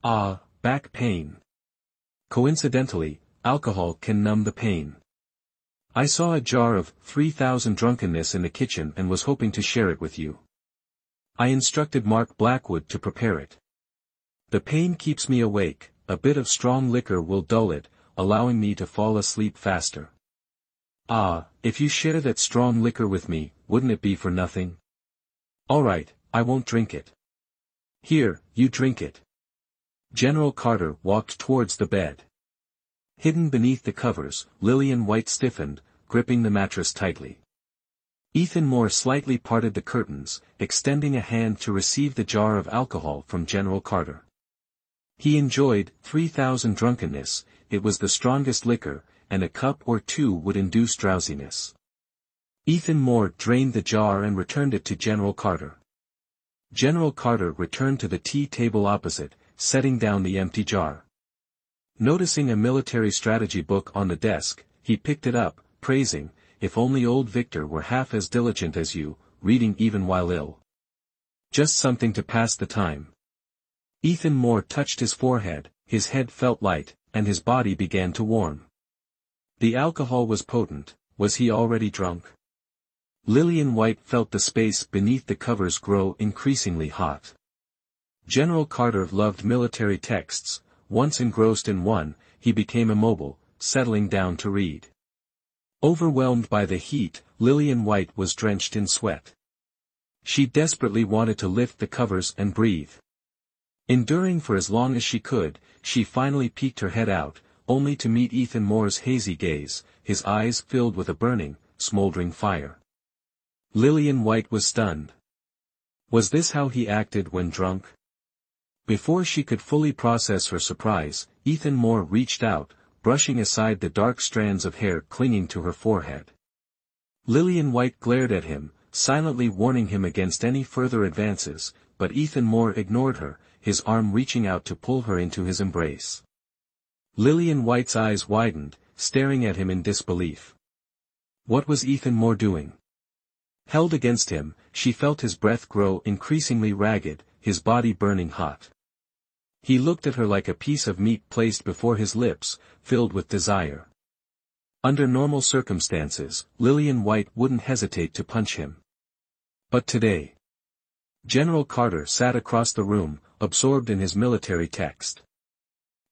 Ah, back pain. Coincidentally, alcohol can numb the pain. I saw a jar of 3000 drunkenness in the kitchen and was hoping to share it with you. I instructed Mark Blackwood to prepare it. The pain keeps me awake, a bit of strong liquor will dull it, allowing me to fall asleep faster. Ah, if you share that strong liquor with me, wouldn't it be for nothing? Alright, I won't drink it. Here, you drink it. General Carter walked towards the bed. Hidden beneath the covers, Lillian White stiffened, gripping the mattress tightly. Ethan Moore slightly parted the curtains, extending a hand to receive the jar of alcohol from General Carter. He enjoyed 3000 drunkenness, it was the strongest liquor, and a cup or two would induce drowsiness. Ethan Moore drained the jar and returned it to General Carter. General Carter returned to the tea table opposite, setting down the empty jar. Noticing a military strategy book on the desk, he picked it up, praising, "If only old Victor were half as diligent as you, reading even while ill. Just something to pass the time." Ethan Moore touched his forehead, his head felt light, and his body began to warm. The alcohol was potent, was he already drunk? Lillian White felt the space beneath the covers grow increasingly hot. General Carter loved military texts, once engrossed in one, he became immobile, settling down to read. Overwhelmed by the heat, Lillian White was drenched in sweat. She desperately wanted to lift the covers and breathe. Enduring for as long as she could, she finally peeked her head out, only to meet Ethan Moore's hazy gaze, his eyes filled with a burning, smoldering fire. Lillian White was stunned. Was this how he acted when drunk? Before she could fully process her surprise, Ethan Moore reached out, brushing aside the dark strands of hair clinging to her forehead. Lillian White glared at him, silently warning him against any further advances, but Ethan Moore ignored her, his arm reaching out to pull her into his embrace. Lillian White's eyes widened, staring at him in disbelief. What was Ethan Moore doing? Held against him, she felt his breath grow increasingly ragged, his body burning hot. He looked at her like a piece of meat placed before his lips, filled with desire. Under normal circumstances, Lillian White wouldn't hesitate to punch him. But today, General Carter sat across the room, absorbed in his military text.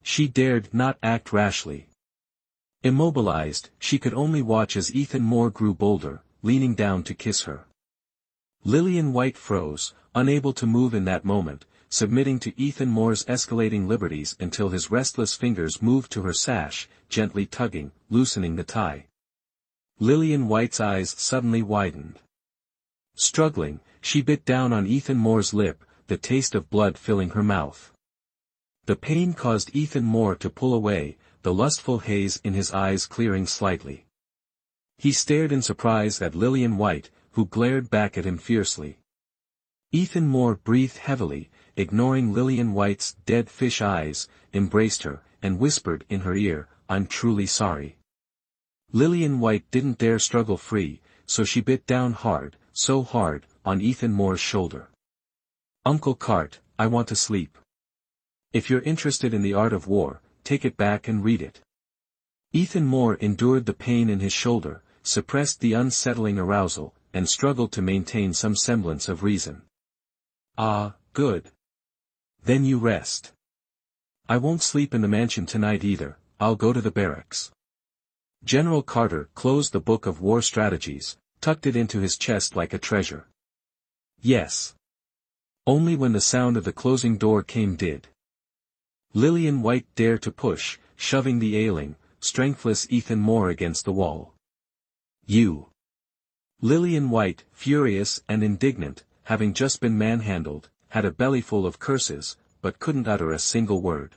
She dared not act rashly. Immobilized, she could only watch as Ethan Moore grew bolder, leaning down to kiss her. Lillian White froze, unable to move in that moment, submitting to Ethan Moore's escalating liberties until his restless fingers moved to her sash, gently tugging, loosening the tie. Lillian White's eyes suddenly widened. Struggling, she bit down on Ethan Moore's lip, the taste of blood filling her mouth. The pain caused Ethan Moore to pull away, the lustful haze in his eyes clearing slightly. He stared in surprise at Lillian White, who glared back at him fiercely. Ethan Moore breathed heavily, ignoring Lillian White's dead fish eyes, embraced her, and whispered in her ear, "I'm truly sorry." Lillian White didn't dare struggle free, so she bit down hard, so hard, on Ethan Moore's shoulder. "Uncle Cart, I want to sleep. If you're interested in the art of war, take it back and read it." Ethan Moore endured the pain in his shoulder, suppressed the unsettling arousal, and struggled to maintain some semblance of reason. "Ah, good. Then you rest. I won't sleep in the mansion tonight either, I'll go to the barracks." General Carter closed the book of war strategies, tucked it into his chest like a treasure. Yes. Only when the sound of the closing door came did Lillian White dare to push, shoving the ailing, strengthless Ethan Moore against the wall. "You." Lillian White, furious and indignant, having just been manhandled, had a bellyful of curses, but couldn't utter a single word.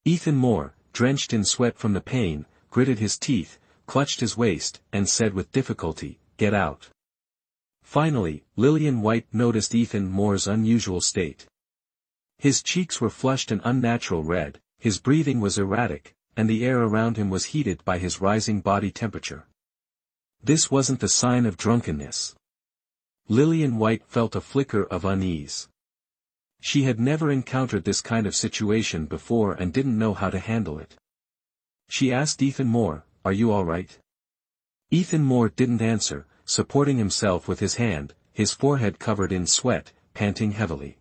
Ethan Moore, drenched in sweat from the pain, gritted his teeth, clutched his waist, and said with difficulty, "Get out." Finally, Lillian White noticed Ethan Moore's unusual state. His cheeks were flushed an unnatural red, his breathing was erratic, and the air around him was heated by his rising body temperature. This wasn't the sign of drunkenness. Lillian White felt a flicker of unease. She had never encountered this kind of situation before and didn't know how to handle it. She asked Ethan Moore, "Are you all right?" Ethan Moore didn't answer, supporting himself with his hand, his forehead covered in sweat, panting heavily.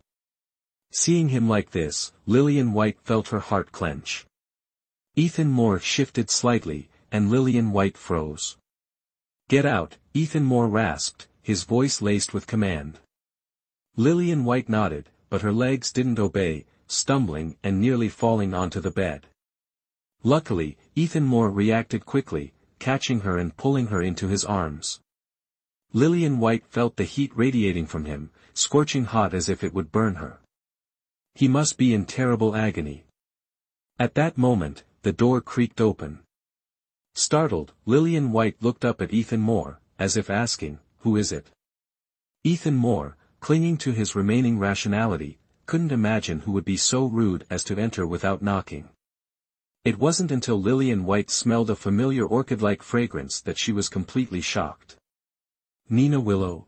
Seeing him like this, Lillian White felt her heart clench. Ethan Moore shifted slightly, and Lillian White froze. "Get out," Ethan Moore rasped, his voice laced with command. Lillian White nodded, but her legs didn't obey, stumbling and nearly falling onto the bed. Luckily, Ethan Moore reacted quickly, catching her and pulling her into his arms. Lillian White felt the heat radiating from him, scorching hot as if it would burn her. He must be in terrible agony. At that moment, the door creaked open. Startled, Lillian White looked up at Ethan Moore, as if asking, "Who is it?" Ethan Moore, clinging to his remaining rationality, couldn't imagine who would be so rude as to enter without knocking. It wasn't until Lillian White smelled a familiar orchid-like fragrance that she was completely shocked. Nina Willow.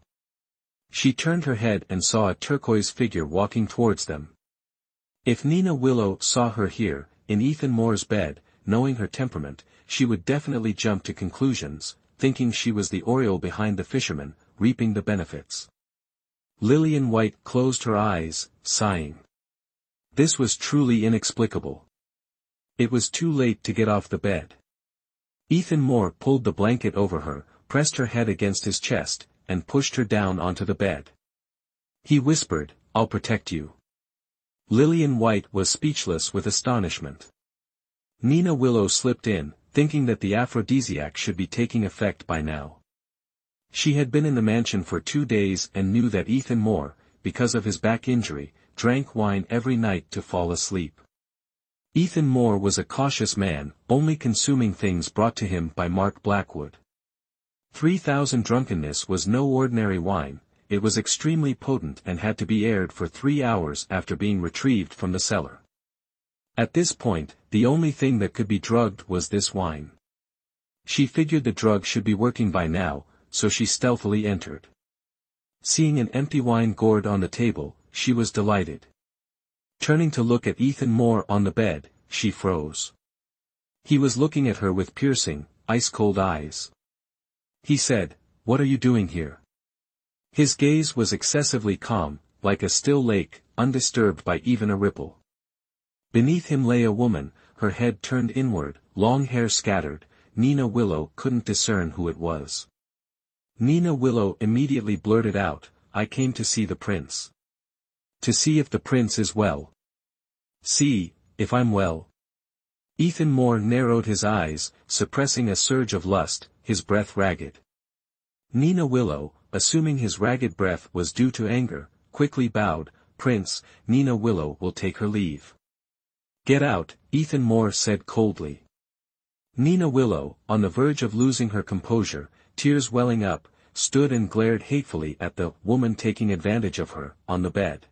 She turned her head and saw a turquoise figure walking towards them. If Nina Willow saw her here, in Ethan Moore's bed, knowing her temperament, she would definitely jump to conclusions, thinking she was the Oriole behind the fisherman, reaping the benefits. Lillian White closed her eyes, sighing. This was truly inexplicable. It was too late to get off the bed. Ethan Moore pulled the blanket over her, pressed her head against his chest, and pushed her down onto the bed. He whispered, "I'll protect you." Lillian White was speechless with astonishment. Nina Willow slipped in, thinking that the aphrodisiac should be taking effect by now. She had been in the mansion for 2 days and knew that Ethan Moore, because of his back injury, drank wine every night to fall asleep. Ethan Moore was a cautious man, only consuming things brought to him by Mark Blackwood. 3000 drunkenness was no ordinary wine, it was extremely potent and had to be aired for 3 hours after being retrieved from the cellar. At this point, the only thing that could be drugged was this wine. She figured the drug should be working by now, so she stealthily entered. Seeing an empty wine gourd on the table, she was delighted. Turning to look at Ethan Moore on the bed, she froze. He was looking at her with piercing, ice-cold eyes. He said, "What are you doing here?" His gaze was excessively calm, like a still lake, undisturbed by even a ripple. Beneath him lay a woman, her head turned inward, long hair scattered. Nina Willow couldn't discern who it was. Nina Willow immediately blurted out, "I came to see the prince. To see if the prince is well." "See, if I'm well." Ethan Moore narrowed his eyes, suppressing a surge of lust, his breath ragged. Nina Willow, assuming his ragged breath was due to anger, quickly bowed, "Prince, Nina Willow will take her leave." "Get out," Ethan Moore said coldly. Nina Willow, on the verge of losing her composure, tears welling up, stood and glared hatefully at the woman taking advantage of her, on the bed.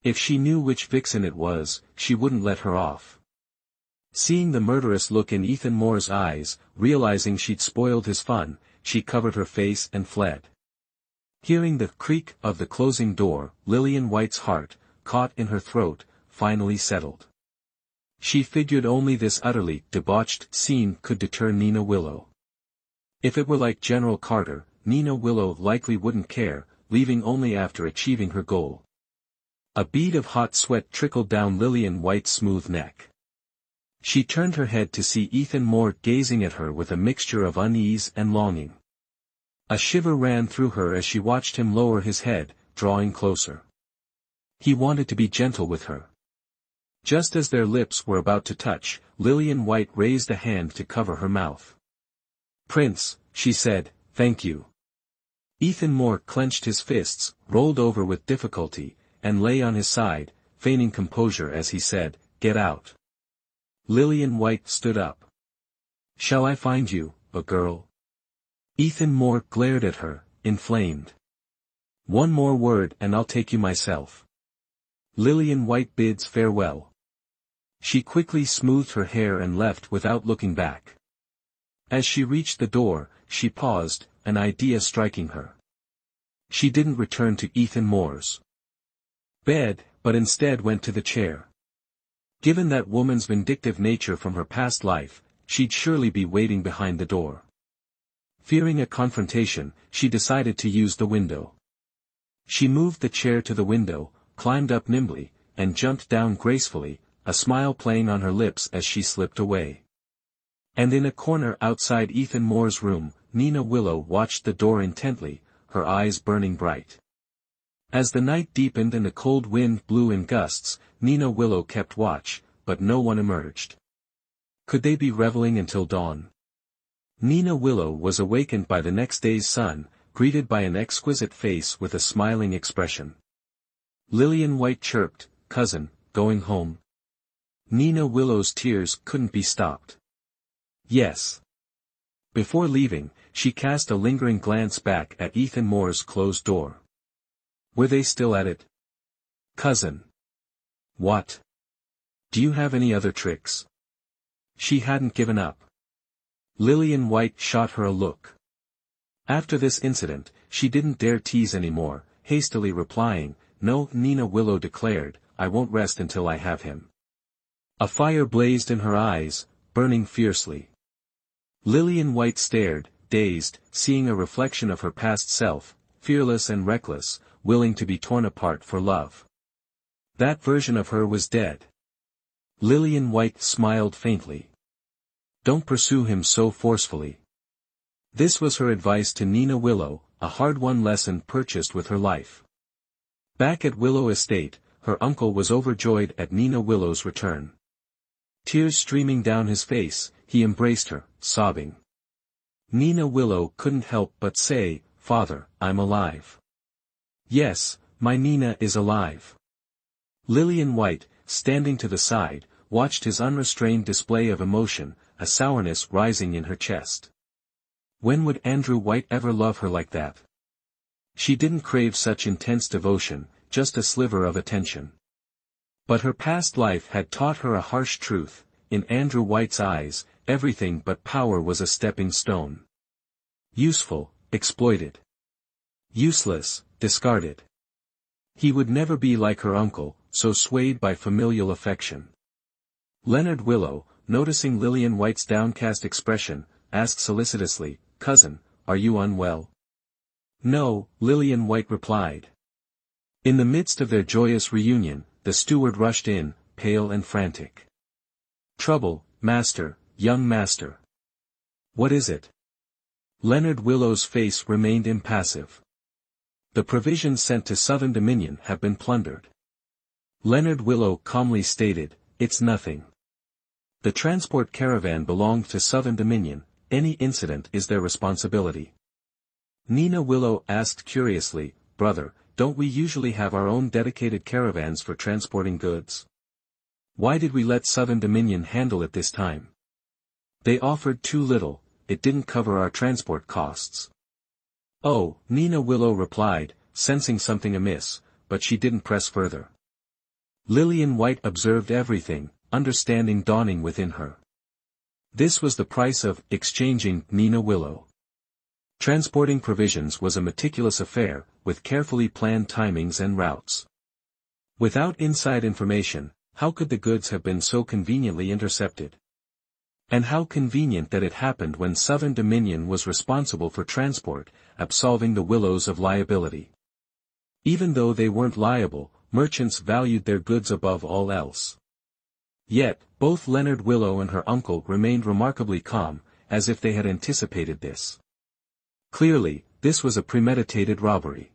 If she knew which vixen it was, she wouldn't let her off. Seeing the murderous look in Ethan Moore's eyes, realizing she'd spoiled his fun, she covered her face and fled. Hearing the creak of the closing door, Lillian White's heart, caught in her throat, finally settled. She figured only this utterly debauched scene could deter Nina Willow. If it were like General Carter, Nina Willow likely wouldn't care, leaving only after achieving her goal. A bead of hot sweat trickled down Lillian White's smooth neck. She turned her head to see Ethan Moore gazing at her with a mixture of unease and longing. A shiver ran through her as she watched him lower his head, drawing closer. He wanted to be gentle with her. Just as their lips were about to touch, Lillian White raised a hand to cover her mouth. "Prince," she said, "thank you." Ethan Moore clenched his fists, rolled over with difficulty, and lay on his side, feigning composure as he said, "Get out." Lillian White stood up. "Shall I find you, a girl?" Ethan Moore glared at her, inflamed. "One more word and I'll take you myself." Lillian White bids farewell. She quickly smoothed her hair and left without looking back. As she reached the door, she paused, an idea striking her. She didn't return to Ethan Moore's. bed, but instead went to the chair. Given that woman's vindictive nature from her past life, she'd surely be waiting behind the door. Fearing a confrontation, she decided to use the window. She moved the chair to the window, climbed up nimbly, and jumped down gracefully, a smile playing on her lips as she slipped away. And in a corner outside Ethan Moore's room, Nina Willow watched the door intently, her eyes burning bright. As the night deepened and the cold wind blew in gusts, Nina Willow kept watch, but no one emerged. Could they be reveling until dawn? Nina Willow was awakened by the next day's sun, greeted by an exquisite face with a smiling expression. Lillian White chirped, "Cousin, going home?" Nina Willow's tears couldn't be stopped. Yes. Before leaving, she cast a lingering glance back at Ethan Moore's closed door. Were they still at it? "Cousin." "What? Do you have any other tricks?" She hadn't given up. Lillian White shot her a look. After this incident, she didn't dare tease anymore, hastily replying, "No," Nina Willow declared, "I won't rest until I have him." A fire blazed in her eyes, burning fiercely. Lillian White stared, dazed, seeing a reflection of her past self, fearless and reckless, willing to be torn apart for love. That version of her was dead. Lillian White smiled faintly. "Don't pursue him so forcefully." This was her advice to Nina Willow, a hard-won lesson purchased with her life. Back at Willow Estate, her uncle was overjoyed at Nina Willow's return. Tears streaming down his face, he embraced her, sobbing. Nina Willow couldn't help but say, "Father, I'm alive." "Yes, my Nina is alive." Lillian White, standing to the side, watched his unrestrained display of emotion, a sourness rising in her chest. When would Andrew White ever love her like that? She didn't crave such intense devotion, just a sliver of attention. But her past life had taught her a harsh truth: in Andrew White's eyes, everything but power was a stepping stone. Useful, exploited. Useless, discarded. He would never be like her uncle, so swayed by familial affection. Leonard Willow, noticing Lillian White's downcast expression, asked solicitously, "Cousin, are you unwell?" "No," Lillian White replied. In the midst of their joyous reunion, the steward rushed in, pale and frantic. "Trouble, master, young master." "What is it?" Leonard Willow's face remained impassive. "The provisions sent to Southern Dominion have been plundered." Leonard Willow calmly stated, "It's nothing. The transport caravan belonged to Southern Dominion, any incident is their responsibility." Nina Willow asked curiously, "Brother, don't we usually have our own dedicated caravans for transporting goods? Why did we let Southern Dominion handle it this time?" "They offered too little, it didn't cover our transport costs." "Oh," Nina Willow replied, sensing something amiss, but she didn't press further. Lillian White observed everything, understanding dawning within her. This was the price of exchanging Nina Willow. Transporting provisions was a meticulous affair, with carefully planned timings and routes. Without inside information, how could the goods have been so conveniently intercepted? And how convenient that it happened when Southern Dominion was responsible for transport, absolving the Willows of liability. Even though they weren't liable, merchants valued their goods above all else. Yet, both Leonard Willow and her uncle remained remarkably calm, as if they had anticipated this. Clearly, this was a premeditated robbery.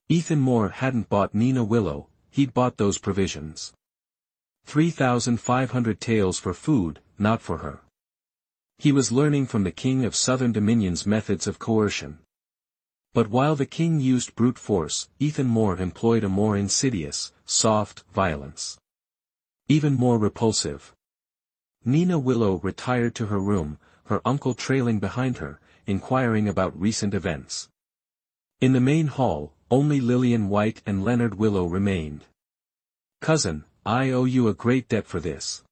Ethan Moore hadn't bought Nina Willow, he'd bought those provisions. 3,500 taels for food, not for her. He was learning from the King of Southern Dominion's methods of coercion. But while the king used brute force, Ethan Moore employed a more insidious, soft violence. Even more repulsive. Nina Willow retired to her room, her uncle trailing behind her, inquiring about recent events. In the main hall, only Lillian White and Leonard Willow remained. "Cousin, I owe you a great debt for this."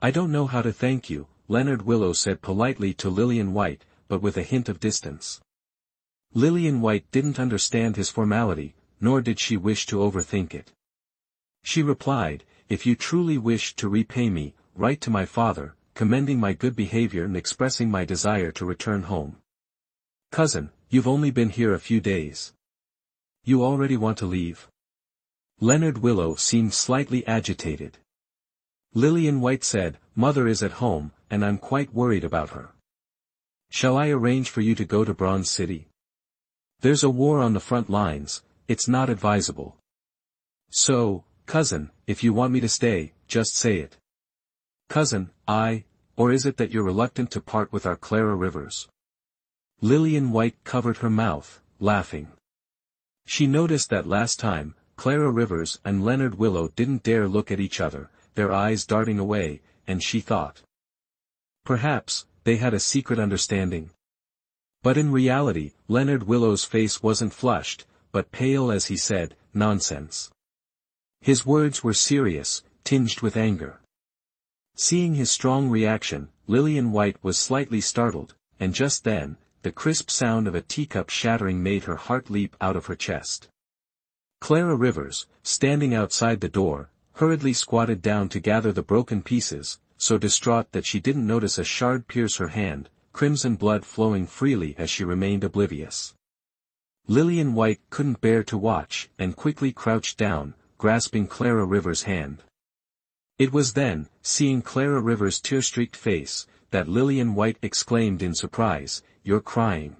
"I don't know how to thank you," Leonard Willow said politely to Lillian White, but with a hint of distance. Lillian White didn't understand his formality, nor did she wish to overthink it. She replied, "If you truly wish to repay me, write to my father, commending my good behavior and expressing my desire to return home." "Cousin, you've only been here a few days. You already want to leave?" Leonard Willow seemed slightly agitated. Lillian White said, "Mother is at home, and I'm quite worried about her. Shall I arrange for you to go to Bronze City? There's a war on the front lines, it's not advisable. So, cousin, if you want me to stay, just say it." "Cousin, or is it that you're reluctant to part with our Clara Rivers?" Lillian White covered her mouth, laughing. She noticed that last time, Clara Rivers and Leonard Willow didn't dare look at each other, their eyes darting away, and she thought, perhaps, they had a secret understanding. But in reality, Leonard Willow's face wasn't flushed, but pale as he said, "Nonsense." His words were serious, tinged with anger. Seeing his strong reaction, Lillian White was slightly startled, and just then, the crisp sound of a teacup shattering made her heart leap out of her chest. Clara Rivers, standing outside the door, hurriedly squatted down to gather the broken pieces, so distraught that she didn't notice a shard pierce her hand, crimson blood flowing freely as she remained oblivious. Lillian White couldn't bear to watch, and quickly crouched down, grasping Clara Rivers' hand. It was then, seeing Clara Rivers' tear-streaked face, that Lillian White exclaimed in surprise, "You're crying."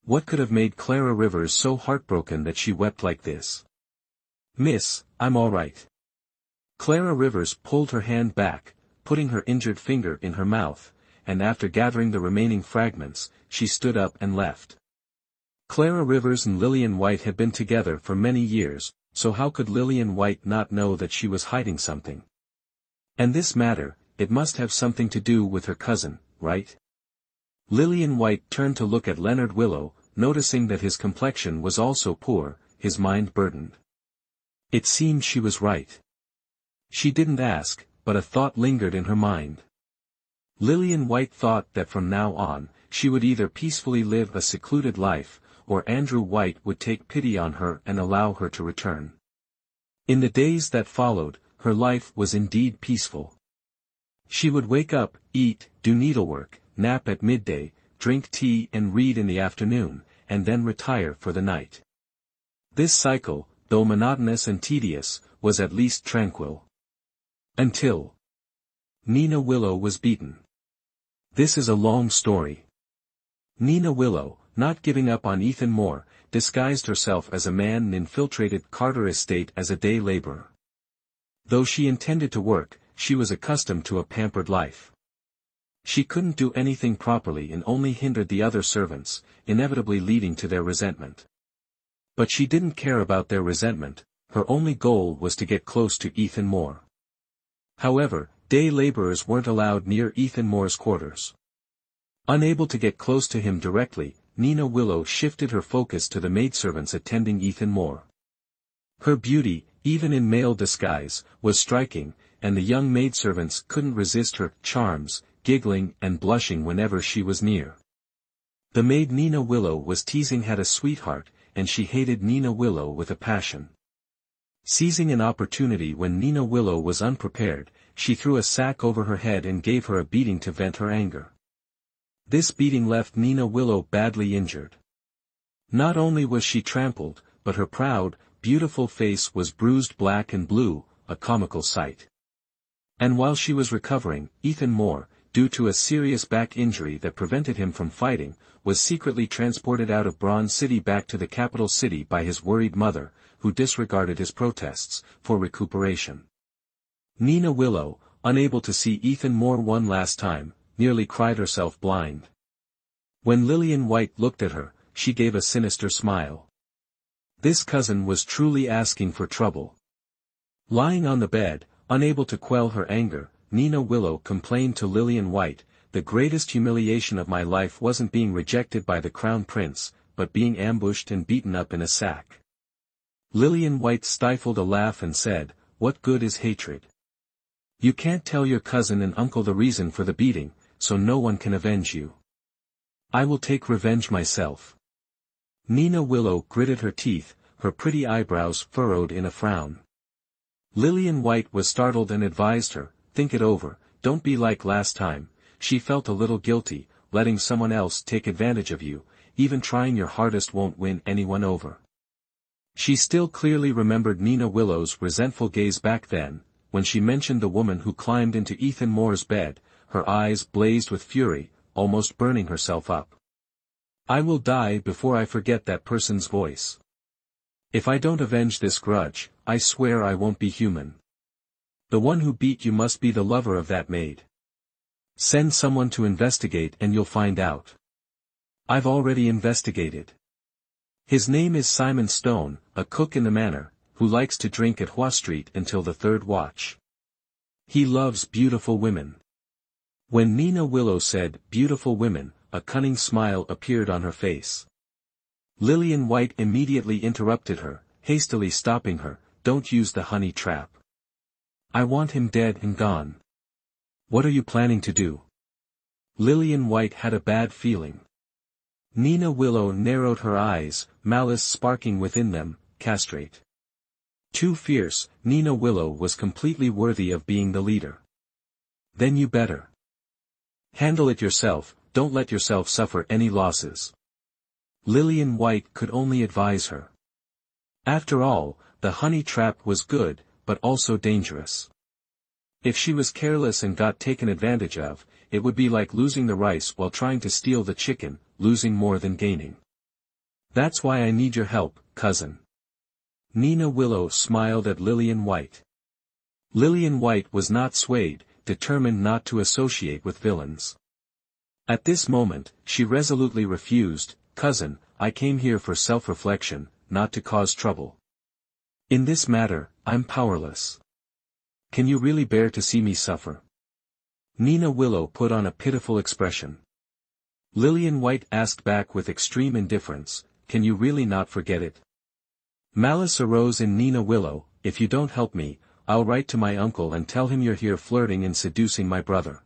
What could have made Clara Rivers so heartbroken that she wept like this? "Miss, I'm all right." Clara Rivers pulled her hand back, putting her injured finger in her mouth, and after gathering the remaining fragments, she stood up and left. Clara Rivers and Lillian White had been together for many years, so how could Lillian White not know that she was hiding something? And this matter, it must have something to do with her cousin, right? Lillian White turned to look at Leonard Willow, noticing that his complexion was also poor, his mind burdened. It seemed she was right. She didn't ask, but a thought lingered in her mind. Lillian White thought that from now on, she would either peacefully live a secluded life, or Andrew White would take pity on her and allow her to return. In the days that followed, her life was indeed peaceful. She would wake up, eat, do needlework, nap at midday, drink tea and read in the afternoon, and then retire for the night. This cycle, though monotonous and tedious, was at least tranquil. Until Nina Willow was beaten. This is a long story. Nina Willow, not giving up on Ethan Moore, disguised herself as a man and infiltrated Carter Estate as a day laborer. Though she intended to work, she was accustomed to a pampered life. She couldn't do anything properly and only hindered the other servants, inevitably leading to their resentment. But she didn't care about their resentment, her only goal was to get close to Ethan Moore. However, day laborers weren't allowed near Ethan Moore's quarters. Unable to get close to him directly, Nina Willow shifted her focus to the maidservants attending Ethan Moore. Her beauty, even in male disguise, was striking, and the young maidservants couldn't resist her charms, giggling and blushing whenever she was near. The maid Nina Willow was teasing had a sweetheart, and she hated Nina Willow with a passion. Seizing an opportunity when Nina Willow was unprepared, she threw a sack over her head and gave her a beating to vent her anger. This beating left Nina Willow badly injured. Not only was she trampled, but her proud, beautiful face was bruised black and blue, a comical sight. And while she was recovering, Ethan Moore, due to a serious back injury that prevented him from fighting, was secretly transported out of Bronze City back to the capital city by his worried mother, who disregarded his protests, for recuperation. Nina Willow, unable to see Ethan Moore one last time, nearly cried herself blind. When Lillian White looked at her, she gave a sinister smile. This cousin was truly asking for trouble. Lying on the bed, unable to quell her anger, Nina Willow complained to Lillian White, "The greatest humiliation of my life wasn't being rejected by the Crown Prince, but being ambushed and beaten up in a sack." Lillian White stifled a laugh and said, "What good is hatred? You can't tell your cousin and uncle the reason for the beating, so no one can avenge you. I will take revenge myself." Nina Willow gritted her teeth, her pretty eyebrows furrowed in a frown. Lillian White was startled and advised her, "Think it over, don't be like last time." She felt a little guilty, letting someone else take advantage of you, even trying your hardest won't win anyone over. She still clearly remembered Nina Willow's resentful gaze back then, when she mentioned the woman who climbed into Ethan Moore's bed, her eyes blazed with fury, almost burning herself up. "I will die before I forget that person's voice. If I don't avenge this grudge, I swear I won't be human. The one who beat you must be the lover of that maid. Send someone to investigate and you'll find out." "I've already investigated. His name is Simon Stone, a cook in the manor, who likes to drink at Hua Street until the third watch. He loves beautiful women." When Nina Willow said, "beautiful women," a cunning smile appeared on her face. Lillian White immediately interrupted her, hastily stopping her, "Don't use the honey trap. I want him dead and gone." "What are you planning to do?" Lillian White had a bad feeling. Nina Willow narrowed her eyes, malice sparking within them. "Castrate." Too fierce, Nina Willow was completely worthy of being the leader. "Then you better handle it yourself, don't let yourself suffer any losses." Lillian White could only advise her. After all, the honey trap was good, but also dangerous. If she was careless and got taken advantage of, it would be like losing the rice while trying to steal the chicken, losing more than gaining. "That's why I need your help, cousin." Nina Willow smiled at Lillian White. Lillian White was not swayed, determined not to associate with villains. At this moment, she resolutely refused. "Cousin, I came here for self-reflection, not to cause trouble. In this matter, I'm powerless. Can you really bear to see me suffer?" Nina Willow put on a pitiful expression. Lillian White asked back with extreme indifference, "Can you really not forget it?" Malice arose in Nina Willow. "If you don't help me, I'll write to my uncle and tell him you're here flirting and seducing my brother."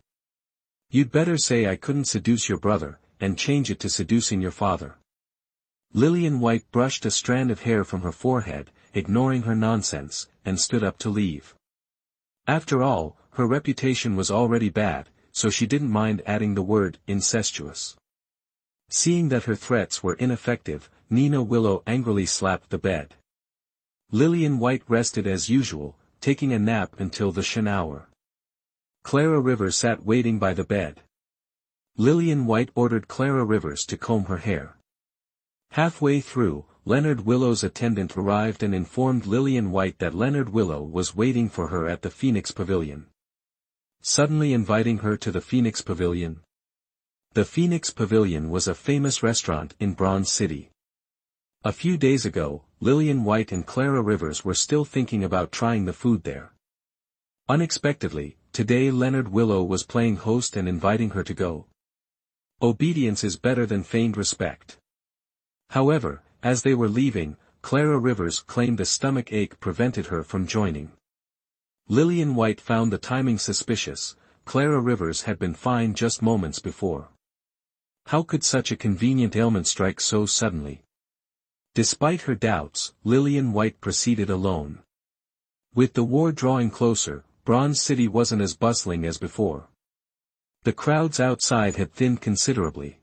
"You'd better say I couldn't seduce your brother, and change it to seducing your father." Lillian White brushed a strand of hair from her forehead, ignoring her nonsense, and stood up to leave. After all, her reputation was already bad, so she didn't mind adding the word incestuous. Seeing that her threats were ineffective, Nina Willow angrily slapped the bed. Lillian White rested as usual, taking a nap until the shan hour. Clara Rivers sat waiting by the bed. Lillian White ordered Clara Rivers to comb her hair. Halfway through, Leonard Willow's attendant arrived and informed Lillian White that Leonard Willow was waiting for her at the Phoenix Pavilion. Suddenly inviting her to the Phoenix Pavilion. The Phoenix Pavilion was a famous restaurant in Bronze City. A few days ago, Lillian White and Clara Rivers were still thinking about trying the food there. Unexpectedly, today Leonard Willow was playing host and inviting her to go. Obedience is better than feigned respect. However, as they were leaving, Clara Rivers claimed a stomach ache prevented her from joining. Lillian White found the timing suspicious. Clara Rivers had been fine just moments before. How could such a convenient ailment strike so suddenly? Despite her doubts, Lillian White proceeded alone. With the war drawing closer, Bronze City wasn't as bustling as before. The crowds outside had thinned considerably.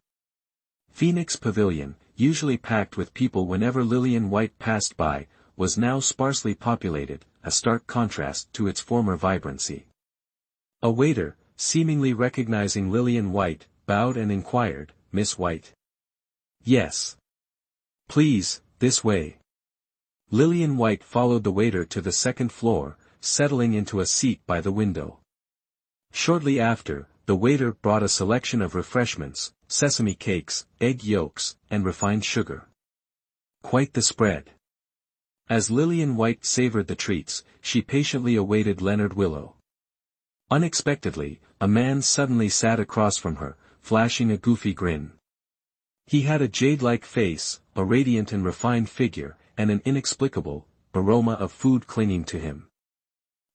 Phoenix Pavilion, usually packed with people whenever Lillian White passed by, was now sparsely populated, a stark contrast to its former vibrancy. A waiter, seemingly recognizing Lillian White, bowed and inquired, "Miss White?" "Yes. Please, this way." Lillian White followed the waiter to the second floor, settling into a seat by the window. Shortly after, the waiter brought a selection of refreshments, sesame cakes, egg yolks, and refined sugar. Quite the spread. As Lillian White savored the treats, she patiently awaited Leonard Willow. Unexpectedly, a man suddenly sat across from her, flashing a goofy grin. He had a jade-like face, a radiant and refined figure, and an inexplicable aroma of food clinging to him.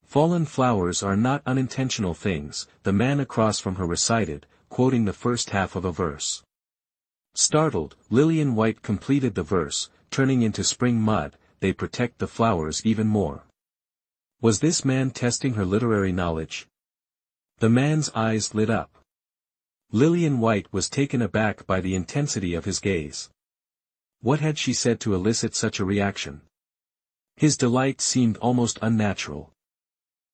"Fallen flowers are not unintentional things," the man across from her recited, quoting the first half of a verse. Startled, Lillian White completed the verse, "turning into spring mud, they protect the flowers even more. Was this man testing her literary knowledge? The man's eyes lit up. Lillian White was taken aback by the intensity of his gaze. What had she said to elicit such a reaction? His delight seemed almost unnatural.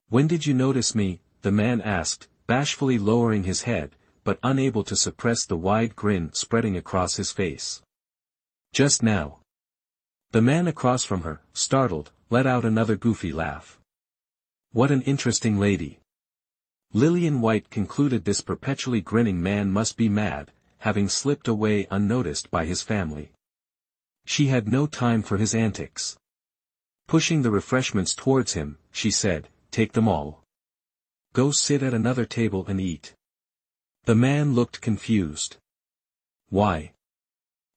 "When did you notice me?" the man asked, bashfully lowering his head, but unable to suppress the wide grin spreading across his face. "Just now." The man across from her, startled, let out another goofy laugh. What an interesting lady. Lillian White concluded this perpetually grinning man must be mad, having slipped away unnoticed by his family. She had no time for his antics. Pushing the refreshments towards him, she said, "Take them all. Go sit at another table and eat." The man looked confused. "Why?"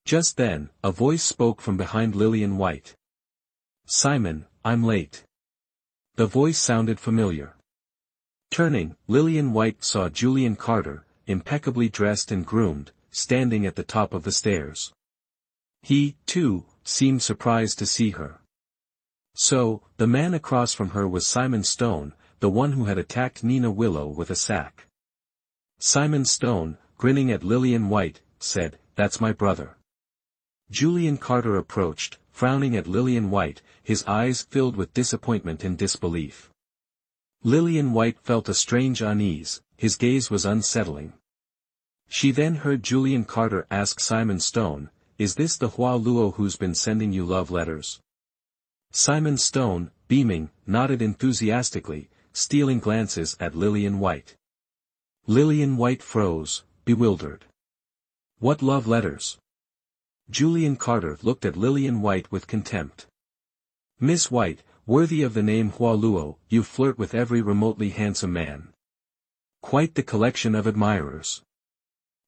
Just then, a voice spoke from behind Lillian White. "Simon, I'm late." The voice sounded familiar. Turning, Lillian White saw Julian Carter, impeccably dressed and groomed, standing at the top of the stairs. He, too, seemed surprised to see her. So, the man across from her was Simon Stone, the one who had attacked Nina Willow with a sack. Simon Stone, grinning at Lillian White, said, "That's my brother." Julian Carter approached, frowning at Lillian White, his eyes filled with disappointment and disbelief. Lillian White felt a strange unease, his gaze was unsettling. She then heard Julian Carter ask Simon Stone, "Is this the Hua Luo who's been sending you love letters?" Simon Stone, beaming, nodded enthusiastically, stealing glances at Lillian White. Lillian White froze, bewildered. What love letters? Julian Carter looked at Lillian White with contempt. "Miss White, worthy of the name Hua Luo, you flirt with every remotely handsome man. Quite the collection of admirers."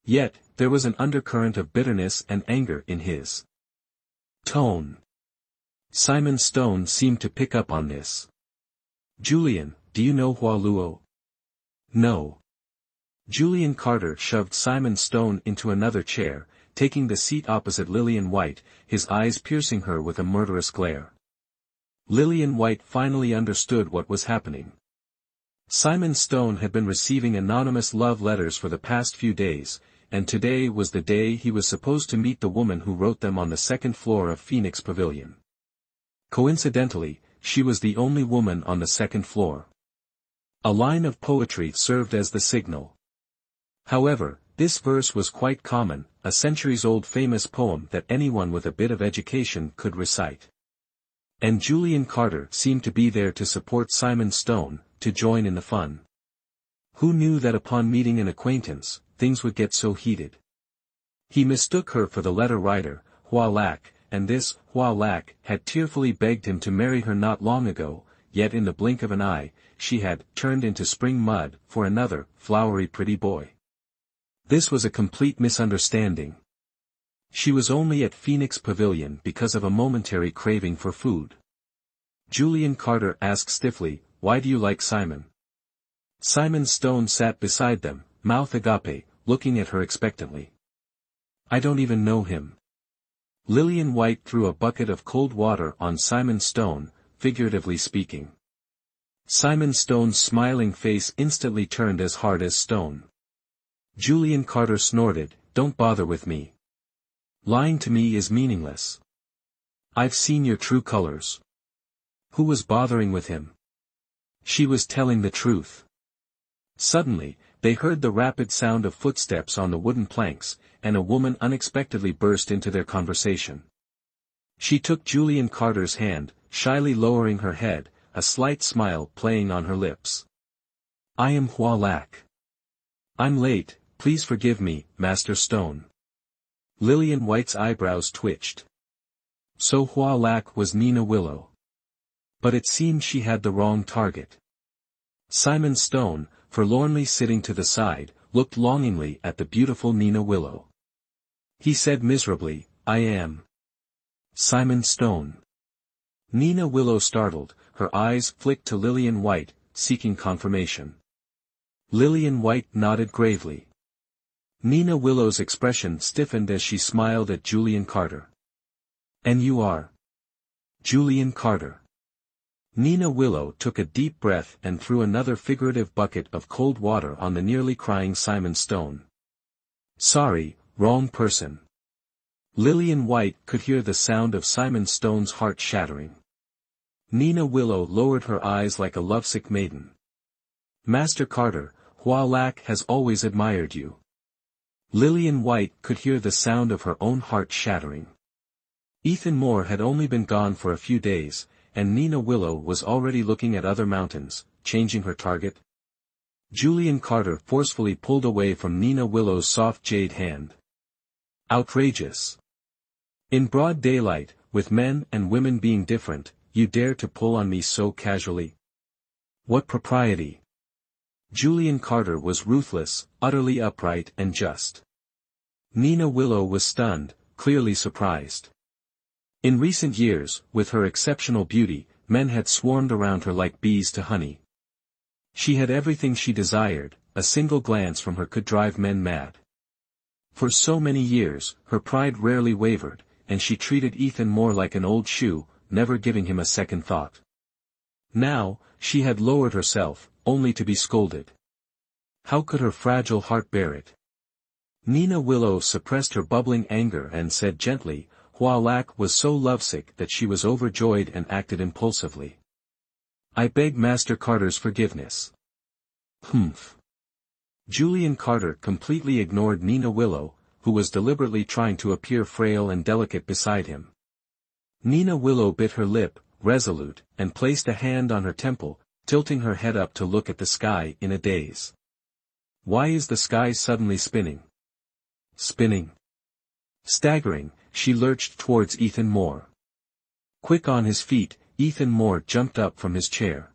Yet, there was an undercurrent of bitterness and anger in his tone. Simon Stone seemed to pick up on this. "Julian, do you know Hua Luo?" "No." Julian Carter shoved Simon Stone into another chair, taking the seat opposite Lillian White, his eyes piercing her with a murderous glare. Lillian White finally understood what was happening. Simon Stone had been receiving anonymous love letters for the past few days, and today was the day he was supposed to meet the woman who wrote them on the second floor of Phoenix Pavilion. Coincidentally, she was the only woman on the second floor. A line of poetry served as the signal. However, this verse was quite common, a centuries-old famous poem that anyone with a bit of education could recite. And Julian Carter seemed to be there to support Simon Stone, to join in the fun. Who knew that upon meeting an acquaintance, things would get so heated? He mistook her for the letter writer, Hua Lac, and this Hua Lac had tearfully begged him to marry her not long ago, yet in the blink of an eye, she had turned into spring mud for another flowery pretty boy. This was a complete misunderstanding. She was only at Phoenix Pavilion because of a momentary craving for food. Julian Carter asked stiffly, "Why do you like Simon?" Simon Stone sat beside them, mouth agape, looking at her expectantly. "I don't even know him." Lillian White threw a bucket of cold water on Simon Stone, figuratively speaking. Simon Stone's smiling face instantly turned as hard as stone. Julian Carter snorted, "Don't bother with me. Lying to me is meaningless. I've seen your true colors." Who was bothering with him? She was telling the truth. Suddenly, they heard the rapid sound of footsteps on the wooden planks, and a woman unexpectedly burst into their conversation. She took Julian Carter's hand, shyly lowering her head, a slight smile playing on her lips. "I am Hua Lac. I'm late, please forgive me, Master Stone." Lillian White's eyebrows twitched. So Hua Lac was Nina Willow. But it seemed she had the wrong target. Simon Stone, forlornly sitting to the side, looked longingly at the beautiful Nina Willow. He said miserably, "I am Simon Stone." Nina Willow startled, her eyes flicked to Lillian White, seeking confirmation. Lillian White nodded gravely. Nina Willow's expression stiffened as she smiled at Julian Carter. "And you are?" Julian Carter. Nina Willow took a deep breath and threw another figurative bucket of cold water on the nearly crying Simon Stone. Sorry, wrong person. Lillian White could hear the sound of Simon Stone's heart shattering. Nina Willow lowered her eyes like a lovesick maiden. Master Carter, Hua Lak has always admired you. Lillian White could hear the sound of her own heart shattering. Ethan Moore had only been gone for a few days, and Nina Willow was already looking at other mountains, changing her target. Julian Carter forcefully pulled away from Nina Willow's soft jade hand. Outrageous. In broad daylight, with men and women being different, you dare to pull on me so casually? What propriety? Julian Carter was ruthless, utterly upright and just. Nina Willow was stunned, clearly surprised. In recent years, with her exceptional beauty, men had swarmed around her like bees to honey. She had everything she desired, a single glance from her could drive men mad. For so many years, her pride rarely wavered, and she treated Ethan Moore like an old shoe, never giving him a second thought. Now, she had lowered herself, only to be scolded. How could her fragile heart bear it? Nina Willow suppressed her bubbling anger and said gently, Hua Lak was so lovesick that she was overjoyed and acted impulsively. I beg Master Carter's forgiveness. Humph. Julian Carter completely ignored Nina Willow, who was deliberately trying to appear frail and delicate beside him. Nina Willow bit her lip, resolute, and placed a hand on her temple, tilting her head up to look at the sky in a daze. Why is the sky suddenly spinning? Spinning. Staggering, she lurched towards Ethan Moore. Quick on his feet, Ethan Moore jumped up from his chair.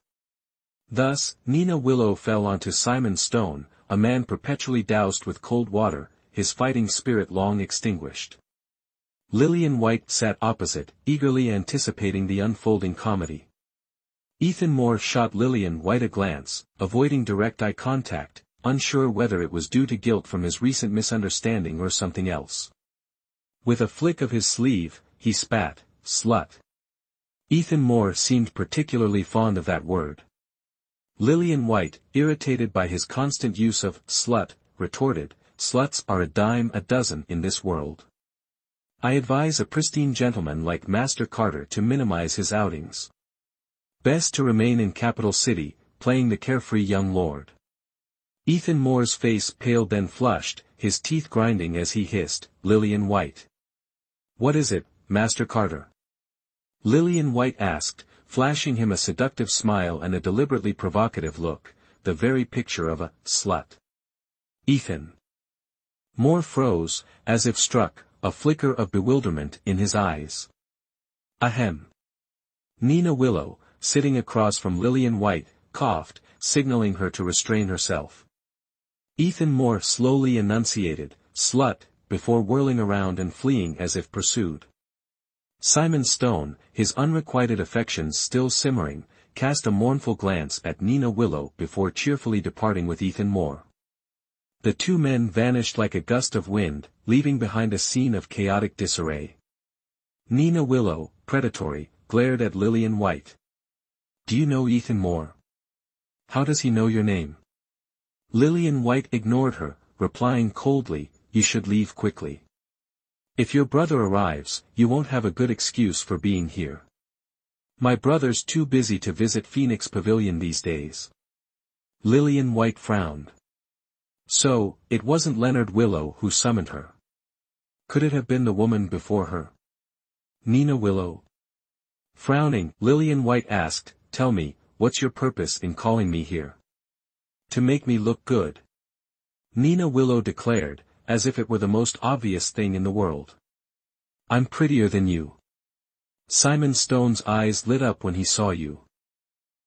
Thus, Nina Willow fell onto Simon Stone, a man perpetually doused with cold water, his fighting spirit long extinguished. Lillian White sat opposite, eagerly anticipating the unfolding comedy. Ethan Moore shot Lillian White a glance, avoiding direct eye contact, unsure whether it was due to guilt from his recent misunderstanding or something else. With a flick of his sleeve, he spat, slut. Ethan Moore seemed particularly fond of that word. Lillian White, irritated by his constant use of slut, retorted, sluts are a dime a dozen in this world. I advise a pristine gentleman like Master Carter to minimize his outings. Best to remain in Capital City, playing the carefree young lord. Ethan Moore's face paled then flushed, his teeth grinding as he hissed, Lillian White. What is it, Master Carter? Lillian White asked, flashing him a seductive smile and a deliberately provocative look, the very picture of a slut. Ethan Moore froze, as if struck, a flicker of bewilderment in his eyes. Ahem. Nina Willow, sitting across from Lillian White, coughed, signaling her to restrain herself. Ethan Moore slowly enunciated, slut, before whirling around and fleeing as if pursued. Simon Stone, his unrequited affections still simmering, cast a mournful glance at Nina Willow before cheerfully departing with Ethan Moore. The two men vanished like a gust of wind, leaving behind a scene of chaotic disarray. Nina Willow, predatory, glared at Lillian White. Do you know Ethan Moore? How does he know your name? Lillian White ignored her, replying coldly, you should leave quickly. If your brother arrives, you won't have a good excuse for being here. My brother's too busy to visit Phoenix Pavilion these days. Lillian White frowned. So, it wasn't Leonard Willow who summoned her. Could it have been the woman before her? Nina Willow? Frowning, Lillian White asked, tell me, what's your purpose in calling me here? To make me look good. Nina Willow declared, as if it were the most obvious thing in the world. I'm prettier than you. Simon Stone's eyes lit up when he saw you.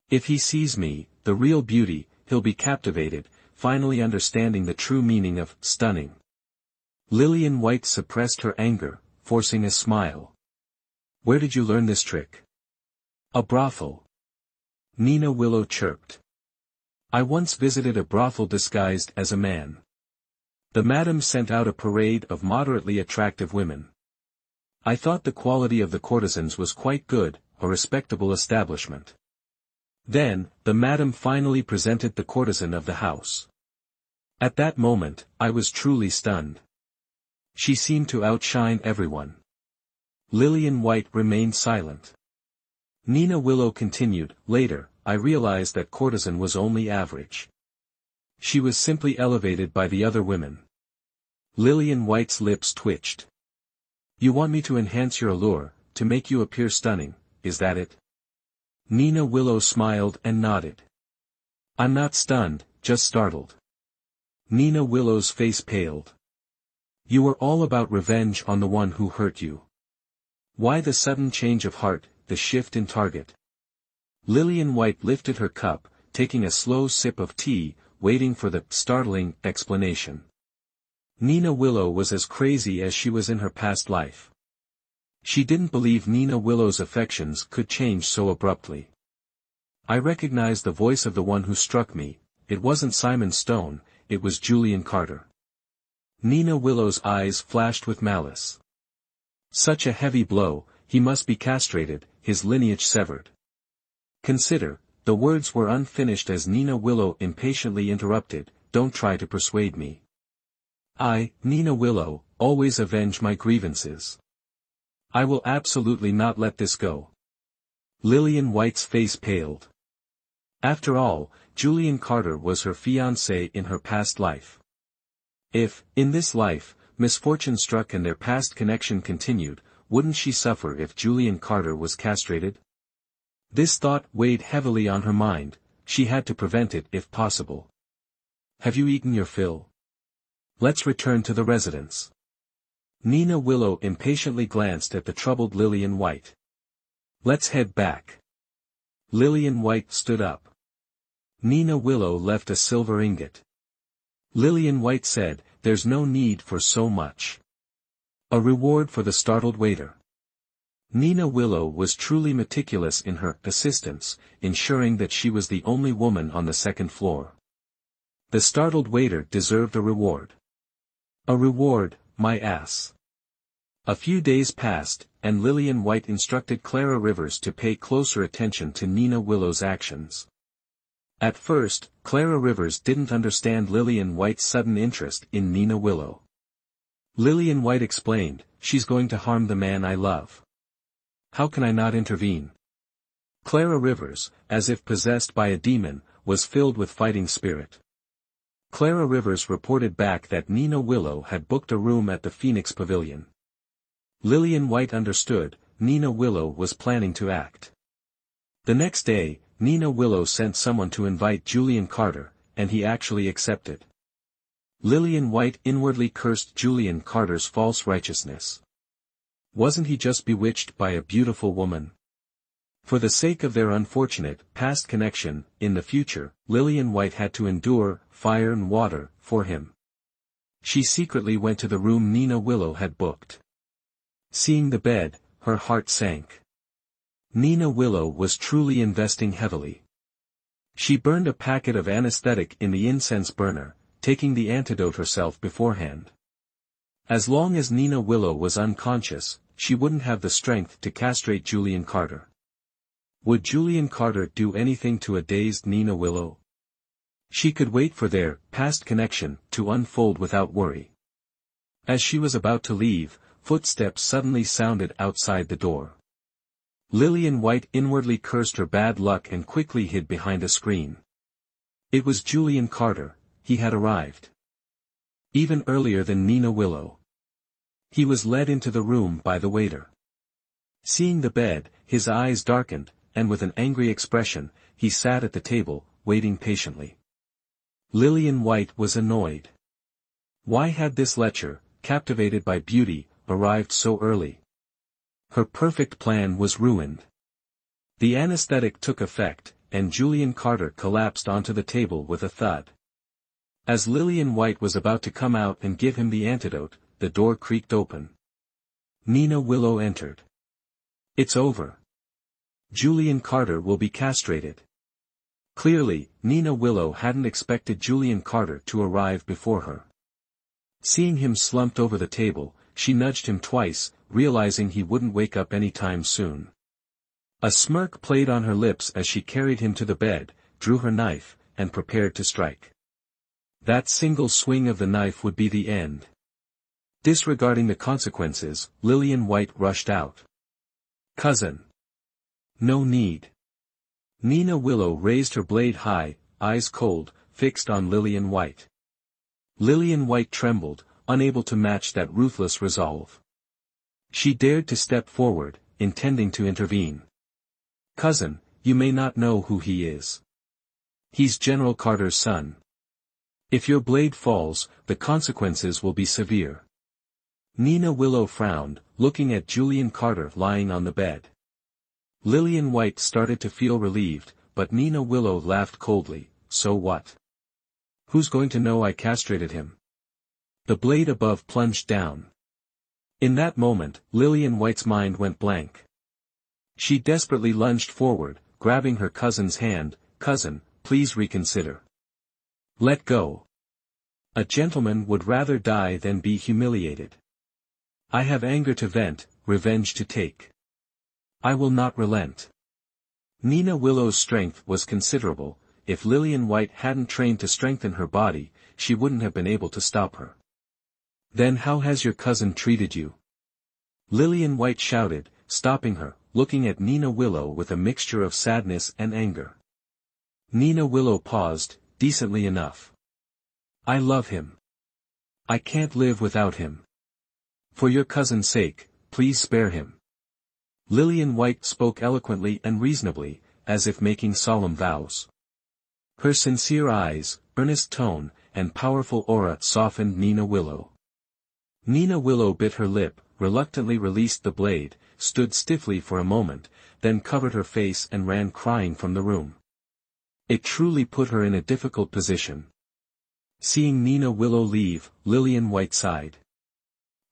If he sees me, the real beauty, he'll be captivated, finally understanding the true meaning of stunning. Lillian White suppressed her anger, forcing a smile. Where did you learn this trick? A brothel. Nina Willow chirped. I once visited a brothel disguised as a man. The madam sent out a parade of moderately attractive women. I thought the quality of the courtesans was quite good, a respectable establishment. Then, the madam finally presented the courtesan of the house. At that moment, I was truly stunned. She seemed to outshine everyone. Lillian White remained silent. Nina Willow continued, later, I realized that courtesan was only average. She was simply elevated by the other women. Lillian White's lips twitched. You want me to enhance your allure, to make you appear stunning, is that it? Nina Willow smiled and nodded. I'm not stunned, just startled. Nina Willow's face paled. You were all about revenge on the one who hurt you. Why the sudden change of heart, the shift in target? Lillian White lifted her cup, taking a slow sip of tea, waiting for the startling explanation. Nina Willow was as crazy as she was in her past life. She didn't believe Nina Willow's affections could change so abruptly. I recognized the voice of the one who struck me. It wasn't Simon Stone, it was Julian Carter. Nina Willow's eyes flashed with malice. Such a heavy blow, he must be castrated, his lineage severed. Consider, the words were unfinished as Nina Willow impatiently interrupted, don't try to persuade me. I, Nina Willow, always avenge my grievances. I will absolutely not let this go. Lillian White's face paled. After all, Julian Carter was her fiancé in her past life. If, in this life, misfortune struck and their past connection continued, wouldn't she suffer if Julian Carter was castrated? This thought weighed heavily on her mind, she had to prevent it if possible. Have you eaten your fill? Let's return to the residence. Nina Willow impatiently glanced at the troubled Lillian White. Let's head back. Lillian White stood up. Nina Willow left a silver ingot. Lillian White said, there's no need for so much. A reward for the startled waiter. Nina Willow was truly meticulous in her assistance, ensuring that she was the only woman on the second floor. The startled waiter deserved a reward. A reward, my ass. A few days passed, and Lillian White instructed Clara Rivers to pay closer attention to Nina Willow's actions. At first, Clara Rivers didn't understand Lillian White's sudden interest in Nina Willow. Lillian White explained, she's going to harm the man I love. How can I not intervene? Clara Rivers, as if possessed by a demon, was filled with fighting spirit. Clara Rivers reported back that Nina Willow had booked a room at the Phoenix Pavilion. Lillian White understood, Nina Willow was planning to act. The next day, Nina Willow sent someone to invite Julian Carter, and he actually accepted. Lillian White inwardly cursed Julian Carter's false righteousness. Wasn't he just bewitched by a beautiful woman? For the sake of their unfortunate, past connection, in the future, Lillian White had to endure, fire and water, for him. She secretly went to the room Nina Willow had booked. Seeing the bed, her heart sank. Nina Willow was truly investing heavily. She burned a packet of anesthetic in the incense burner, taking the antidote herself beforehand. As long as Nina Willow was unconscious, she wouldn't have the strength to castrate Julian Carter. Would Julian Carter do anything to a dazed Nina Willow? She could wait for their past connection to unfold without worry. As she was about to leave, footsteps suddenly sounded outside the door. Lillian White inwardly cursed her bad luck and quickly hid behind a screen. It was Julian Carter, he had arrived. Even earlier than Nina Willow. He was led into the room by the waiter. Seeing the bed, his eyes darkened, and with an angry expression, he sat at the table, waiting patiently. Lillian White was annoyed. Why had this lecher, captivated by beauty, arrived so early? Her perfect plan was ruined. The anesthetic took effect, and Julian Carter collapsed onto the table with a thud. As Lillian White was about to come out and give him the antidote, the door creaked open. Nina Willow entered. It's over. Julian Carter will be castrated. Clearly, Nina Willow hadn't expected Julian Carter to arrive before her. Seeing him slumped over the table, she nudged him twice, realizing he wouldn't wake up any time soon. A smirk played on her lips as she carried him to the bed, drew her knife, and prepared to strike. That single swing of the knife would be the end. Disregarding the consequences, Lillian White rushed out. "Cousin! No need." Nina Willow raised her blade high, eyes cold, fixed on Lillian White. Lillian White trembled, unable to match that ruthless resolve. She dared to step forward, intending to intervene. "Cousin, you may not know who he is. He's General Carter's son. If your blade falls, the consequences will be severe." Nina Willow frowned, looking at Julian Carter lying on the bed. Lillian White started to feel relieved, but Nina Willow laughed coldly. "So what? Who's going to know I castrated him?" The blade above plunged down. In that moment, Lillian White's mind went blank. She desperately lunged forward, grabbing her cousin's hand. "Cousin, please reconsider. Let go. A gentleman would rather die than be humiliated. I have anger to vent, revenge to take. I will not relent." Nina Willow's strength was considerable. If Lillian White hadn't trained to strengthen her body, she wouldn't have been able to stop her. "Then how has your cousin treated you?" Lillian White shouted, stopping her, looking at Nina Willow with a mixture of sadness and anger. Nina Willow paused, decently enough. "I love him. I can't live without him. For your cousin's sake, please spare him." Lillian White spoke eloquently and reasonably, as if making solemn vows. Her sincere eyes, earnest tone, and powerful aura softened Nina Willow. Nina Willow bit her lip, reluctantly released the blade, stood stiffly for a moment, then covered her face and ran crying from the room. It truly put her in a difficult position. Seeing Nina Willow leave, Lillian White sighed.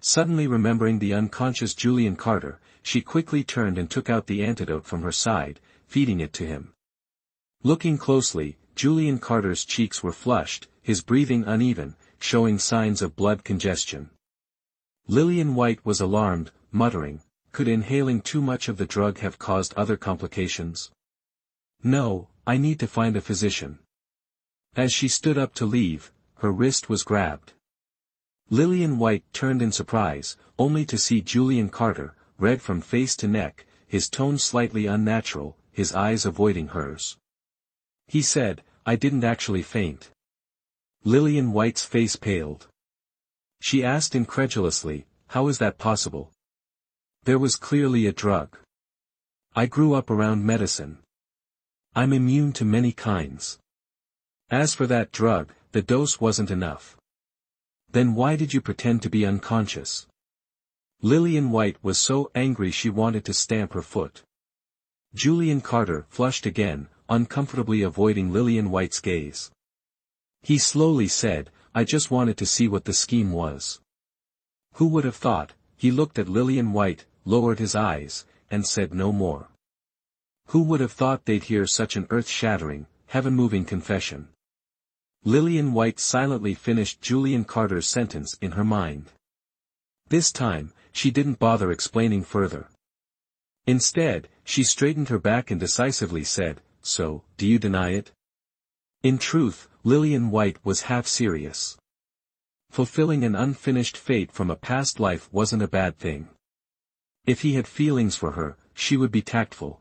Suddenly remembering the unconscious Julian Carter, she quickly turned and took out the antidote from her side, feeding it to him. Looking closely, Julian Carter's cheeks were flushed, his breathing uneven, showing signs of blood congestion. Lillian White was alarmed, muttering, "Could inhaling too much of the drug have caused other complications? No, I need to find a physician." As she stood up to leave, her wrist was grabbed. Lillian White turned in surprise, only to see Julian Carter, red from face to neck, his tone slightly unnatural, his eyes avoiding hers. He said, "I didn't actually faint." Lillian White's face paled. She asked incredulously, "How is that possible? There was clearly a drug. I grew up around medicine. I'm immune to many kinds. As for that drug, the dose wasn't enough." "Then why did you pretend to be unconscious?" Lillian White was so angry she wanted to stamp her foot. Julian Carter flushed again, uncomfortably avoiding Lillian White's gaze. He slowly said, "I just wanted to see what the scheme was." Who would have thought? He looked at Lillian White, lowered his eyes, and said no more. Who would have thought they'd hear such an earth-shattering, heaven-moving confession? Lillian White silently finished Julian Carter's sentence in her mind. This time, she didn't bother explaining further. Instead, she straightened her back and decisively said, "So, do you deny it?" In truth, Lillian White was half serious. Fulfilling an unfinished fate from a past life wasn't a bad thing. If he had feelings for her, she would be tactful.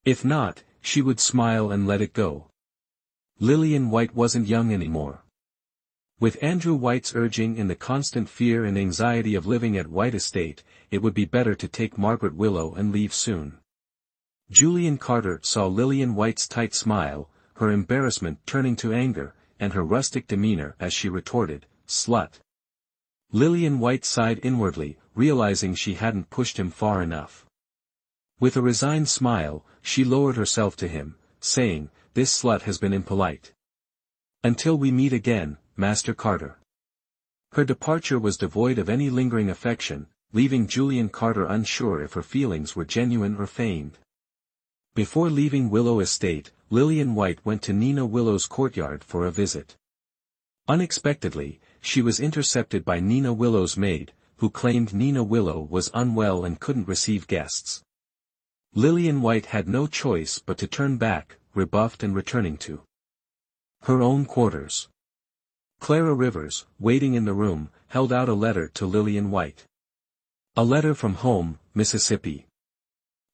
If not, she would smile and let it go. Lillian White wasn't young anymore. With Andrew White's urging and the constant fear and anxiety of living at White Estate, it would be better to take Margaret Willow and leave soon. Julian Carter saw Lillian White's tight smile, her embarrassment turning to anger, and her rustic demeanor as she retorted, "Slut." Lillian White sighed inwardly, realizing she hadn't pushed him far enough. With a resigned smile, she lowered herself to him, saying, "This slut has been impolite. Until we meet again, Master Carter." Her departure was devoid of any lingering affection, leaving Julian Carter unsure if her feelings were genuine or feigned. Before leaving Willow Estate, Lillian White went to Nina Willow's courtyard for a visit. Unexpectedly, she was intercepted by Nina Willow's maid, who claimed Nina Willow was unwell and couldn't receive guests. Lillian White had no choice but to turn back, rebuffed and returning to her own quarters. Clara Rivers, waiting in the room, held out a letter to Lillian White. A letter from home, Mississippi.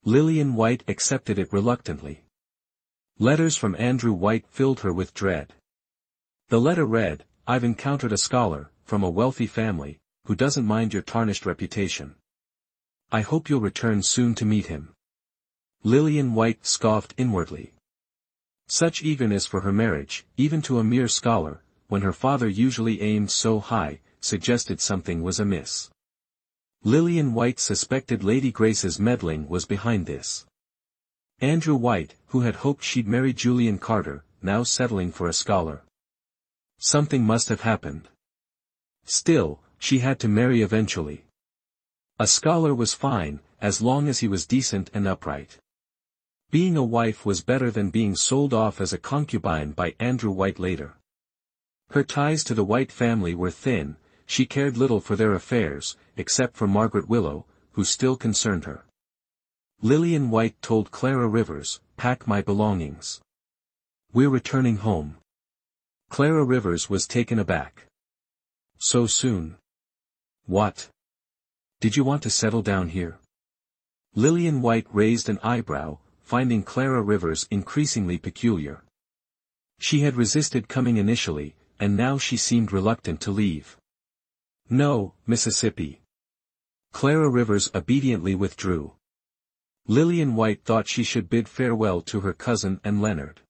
Lillian White accepted it reluctantly. Letters from Andrew White filled her with dread. The letter read, "I've encountered a scholar, from a wealthy family, who doesn't mind your tarnished reputation. I hope you'll return soon to meet him." Lillian White scoffed inwardly. Such eagerness for her marriage, even to a mere scholar, when her father usually aimed so high, suggested something was amiss. Lillian White suspected Lady Grace's meddling was behind this. Andrew White, who had hoped she'd marry Julian Carter, now settling for a scholar. Something must have happened. Still, she had to marry eventually. A scholar was fine, as long as he was decent and upright. Being a wife was better than being sold off as a concubine by Andrew White later. Her ties to the White family were thin, she cared little for their affairs, except for Margaret Willow, who still concerned her. Lillian White told Clara Rivers, "Pack my belongings. We're returning home." Clara Rivers was taken aback. "So soon? What? Did you want to settle down here?" Lillian White raised an eyebrow, finding Clara Rivers increasingly peculiar. She had resisted coming initially, and now she seemed reluctant to leave. "No, Mississippi." Clara Rivers obediently withdrew. Lillian White thought she should bid farewell to her cousin and Leonard.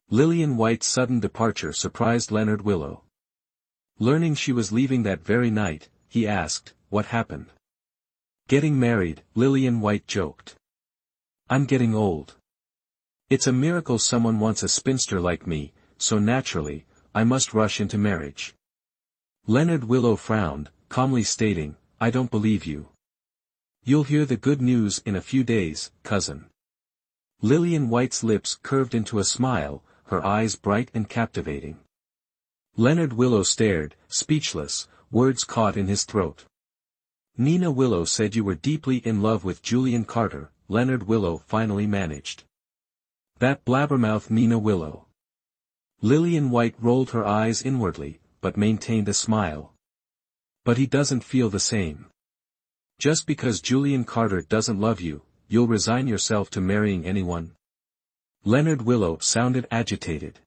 Lillian White's sudden departure surprised Leonard Willow. Learning she was leaving that very night, he asked, "What happened?" "Getting married," Lillian White joked. "I'm getting old. It's a miracle someone wants a spinster like me, so naturally, I must rush into marriage." Leonard Willow frowned, calmly stating, "I don't believe you. You'll hear the good news in a few days, cousin." Lillian White's lips curved into a smile, her eyes bright and captivating. Leonard Willow stared, speechless, words caught in his throat. "Nina Willow said you were deeply in love with Julian Carter," Leonard Willow finally managed. "That blabbermouth Nina Willow." Lillian White rolled her eyes inwardly, but maintained a smile. "But he doesn't feel the same. Just because Julian Carter doesn't love you, you'll resign yourself to marrying anyone?" Leonard Willow sounded agitated.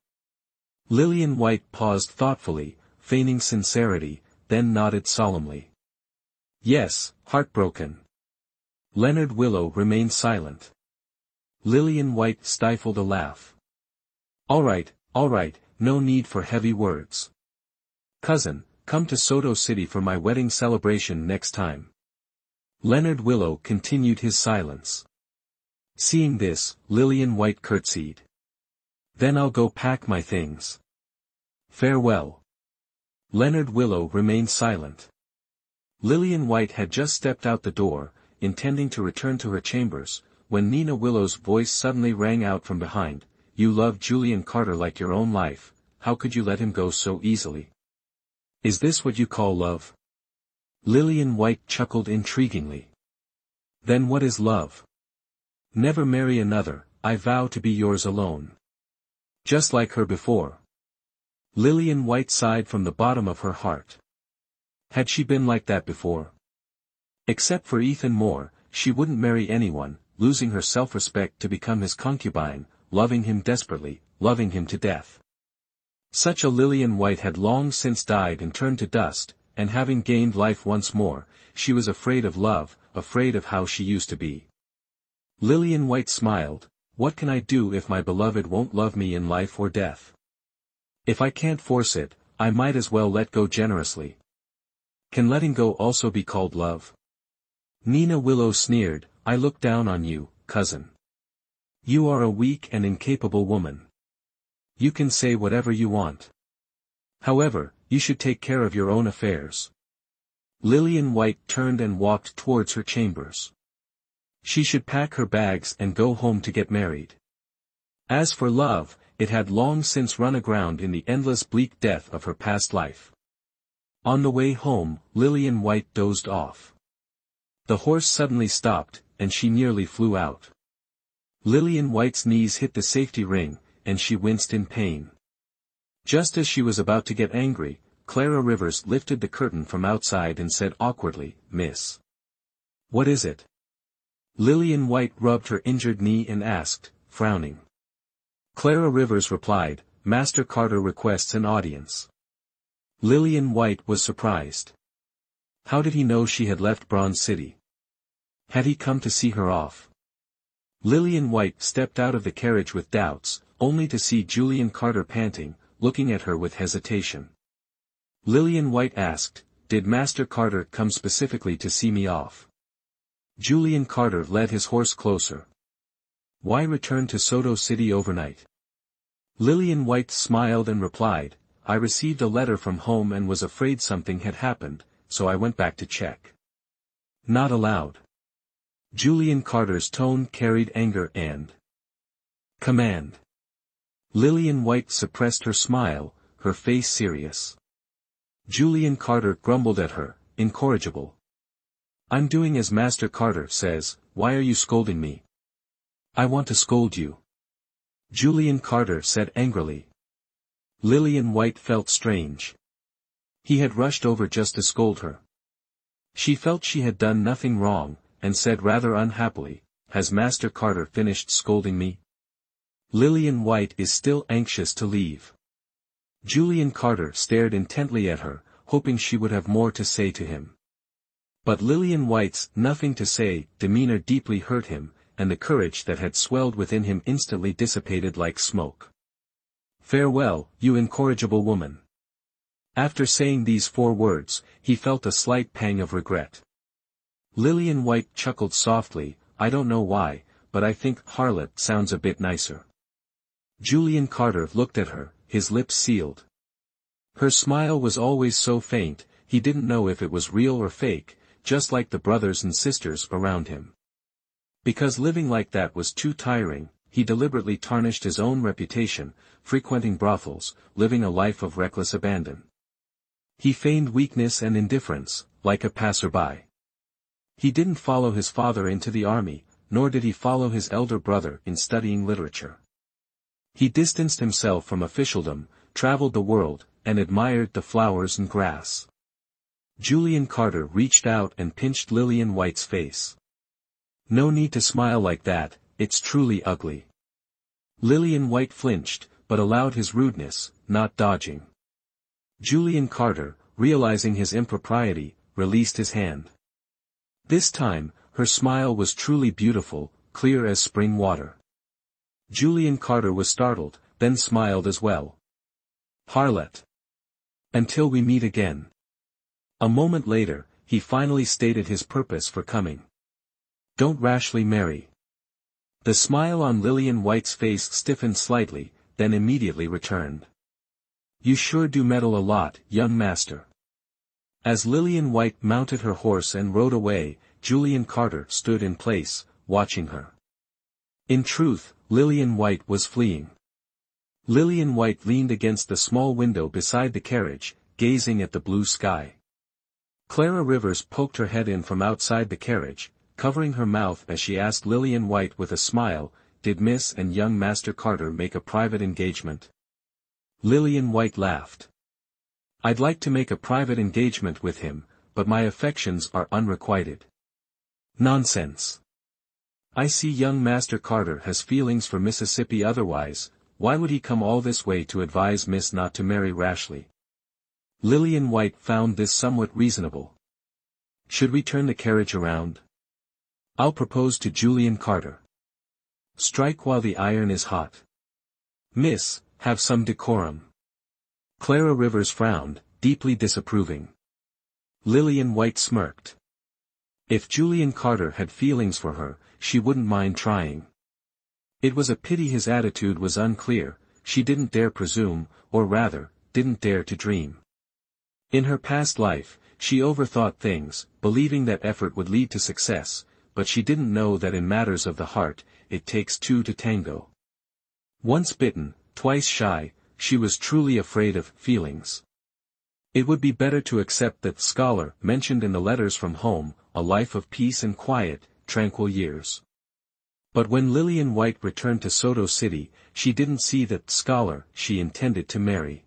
Lillian White paused thoughtfully, feigning sincerity, then nodded solemnly. "Yes, heartbroken." Leonard Willow remained silent. Lillian White stifled a laugh. All right, no need for heavy words. Cousin, come to Soto City for my wedding celebration next time." Leonard Willow continued his silence. Seeing this, Lillian White curtsied. "Then I'll go pack my things. Farewell." Leonard Willow remained silent. Lillian White had just stepped out the door, intending to return to her chambers, when Nina Willow's voice suddenly rang out from behind, "You love Julian Carter like your own life, how could you let him go so easily? Is this what you call love?" Lillian White chuckled intriguingly. "Then what is love?" "Never marry another, I vow to be yours alone." Just like her before. Lillian White sighed from the bottom of her heart. Had she been like that before? Except for Ethan Moore, she wouldn't marry anyone, losing her self-respect to become his concubine, loving him desperately, loving him to death. Such a Lillian White had long since died and turned to dust, and having gained life once more, she was afraid of love, afraid of how she used to be. Lillian White smiled, "What can I do if my beloved won't love me in life or death? If I can't force it, I might as well let go generously. Can letting go also be called love?" Nina Willow sneered, "I look down on you, cousin. You are a weak and incapable woman. You can say whatever you want. However, you should take care of your own affairs." Lillian White turned and walked towards her chambers. She should pack her bags and go home to get married. As for love, it had long since run aground in the endless bleak death of her past life. On the way home, Lillian White dozed off. The horse suddenly stopped, and she nearly flew out. Lillian White's knees hit the safety ring, and she winced in pain. Just as she was about to get angry, Clara Rivers lifted the curtain from outside and said awkwardly, "Miss. What is it?" Lillian White rubbed her injured knee and asked, frowning. Clara Rivers replied, "Master Carter requests an audience." Lillian White was surprised. How did he know she had left Bronze City? Had he come to see her off? Lillian White stepped out of the carriage with doubts, only to see Julian Carter panting, looking at her with hesitation. Lillian White asked, "Did Master Carter come specifically to see me off?" Julian Carter led his horse closer. "Why return to Soto City overnight?" Lillian White smiled and replied, "I received a letter from home and was afraid something had happened, so I went back to check." Not allowed. Julian Carter's tone carried anger and command. Lillian White suppressed her smile, her face serious. Julian Carter grumbled at her, incorrigible. "I'm doing as Master Carter says, why are you scolding me?" "I want to scold you," Julian Carter said angrily. Lillian White felt strange. He had rushed over just to scold her. She felt she had done nothing wrong, and said rather unhappily, "Has Master Carter finished scolding me?" Lillian White is still anxious to leave. Julian Carter stared intently at her, hoping she would have more to say to him. But Lillian White's "nothing to say" demeanor deeply hurt him, and the courage that had swelled within him instantly dissipated like smoke. "Farewell, you incorrigible woman." After saying these 4 words, he felt a slight pang of regret. Lillian White chuckled softly, "I don't know why, but I think harlot sounds a bit nicer." Julian Carter looked at her, his lips sealed. Her smile was always so faint, he didn't know if it was real or fake, just like the brothers and sisters around him. Because living like that was too tiring, he deliberately tarnished his own reputation, frequenting brothels, living a life of reckless abandon. He feigned weakness and indifference, like a passerby. He didn't follow his father into the army, nor did he follow his elder brother in studying literature. He distanced himself from officialdom, traveled the world, and admired the flowers and grass. Julian Carter reached out and pinched Lillian White's face. "No need to smile like that, it's truly ugly." Lillian White flinched, but allowed his rudeness, not dodging. Julian Carter, realizing his impropriety, released his hand. This time, her smile was truly beautiful, clear as spring water. Julian Carter was startled, then smiled as well. "Harlot. Until we meet again." A moment later, he finally stated his purpose for coming. "Don't rashly marry." The smile on Lillian White's face stiffened slightly, then immediately returned. "You sure do meddle a lot, young master." As Lillian White mounted her horse and rode away, Julian Carter stood in place, watching her. In truth, Lillian White was fleeing. Lillian White leaned against the small window beside the carriage, gazing at the blue sky. Clara Rivers poked her head in from outside the carriage, covering her mouth as she asked Lillian White with a smile, "Did Miss and young Master Carter make a private engagement?" Lillian White laughed. "I'd like to make a private engagement with him, but my affections are unrequited." "Nonsense. I see young Master Carter has feelings for Mississippi, otherwise, why would he come all this way to advise Miss not to marry rashly?" Lillian White found this somewhat reasonable. "Should we turn the carriage around? I'll propose to Julian Carter." "Strike while the iron is hot. Miss, have some decorum." Clara Rivers frowned, deeply disapproving. Lillian White smirked. If Julian Carter had feelings for her, she wouldn't mind trying. It was a pity his attitude was unclear, she didn't dare presume, or rather, didn't dare to dream. In her past life, she overthought things, believing that effort would lead to success, but she didn't know that in matters of the heart, it takes 2 to tango. Once bitten, twice shy, she was truly afraid of feelings. It would be better to accept that scholar mentioned in the letters from home, a life of peace and quiet, tranquil years. But when Lillian White returned to Soto City, she didn't see the scholar she intended to marry.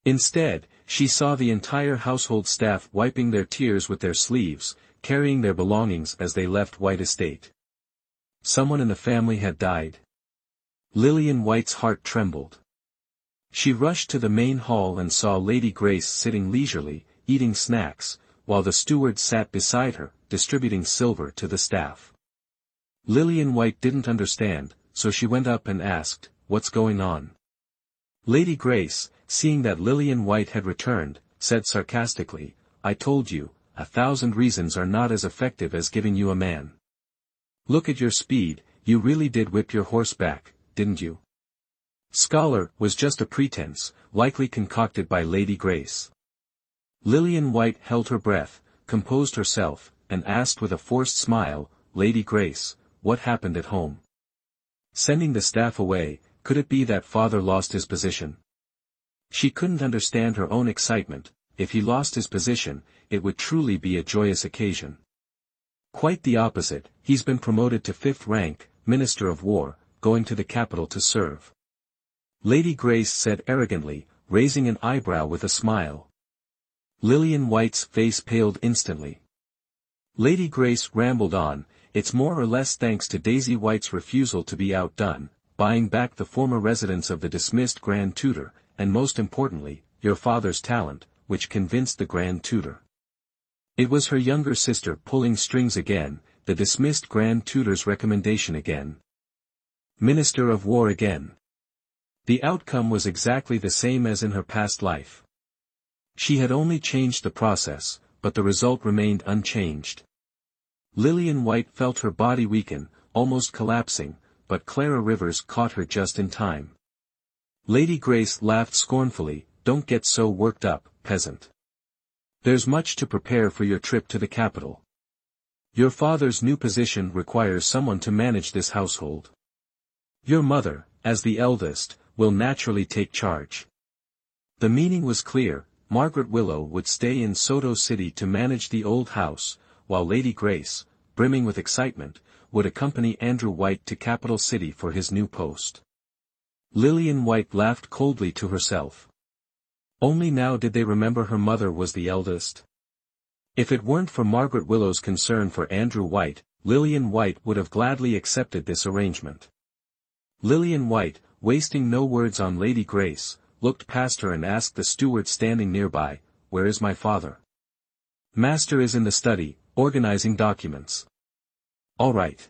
Instead, she saw the entire household staff wiping their tears with their sleeves, carrying their belongings as they left White Estate. Someone in the family had died. Lillian White's heart trembled. She rushed to the main hall and saw Lady Grace sitting leisurely, eating snacks, while the steward sat beside her, distributing silver to the staff. Lillian White didn't understand, so she went up and asked, "What's going on?" Lady Grace, seeing that Lillian White had returned, said sarcastically, "I told you, 1,000 reasons are not as effective as giving you a man. Look at your speed, you really did whip your horse back, didn't you?" Scholar was just a pretense, likely concocted by Lady Grace. Lillian White held her breath, composed herself, and asked with a forced smile, "Lady Grace, what happened at home? Sending the staff away, could it be that father lost his position?" She couldn't understand her own excitement. If he lost his position, it would truly be a joyous occasion. Quite the opposite, he's been promoted to 5th rank, Minister of War, going to the capital to serve. Lady Grace said arrogantly, raising an eyebrow with a smile. Lillian White's face paled instantly. Lady Grace rambled on, "It's more or less thanks to Daisy White's refusal to be outdone, buying back the former residence of the dismissed Grand Tutor, and most importantly, your father's talent, which convinced the Grand Tutor. It was her younger sister pulling strings again, the dismissed Grand Tutor's recommendation again. Minister of War again. The outcome was exactly the same as in her past life. She had only changed the process, but the result remained unchanged. Lillian White felt her body weaken, almost collapsing, but Clara Rivers caught her just in time. Lady Grace laughed scornfully, "Don't get so worked up, peasant. There's much to prepare for your trip to the capital. Your father's new position requires someone to manage this household. Your mother, as the eldest, will naturally take charge." The meaning was clear. Margaret Willow would stay in Soto City to manage the old house, while Lady Grace, brimming with excitement, would accompany Andrew White to Capital City for his new post. Lillian White laughed coldly to herself. Only now did they remember her mother was the eldest. If it weren't for Margaret Willow's concern for Andrew White, Lillian White would have gladly accepted this arrangement. Lillian White, wasting no words on Lady Grace, looked past her and asked the steward standing nearby, "Where is my father?" "Master is in the study, organizing documents." "All right."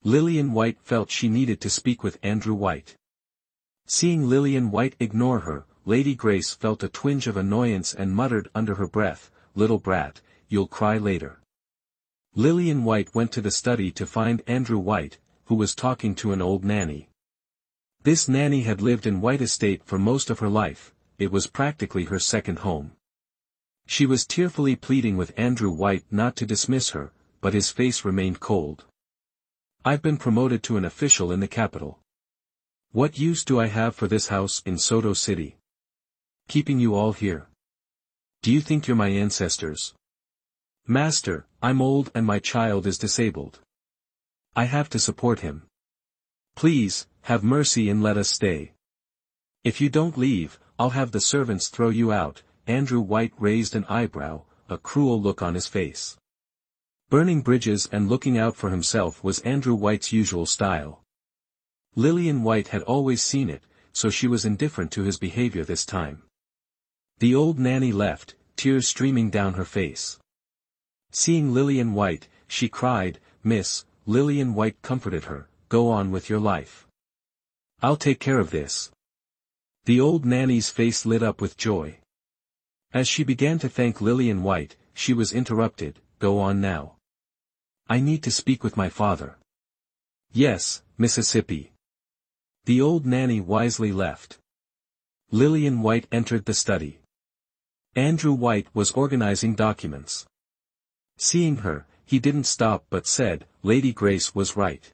Lillian White felt she needed to speak with Andrew White. Seeing Lillian White ignore her, Lady Grace felt a twinge of annoyance and muttered under her breath, "Little brat, you'll cry later." Lillian White went to the study to find Andrew White, who was talking to an old nanny. This nanny had lived in White Estate for most of her life. It was practically her second home. She was tearfully pleading with Andrew White not to dismiss her, but his face remained cold. "I've been promoted to an official in the capital. What use do I have for this house in Soto City? Keeping you all here? Do you think you're my ancestors? Master, I'm old and my child is disabled. I have to support him. Please, have mercy and let us stay. If you don't leave, I'll have the servants throw you out." Andrew White raised an eyebrow, a cruel look on his face. Burning bridges and looking out for himself was Andrew White's usual style. Lillian White had always seen it, so she was indifferent to his behavior this time. The old nanny left, tears streaming down her face. Seeing Lillian White, she cried, "Miss." Lillian White comforted her, "Go on with your life. I'll take care of this." The old nanny's face lit up with joy. As she began to thank Lillian White, she was interrupted, "Go on now. I need to speak with my father." "Yes, Mississippi." The old nanny wisely left. Lillian White entered the study. Andrew White was organizing documents. Seeing her, he didn't stop but said, "Lady Grace was right.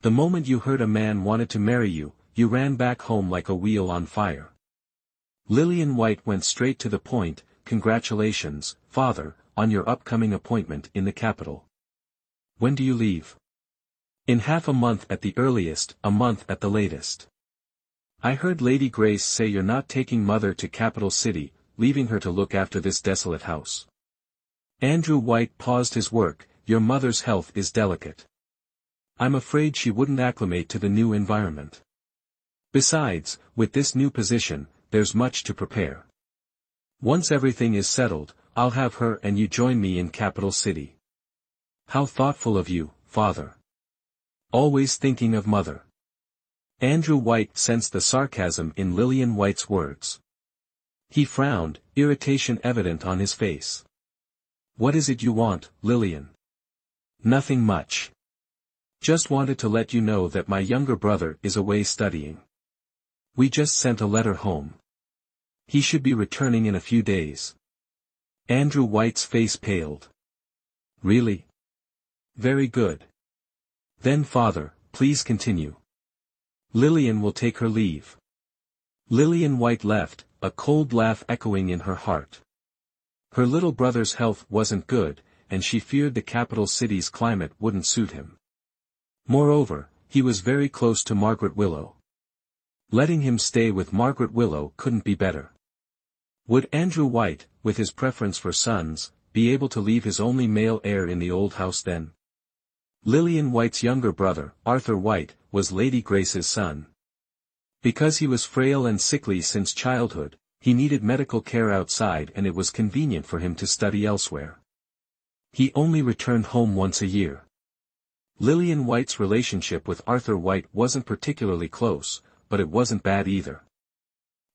The moment you heard a man wanted to marry you, you ran back home like a wheel on fire." Lillian White went straight to the point, "Congratulations, father, on your upcoming appointment in the capital. When do you leave?" In half a month at the earliest, a month at the latest. I heard Lady Grace say you're not taking Mother to Capital City, leaving her to look after this desolate house. Andrew White paused his work. Your mother's health is delicate. I'm afraid she wouldn't acclimate to the new environment. Besides, with this new position, there's much to prepare. Once everything is settled, I'll have her and you join me in Capital City. How thoughtful of you, Father. Always thinking of Mother. Andrew White sensed the sarcasm in Lillian White's words. He frowned, irritation evident on his face. What is it you want, Lillian? Nothing much. Just wanted to let you know that my younger brother is away studying. We just sent a letter home. He should be returning in a few days. Andrew White's face paled. Really? Very good. Then Father, please continue. Lillian will take her leave. Lillian White left, a cold laugh echoing in her heart. Her little brother's health wasn't good, and she feared the capital city's climate wouldn't suit him. Moreover, he was very close to Margaret Willow. Letting him stay with Margaret Willow couldn't be better. Would Andrew White, with his preference for sons, be able to leave his only male heir in the old house then? Lillian White's younger brother, Arthur White, was Lady Grace's son. Because he was frail and sickly since childhood, he needed medical care outside and it was convenient for him to study elsewhere. He only returned home once a year. Lillian White's relationship with Arthur White wasn't particularly close, but it wasn't bad either.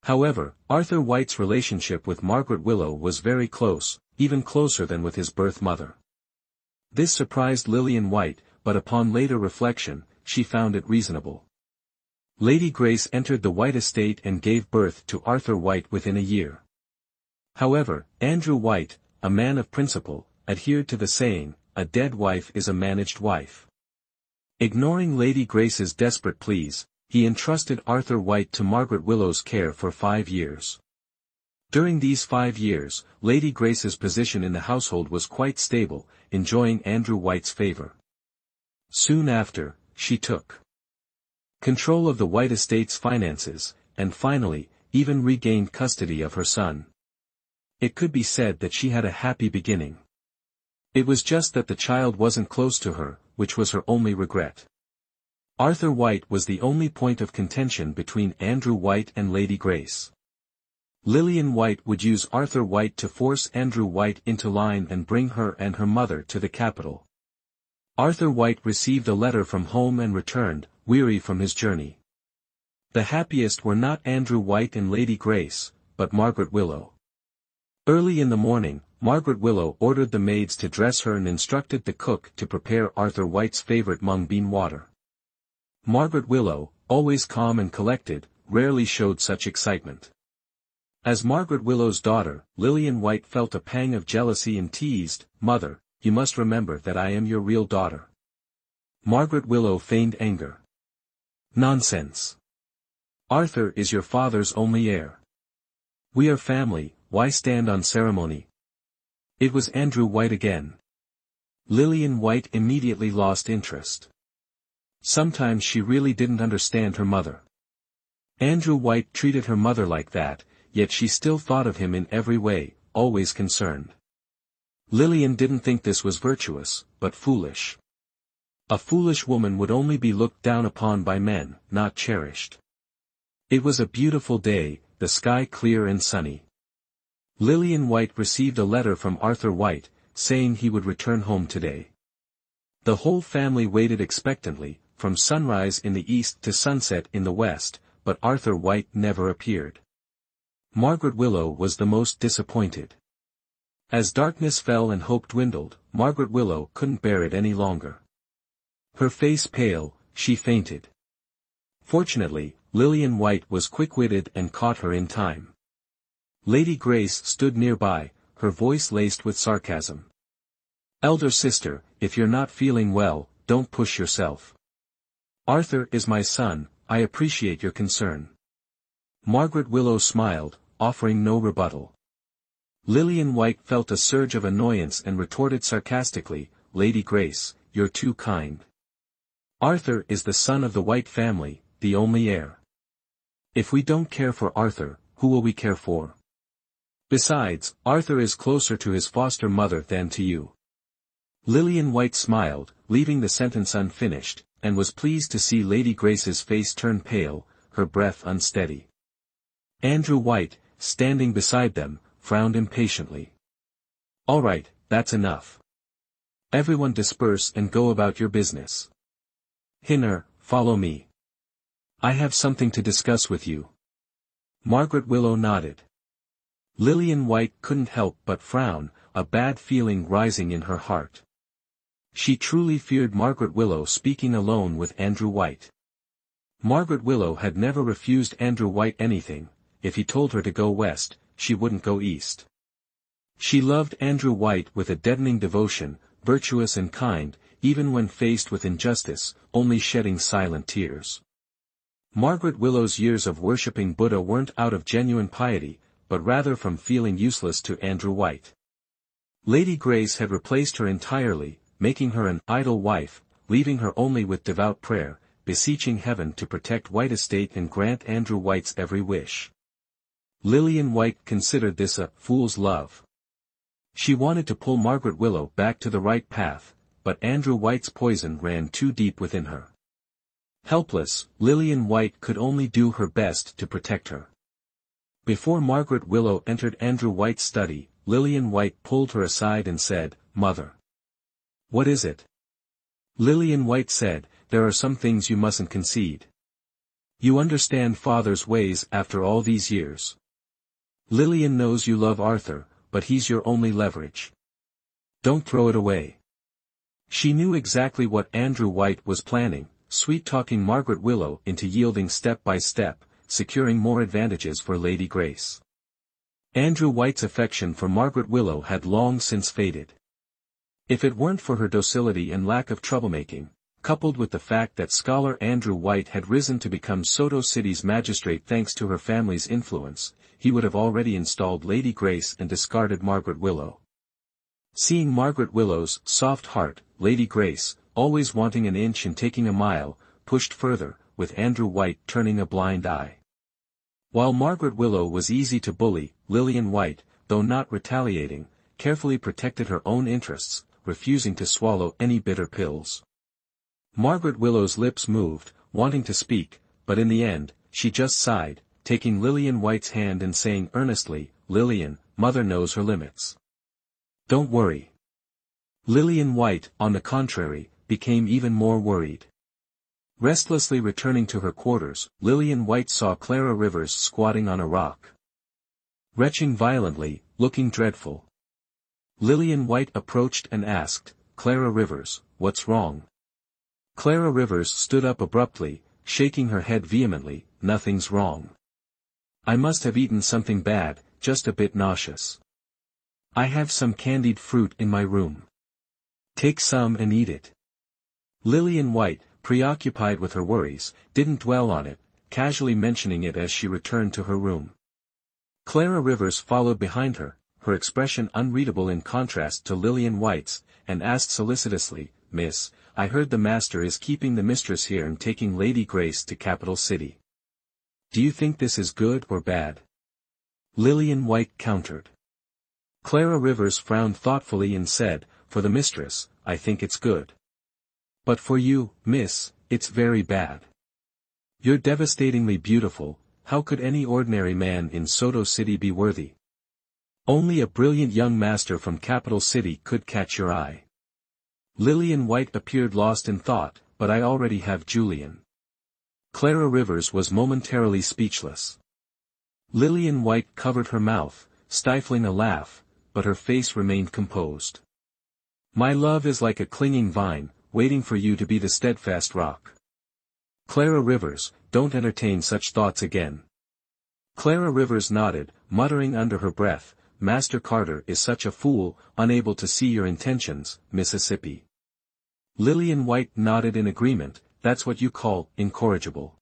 However, Arthur White's relationship with Margaret Willow was very close, even closer than with his birth mother. This surprised Lillian White, but upon later reflection, she found it reasonable. Lady Grace entered the White estate and gave birth to Arthur White within a year. However, Andrew White, a man of principle, adhered to the saying, a dead wife is a managed wife. Ignoring Lady Grace's desperate pleas, he entrusted Arthur White to Margaret Willow's care for 5 years. During these 5 years, Lady Grace's position in the household was quite stable, enjoying Andrew White's favor. Soon after, she took control of the White estate's finances, and finally, even regained custody of her son. It could be said that she had a happy beginning. It was just that the child wasn't close to her, which was her only regret. Arthur White was the only point of contention between Andrew White and Lady Grace. Lillian White would use Arthur White to force Andrew White into line and bring her and her mother to the capital. Arthur White received a letter from home and returned, weary from his journey. The happiest were not Andrew White and Lady Grace, but Margaret Willow. Early in the morning, Margaret Willow ordered the maids to dress her and instructed the cook to prepare Arthur White's favorite mung bean water. Margaret Willow, always calm and collected, rarely showed such excitement. As Margaret Willow's daughter, Lillian White felt a pang of jealousy and teased, "Mother, you must remember that I am your real daughter." Margaret Willow feigned anger. "Nonsense. Arthur is your father's only heir. We are family, why stand on ceremony?" It was Andrew White again. Lillian White immediately lost interest. Sometimes she really didn't understand her mother. Andrew White treated her mother like that, yet she still thought of him in every way, always concerned. Lillian didn't think this was virtuous, but foolish. A foolish woman would only be looked down upon by men, not cherished. It was a beautiful day, the sky clear and sunny. Lillian White received a letter from Arthur White, saying he would return home today. The whole family waited expectantly, from sunrise in the east to sunset in the west, but Arthur White never appeared. Margaret Willow was the most disappointed. As darkness fell and hope dwindled, Margaret Willow couldn't bear it any longer. Her face pale, she fainted. Fortunately, Lillian White was quick-witted and caught her in time. Lady Grace stood nearby, her voice laced with sarcasm. "Elder sister, if you're not feeling well, don't push yourself. Arthur is my son, I appreciate your concern." Margaret Willow smiled, offering no rebuttal. Lillian White felt a surge of annoyance and retorted sarcastically, "Lady Grace, you're too kind. Arthur is the son of the White family, the only heir. If we don't care for Arthur, who will we care for? Besides, Arthur is closer to his foster mother than to you. Lillian White smiled, leaving the sentence unfinished, and was pleased to see Lady Grace's face turn pale, her breath unsteady. Andrew White, standing beside them, frowned impatiently. All right, that's enough. Everyone disperse and go about your business. Hinner, follow me. I have something to discuss with you. Margaret Willow nodded. Lillian White couldn't help but frown, a bad feeling rising in her heart. She truly feared Margaret Willow speaking alone with Andrew White. Margaret Willow had never refused Andrew White anything. If he told her to go west, she wouldn't go east. She loved Andrew White with a deadening devotion, virtuous and kind, even when faced with injustice, only shedding silent tears. Margaret Willow's years of worshipping Buddha weren't out of genuine piety, but rather from feeling useless to Andrew White. Lady Grace had replaced her entirely, making her an idle wife, leaving her only with devout prayer, beseeching heaven to protect White Estate and grant Andrew White's every wish. Lillian White considered this a fool's love. She wanted to pull Margaret Willow back to the right path, but Andrew White's poison ran too deep within her. Helpless, Lillian White could only do her best to protect her. Before Margaret Willow entered Andrew White's study, Lillian White pulled her aside and said, "Mother." "What is it?" Lillian White said, "There are some things you mustn't concede. You understand Father's ways after all these years. Lillian knows you love Arthur, but he's your only leverage. Don't throw it away." She knew exactly what Andrew White was planning, sweet-talking Margaret Willow into yielding step by step, securing more advantages for Lady Grace. Andrew White's affection for Margaret Willow had long since faded. If it weren't for her docility and lack of troublemaking, coupled with the fact that scholar Andrew White had risen to become Soto City's magistrate thanks to her family's influence, he would have already installed Lady Grace and discarded Margaret Willow. Seeing Margaret Willow's soft heart, Lady Grace, always wanting an inch and taking a mile, pushed further, with Andrew White turning a blind eye. While Margaret Willow was easy to bully, Lillian White, though not retaliating, carefully protected her own interests, refusing to swallow any bitter pills. Margaret Willow's lips moved, wanting to speak, but in the end, she just sighed, taking Lillian White's hand and saying earnestly, "Lillian, Mother knows her limits. Don't worry." Lillian White, on the contrary, became even more worried. Restlessly returning to her quarters, Lillian White saw Clara Rivers squatting on a rock. Retching violently, looking dreadful. Lillian White approached and asked, "Clara Rivers, what's wrong?" Clara Rivers stood up abruptly, shaking her head vehemently, "Nothing's wrong. I must have eaten something bad, just a bit nauseous. I have some candied fruit in my room. Take some and eat it." Lillian White, preoccupied with her worries, didn't dwell on it, casually mentioning it as she returned to her room. Clara Rivers followed behind her, her expression unreadable in contrast to Lillian White's, and asked solicitously, "Miss, I heard the master is keeping the mistress here and taking Lady Grace to Capital City. Do you think this is good or bad?" Lillian White countered. Clara Rivers frowned thoughtfully and said, "For the mistress, I think it's good. But for you, miss, it's very bad. You're devastatingly beautiful, how could any ordinary man in Soto City be worthy? Only a brilliant young master from Capital City could catch your eye." Lillian White appeared lost in thought, "But I already have Julian." Clara Rivers was momentarily speechless. Lillian White covered her mouth, stifling a laugh, but her face remained composed. "My love is like a clinging vine, waiting for you to be the steadfast rock. Clara Rivers, don't entertain such thoughts again." Clara Rivers nodded, muttering under her breath, "Master Carter is such a fool, unable to see your intentions, Mississippi." Lillian White nodded in agreement, "That's what you call incorrigible."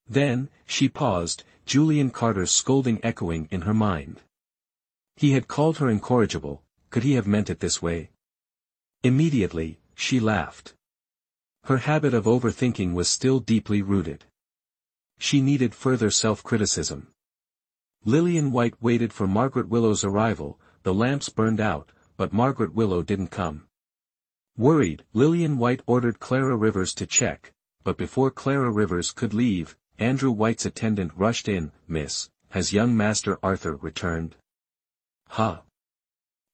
Then, she paused, Julian Carter's scolding echoing in her mind. He had called her incorrigible, could he have meant it this way? Immediately, she laughed. Her habit of overthinking was still deeply rooted. She needed further self-criticism. Lillian White waited for Margaret Willow's arrival. The lamps burned out, but Margaret Willow didn't come. Worried, Lillian White ordered Clara Rivers to check, but before Clara Rivers could leave, Andrew White's attendant rushed in. "Miss, has young Master Arthur returned?" "Huh."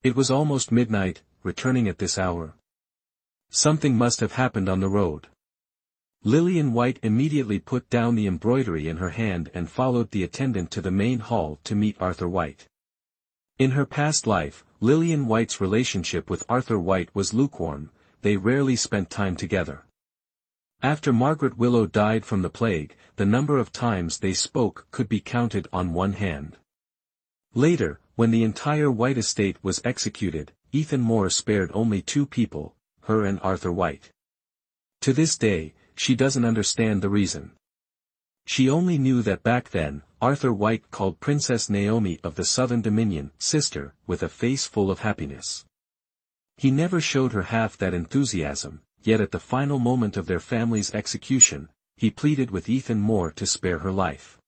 It was almost midnight, returning at this hour. Something must have happened on the road. Lillian White immediately put down the embroidery in her hand and followed the attendant to the main hall to meet Arthur White. In her past life, Lillian White's relationship with Arthur White was lukewarm. They rarely spent time together. After Margaret Willow died from the plague, the number of times they spoke could be counted on one hand. Later, when the entire White estate was executed, Ethan Moore spared only two people, her and Arthur White. To this day, she doesn't understand the reason. She only knew that back then, Arthur White called Princess Naomi of the Southern Dominion sister, with a face full of happiness. He never showed her half that enthusiasm, yet at the final moment of their family's execution, he pleaded with Ethan Moore to spare her life.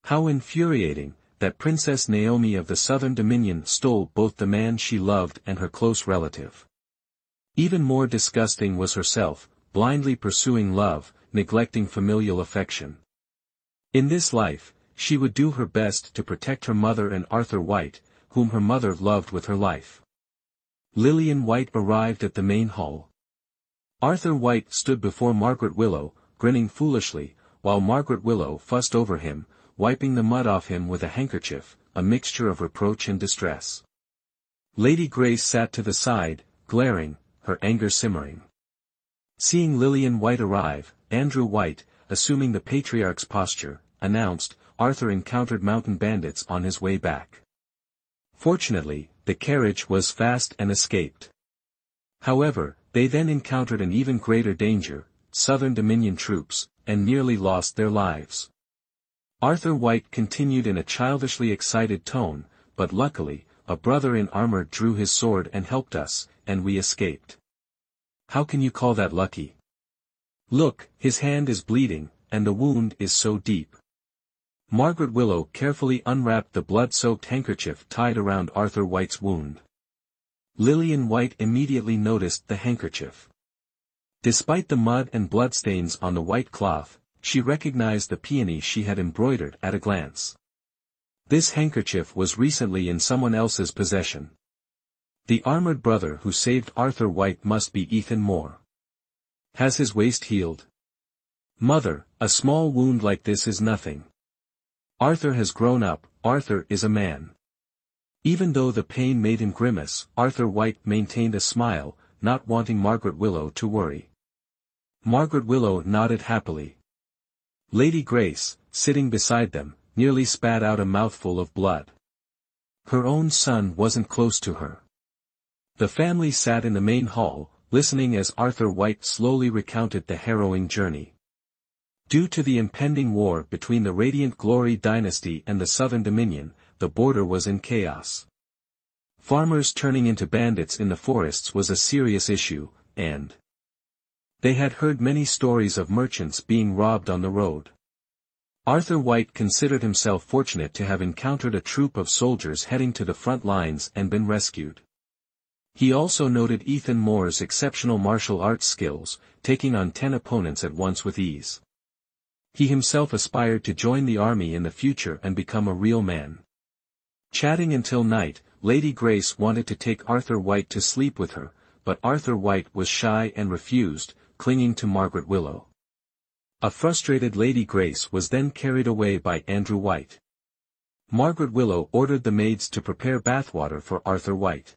How infuriating, that Princess Naomi of the Southern Dominion stole both the man she loved and her close relative. Even more disgusting was herself, blindly pursuing love, neglecting familial affection. In this life, she would do her best to protect her mother and Arthur White, whom her mother loved with her life. Lillian White arrived at the main hall. Arthur White stood before Margaret Willow, grinning foolishly, while Margaret Willow fussed over him, wiping the mud off him with a handkerchief, a mixture of reproach and distress. Lady Grace sat to the side, glaring, her anger simmering. Seeing Lillian White arrive, Andrew White, assuming the patriarch's posture, announced, "Arthur encountered mountain bandits on his way back. Fortunately, the carriage was fast and escaped. However, they then encountered an even greater danger, Southern Dominion troops, and nearly lost their lives." Arthur White continued in a childishly excited tone, "But luckily, a brother in armor drew his sword and helped us, and we escaped." "How can you call that lucky? Look, his hand is bleeding, and the wound is so deep." Margaret Willow carefully unwrapped the blood-soaked handkerchief tied around Arthur White's wound. Lillian White immediately noticed the handkerchief. Despite the mud and bloodstains on the white cloth, she recognized the peony she had embroidered at a glance. This handkerchief was recently in someone else's possession. The armored brother who saved Arthur White must be Ethan Moore. Has his waist healed? Mother, a small wound like this is nothing. Arthur has grown up, Arthur is a man. Even though the pain made him grimace, Arthur White maintained a smile, not wanting Margaret Willow to worry. Margaret Willow nodded happily. Lady Grace, sitting beside them, nearly spat out a mouthful of blood. Her own son wasn't close to her. The family sat in the main hall, listening as Arthur White slowly recounted the harrowing journey. Due to the impending war between the Radiant Glory dynasty and the Southern Dominion, the border was in chaos. Farmers turning into bandits in the forests was a serious issue, and they had heard many stories of merchants being robbed on the road. Arthur White considered himself fortunate to have encountered a troop of soldiers heading to the front lines and been rescued. He also noted Ethan Moore's exceptional martial arts skills, taking on 10 opponents at once with ease. He himself aspired to join the army in the future and become a real man. Chatting until night, Lady Grace wanted to take Arthur White to sleep with her, but Arthur White was shy and refused, clinging to Margaret Willow. A frustrated Lady Grace was then carried away by Andrew White. Margaret Willow ordered the maids to prepare bathwater for Arthur White.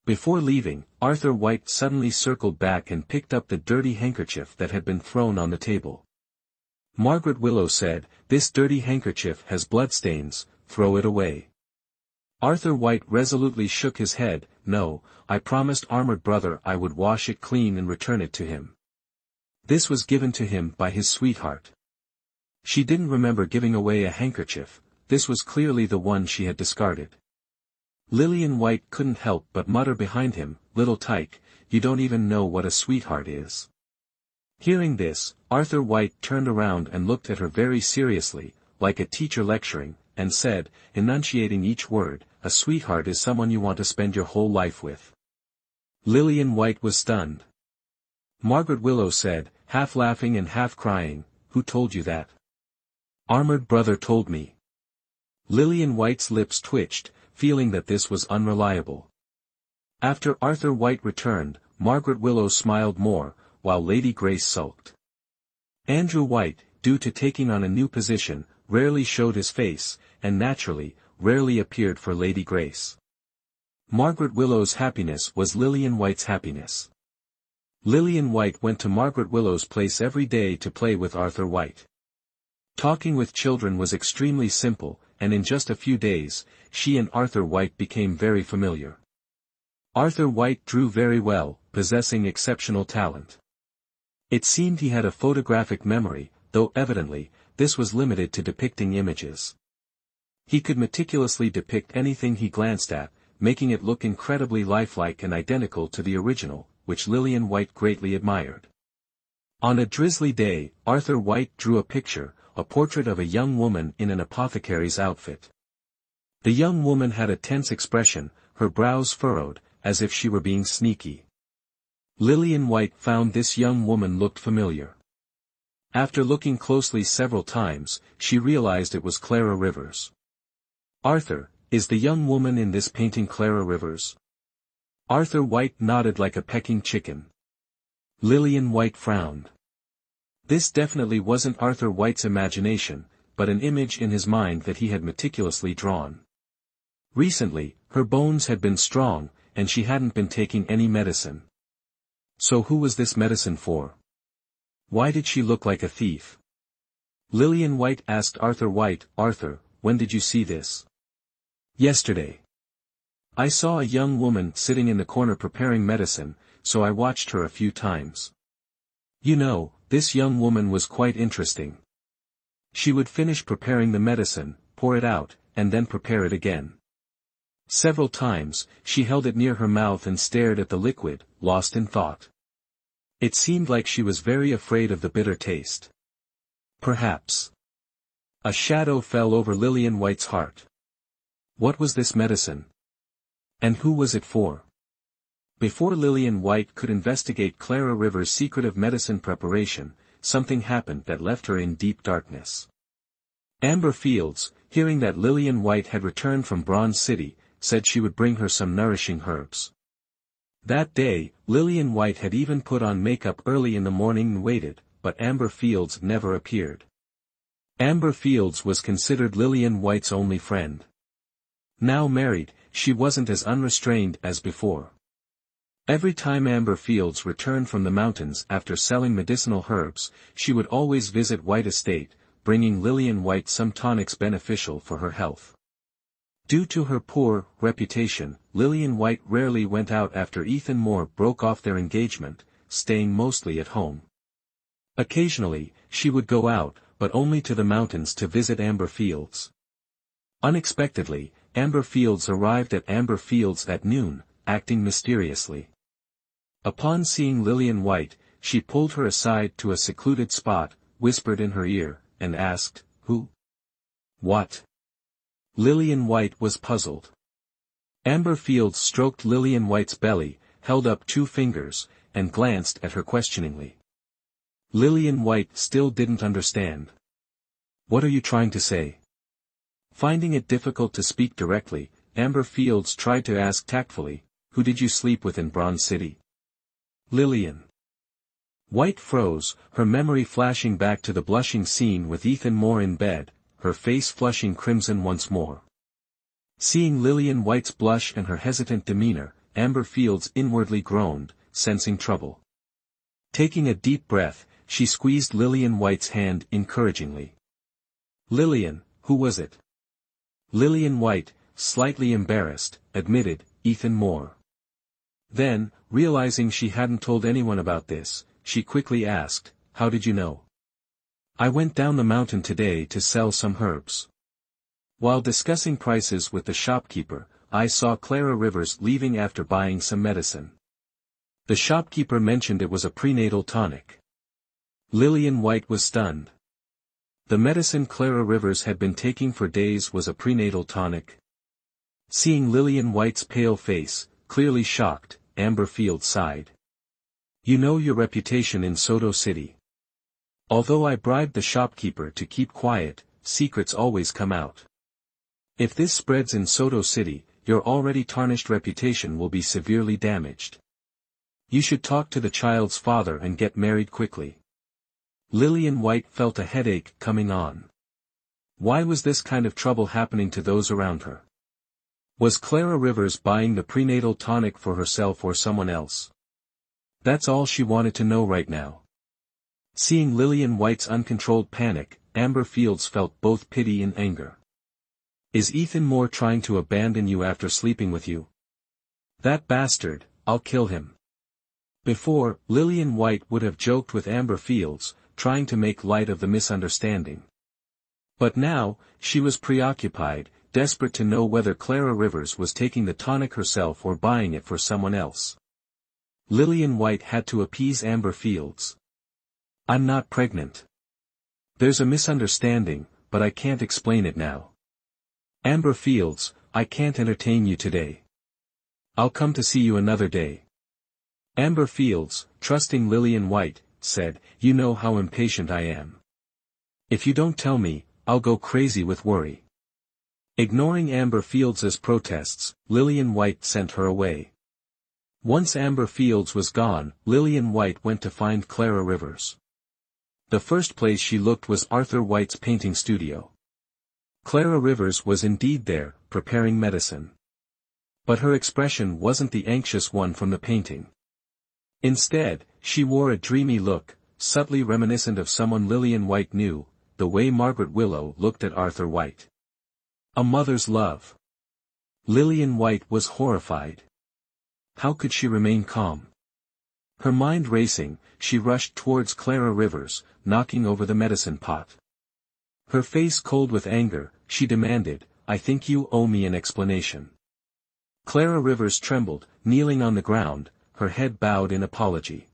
Before leaving, Arthur White suddenly circled back and picked up the dirty handkerchief that had been thrown on the table. Margaret Willow said, "This dirty handkerchief has bloodstains, throw it away." Arthur White resolutely shook his head, "No, I promised armored brother I would wash it clean and return it to him." This was given to him by his sweetheart. She didn't remember giving away a handkerchief, this was clearly the one she had discarded. Lillian White couldn't help but mutter behind him, "Little tyke, you don't even know what a sweetheart is." Hearing this, Arthur White turned around and looked at her very seriously, like a teacher lecturing, and said, enunciating each word, "A sweetheart is someone you want to spend your whole life with." Lillian White was stunned. Margaret Willow said, half laughing and half crying, "Who told you that?" "Armored Brother told me." Lillian White's lips twitched, feeling that this was unreliable. After Arthur White returned, Margaret Willow smiled more, while Lady Grace sulked. Andrew White, due to taking on a new position, rarely showed his face, and naturally, rarely appeared for Lady Grace. Margaret Willow's happiness was Lillian White's happiness. Lillian White went to Margaret Willow's place every day to play with Arthur White. Talking with children was extremely simple, and in just a few days, she and Arthur White became very familiar. Arthur White drew very well, possessing exceptional talent. It seemed he had a photographic memory, though evidently, this was limited to depicting images. He could meticulously depict anything he glanced at, making it look incredibly lifelike and identical to the original, which Lillian White greatly admired. On a drizzly day, Arthur White drew a picture, a portrait of a young woman in an apothecary's outfit. The young woman had a tense expression, her brows furrowed, as if she were being sneaky. Lillian White found this young woman looked familiar. After looking closely several times, she realized it was Clara Rivers. "Arthur, is the young woman in this painting Clara Rivers?" Arthur White nodded like a pecking chicken. Lillian White frowned. This definitely wasn't Arthur White's imagination, but an image in his mind that he had meticulously drawn. Recently, her bones had been strong, and she hadn't been taking any medicine. So who was this medicine for? Why did she look like a thief? Lillian White asked Arthur White, "Arthur, when did you see this?" "Yesterday. I saw a young woman sitting in the corner preparing medicine, so I watched her a few times. You know, this young woman was quite interesting. She would finish preparing the medicine, pour it out, and then prepare it again. Several times, she held it near her mouth and stared at the liquid, lost in thought. It seemed like she was very afraid of the bitter taste. Perhaps." A shadow fell over Lillian White's heart. What was this medicine? And who was it for? Before Lillian White could investigate Clara Rivers' secretive medicine preparation, something happened that left her in deep darkness. Amber Fields, hearing that Lillian White had returned from Bronze City, said she would bring her some nourishing herbs. That day, Lillian White had even put on makeup early in the morning and waited, but Amber Fields never appeared. Amber Fields was considered Lillian White's only friend. Now married, she wasn't as unrestrained as before. Every time Amber Fields returned from the mountains after selling medicinal herbs, she would always visit White Estate, bringing Lillian White some tonics beneficial for her health. Due to her poor reputation, Lillian White rarely went out after Ethan Moore broke off their engagement, staying mostly at home. Occasionally, she would go out, but only to the mountains to visit Amber Fields. Unexpectedly, Amber Fields arrived at Amber Fields at noon, acting mysteriously. Upon seeing Lillian White, she pulled her aside to a secluded spot, whispered in her ear, and asked, "Who? What?" Lillian White was puzzled. Amber Fields stroked Lillian White's belly, held up 2 fingers, and glanced at her questioningly. Lillian White still didn't understand. "What are you trying to say?" Finding it difficult to speak directly, Amber Fields tried to ask tactfully, "Who did you sleep with in Bronze City?" "Lillian." White froze, her memory flashing back to the blushing scene with Ethan Moore in bed, her face flushing crimson once more. Seeing Lillian White's blush and her hesitant demeanor, Amber Fields inwardly groaned, sensing trouble. Taking a deep breath, she squeezed Lillian White's hand encouragingly. "Lillian, who was it?" Lillian White, slightly embarrassed, admitted, "Ethan Moore." Then, realizing she hadn't told anyone about this, she quickly asked, "How did you know?" "I went down the mountain today to sell some herbs. While discussing prices with the shopkeeper, I saw Clara Rivers leaving after buying some medicine. The shopkeeper mentioned it was a prenatal tonic. Lillian White was stunned. The medicine Clara Rivers had been taking for days was a prenatal tonic. Seeing Lillian White's pale face, clearly shocked, Amber Fields sighed. You know your reputation in Soto City. Although I bribed the shopkeeper to keep quiet, secrets always come out. If this spreads in Soto City, your already tarnished reputation will be severely damaged. You should talk to the child's father and get married quickly. Lillian White felt a headache coming on. Why was this kind of trouble happening to those around her? Was Clara Rivers buying the prenatal tonic for herself or someone else? That's all she wanted to know right now. Seeing Lillian White's uncontrolled panic, Amber Fields felt both pity and anger. Is Ethan Moore trying to abandon you after sleeping with you? That bastard, I'll kill him. Before, Lillian White would have joked with Amber Fields, trying to make light of the misunderstanding. But now, she was preoccupied, desperate to know whether Clara Rivers was taking the tonic herself or buying it for someone else. Lillian White had to appease Amber Fields. I'm not pregnant. There's a misunderstanding, but I can't explain it now. Amber Fields, I can't entertain you today. I'll come to see you another day. Amber Fields, trusting Lillian White, said, You know how impatient I am. If you don't tell me, I'll go crazy with worry. Ignoring Amber Fields's protests, Lillian White sent her away. Once Amber Fields was gone, Lillian White went to find Clara Rivers. The first place she looked was Arthur White's painting studio. Clara Rivers was indeed there, preparing medicine. But her expression wasn't the anxious one from the painting. Instead, she wore a dreamy look, subtly reminiscent of someone Lillian White knew, the way Margaret Willow looked at Arthur White. A mother's love. Lillian White was horrified. How could she remain calm? Her mind racing, she rushed towards Clara Rivers, knocking over the medicine pot. Her face cold with anger, she demanded, I think you owe me an explanation. Clara Rivers trembled, kneeling on the ground, her head bowed in apology.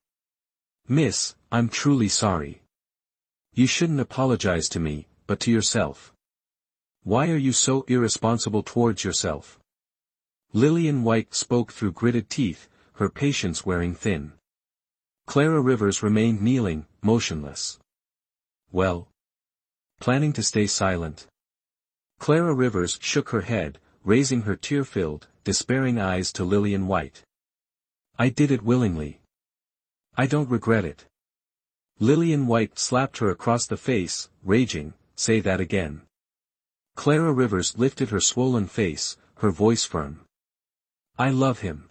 Miss, I'm truly sorry. You shouldn't apologize to me, but to yourself. Why are you so irresponsible towards yourself? Lillian White spoke through gritted teeth, her patience wearing thin. Clara Rivers remained kneeling, motionless. Well? Planning to stay silent? Clara Rivers shook her head, raising her tear-filled, despairing eyes to Lillian White. I did it willingly. I don't regret it. Lillian White slapped her across the face, raging, Say that again. Clara Rivers lifted her swollen face, her voice firm. I love him.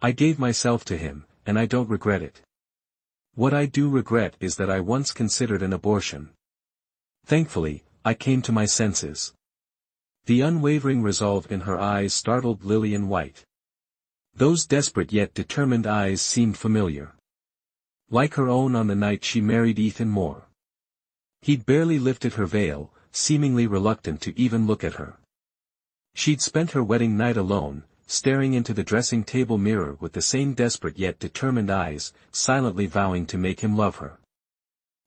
I gave myself to him, and I don't regret it. What I do regret is that I once considered an abortion. Thankfully, I came to my senses. The unwavering resolve in her eyes startled Lillian White. Those desperate yet determined eyes seemed familiar. Like her own on the night she married Ethan Moore. He'd barely lifted her veil, seemingly reluctant to even look at her. She'd spent her wedding night alone, staring into the dressing table mirror with the same desperate yet determined eyes, silently vowing to make him love her.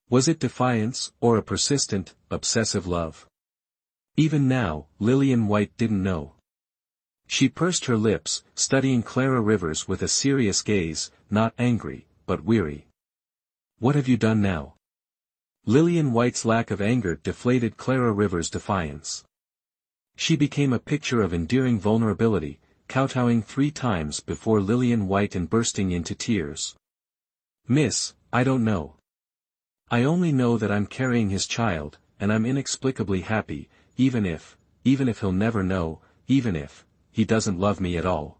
Was it defiance, or a persistent, obsessive love? Even now, Lillian White didn't know. She pursed her lips, studying Clara Rivers with a serious gaze, not angry, but weary. What have you done now? Lillian White's lack of anger deflated Clara Rivers' defiance. She became a picture of endearing vulnerability, kowtowing 3 times before Lillian White and bursting into tears. Miss, I don't know. I only know that I'm carrying his child, and I'm inexplicably happy, even if he'll never know, even if he doesn't love me at all.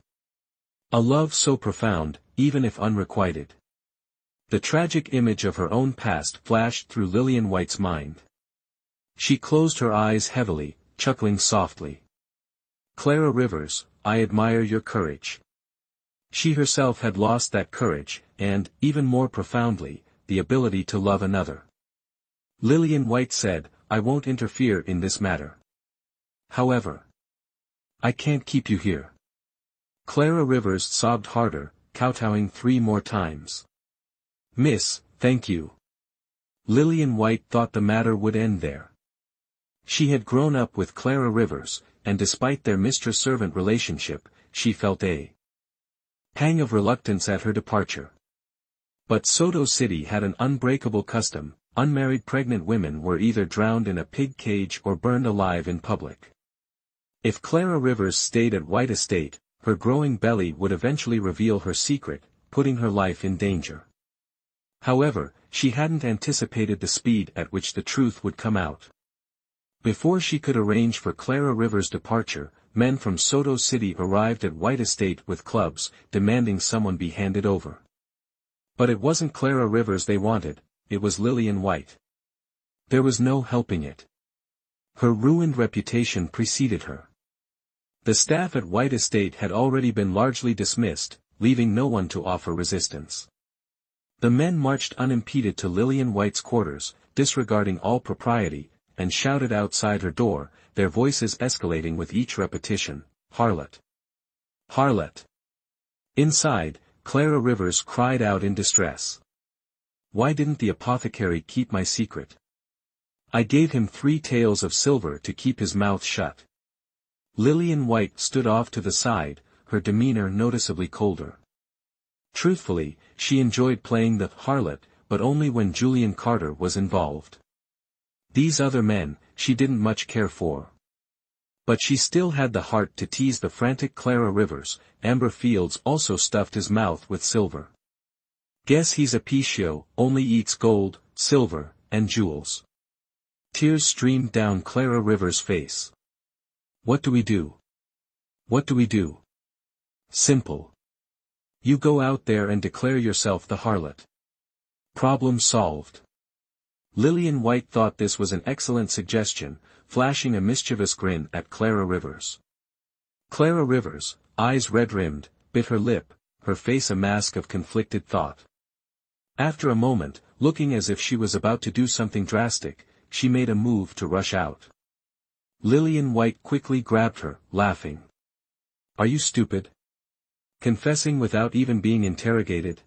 A love so profound, even if unrequited. The tragic image of her own past flashed through Lillian White's mind. She closed her eyes heavily, chuckling softly. Clara Rivers, I admire your courage. She herself had lost that courage, and, even more profoundly, the ability to love another. Lillian White said, I won't interfere in this matter. However, I can't keep you here. Clara Rivers sobbed harder, kowtowing 3 more times. Miss, thank you. Lillian White thought the matter would end there. She had grown up with Clara Rivers, and despite their mistress-servant relationship, she felt a pang of reluctance at her departure. But Soto City had an unbreakable custom: unmarried pregnant women were either drowned in a pig cage or burned alive in public. If Clara Rivers stayed at White Estate, her growing belly would eventually reveal her secret, putting her life in danger. However, she hadn't anticipated the speed at which the truth would come out. Before she could arrange for Clara Rivers' departure, men from Soto City arrived at White Estate with clubs, demanding someone be handed over. But it wasn't Clara Rivers they wanted, it was Lillian White. There was no helping it. Her ruined reputation preceded her. The staff at White Estate had already been largely dismissed, leaving no one to offer resistance. The men marched unimpeded to Lillian White's quarters, disregarding all propriety, and shouted outside her door, their voices escalating with each repetition, "Harlot! Harlot!" Inside, Clara Rivers cried out in distress. "Why didn't the apothecary keep my secret? I gave him 3 taels of silver to keep his mouth shut." Lillian White stood off to the side, her demeanor noticeably colder. Truthfully, she enjoyed playing the harlot, but only when Julian Carter was involved. These other men, she didn't much care for. But she still had the heart to tease the frantic Clara Rivers. Amber Fields also stuffed his mouth with silver. "Guess he's a Pichot, only eats gold, silver, and jewels." Tears streamed down Clara Rivers' face. "What do we do? What do we do?" "Simple. You go out there and declare yourself the harlot. Problem solved." Lillian White thought this was an excellent suggestion, flashing a mischievous grin at Clara Rivers. Clara Rivers, eyes red-rimmed, bit her lip, her face a mask of conflicted thought. After a moment, looking as if she was about to do something drastic, she made a move to rush out. Lillian White quickly grabbed her, laughing. "Are you stupid? Confessing without even being interrogated?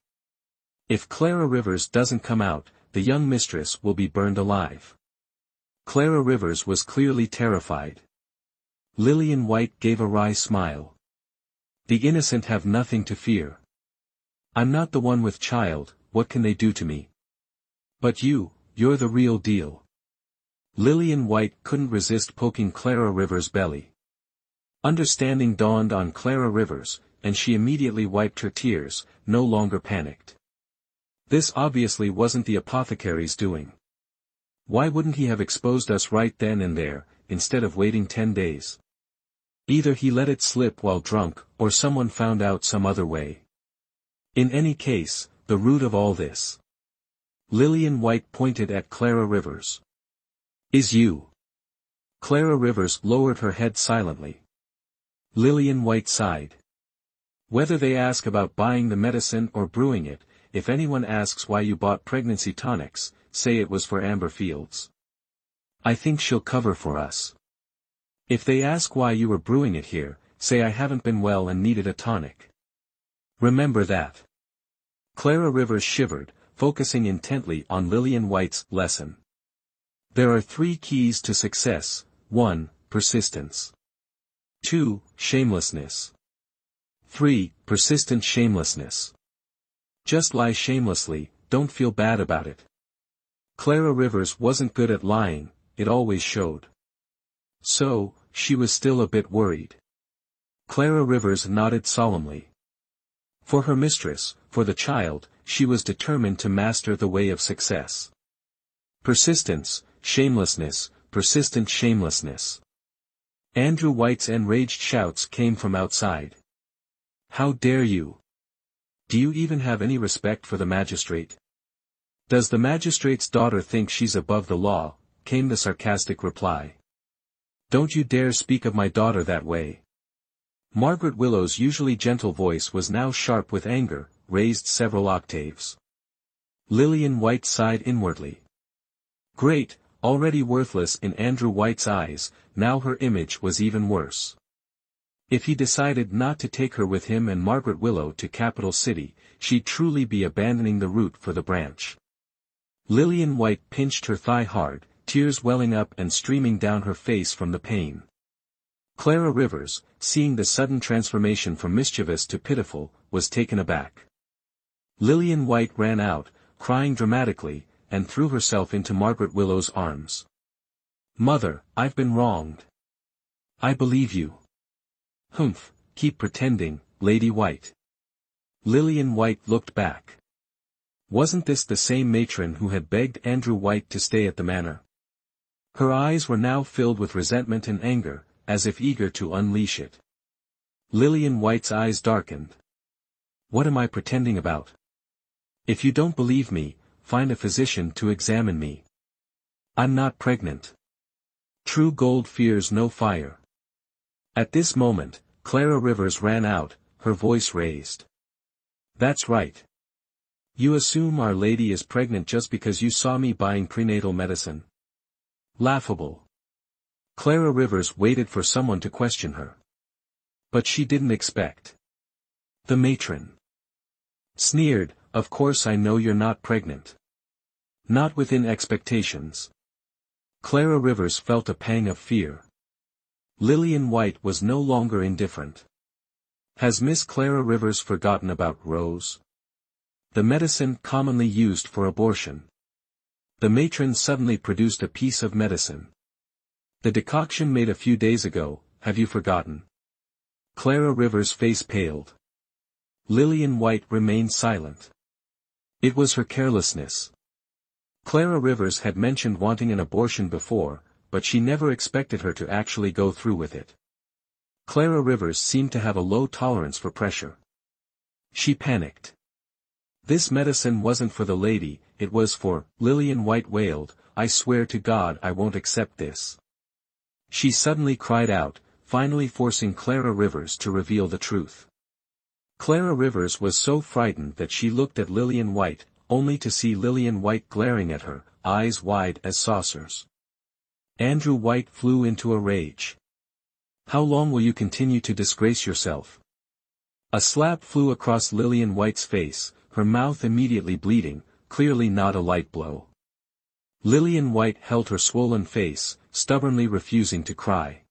If Clara Rivers doesn't come out, the young mistress will be burned alive." Clara Rivers was clearly terrified. Lillian White gave a wry smile. "The innocent have nothing to fear. I'm not the one with child, what can they do to me? But you're the real deal." Lillian White couldn't resist poking Clara Rivers' belly. Understanding dawned on Clara Rivers, and she immediately wiped her tears, no longer panicked. This obviously wasn't the apothecary's doing. Why wouldn't he have exposed us right then and there, instead of waiting 10 days? Either he let it slip while drunk, or someone found out some other way. In any case, the root of all this. Lillian White pointed at Clara Rivers. "Is you." Clara Rivers lowered her head silently. Lillian White sighed. "Whether they ask about buying the medicine or brewing it, if anyone asks why you bought pregnancy tonics, say it was for Amber Fields. I think she'll cover for us. If they ask why you were brewing it here, say I haven't been well and needed a tonic. Remember that." Clara Rivers shivered, focusing intently on Lillian White's lesson. There are 3 keys to success: 1. Persistence. 2. Shamelessness. 3. Persistent shamelessness. Just lie shamelessly, don't feel bad about it. Clara Rivers wasn't good at lying, it always showed. So, she was still a bit worried. Clara Rivers nodded solemnly. For her mistress, for the child, she was determined to master the way of success. Persistence, shamelessness, persistent shamelessness. Andrew White's enraged shouts came from outside. "How dare you? Do you even have any respect for the magistrate? Does the magistrate's daughter think she's above the law?" came the sarcastic reply. "Don't you dare speak of my daughter that way." Margaret Willow's usually gentle voice was now sharp with anger, raised several octaves. Lillian White sighed inwardly. Great, already worthless in Andrew White's eyes, now her image was even worse. If he decided not to take her with him and Margaret Willow to Capital City, she'd truly be abandoning the route for the branch. Lillian White pinched her thigh hard, tears welling up and streaming down her face from the pain. Clara Rivers, seeing the sudden transformation from mischievous to pitiful, was taken aback. Lillian White ran out, crying dramatically, and threw herself into Margaret Willow's arms. "Mother, I've been wronged. I believe you." "Humph, keep pretending, Lady White." Lillian White looked back. Wasn't this the same matron who had begged Andrew White to stay at the manor? Her eyes were now filled with resentment and anger, as if eager to unleash it. Lillian White's eyes darkened. "What am I pretending about? If you don't believe me, find a physician to examine me. I'm not pregnant. True gold fears no fire." At this moment, Clara Rivers ran out, her voice raised. "That's right. You assume Our Lady is pregnant just because you saw me buying prenatal medicine. Laughable." Clara Rivers waited for someone to question her. But she didn't expect. The matron sneered, "Of course I know you're not pregnant. Not within expectations." Clara Rivers felt a pang of fear. Lillian White was no longer indifferent. Has Miss Clara Rivers forgotten about Rose? The medicine commonly used for abortion. The matron suddenly produced a piece of medicine. "The decoction made a few days ago, have you forgotten?" Clara Rivers' face paled. Lillian White remained silent. It was her carelessness. Clara Rivers had mentioned wanting an abortion before, but she never expected her to actually go through with it. Clara Rivers seemed to have a low tolerance for pressure. She panicked. "This medicine wasn't for the lady, it was for," Lillian White wailed, "I swear to God I won't accept this." She suddenly cried out, finally forcing Clara Rivers to reveal the truth. Clara Rivers was so frightened that she looked at Lillian White, only to see Lillian White glaring at her, eyes wide as saucers. Andrew White flew into a rage. "How long will you continue to disgrace yourself?" A slap flew across Lillian White's face, her mouth immediately bleeding, clearly not a light blow. Lillian White held her swollen face, stubbornly refusing to cry.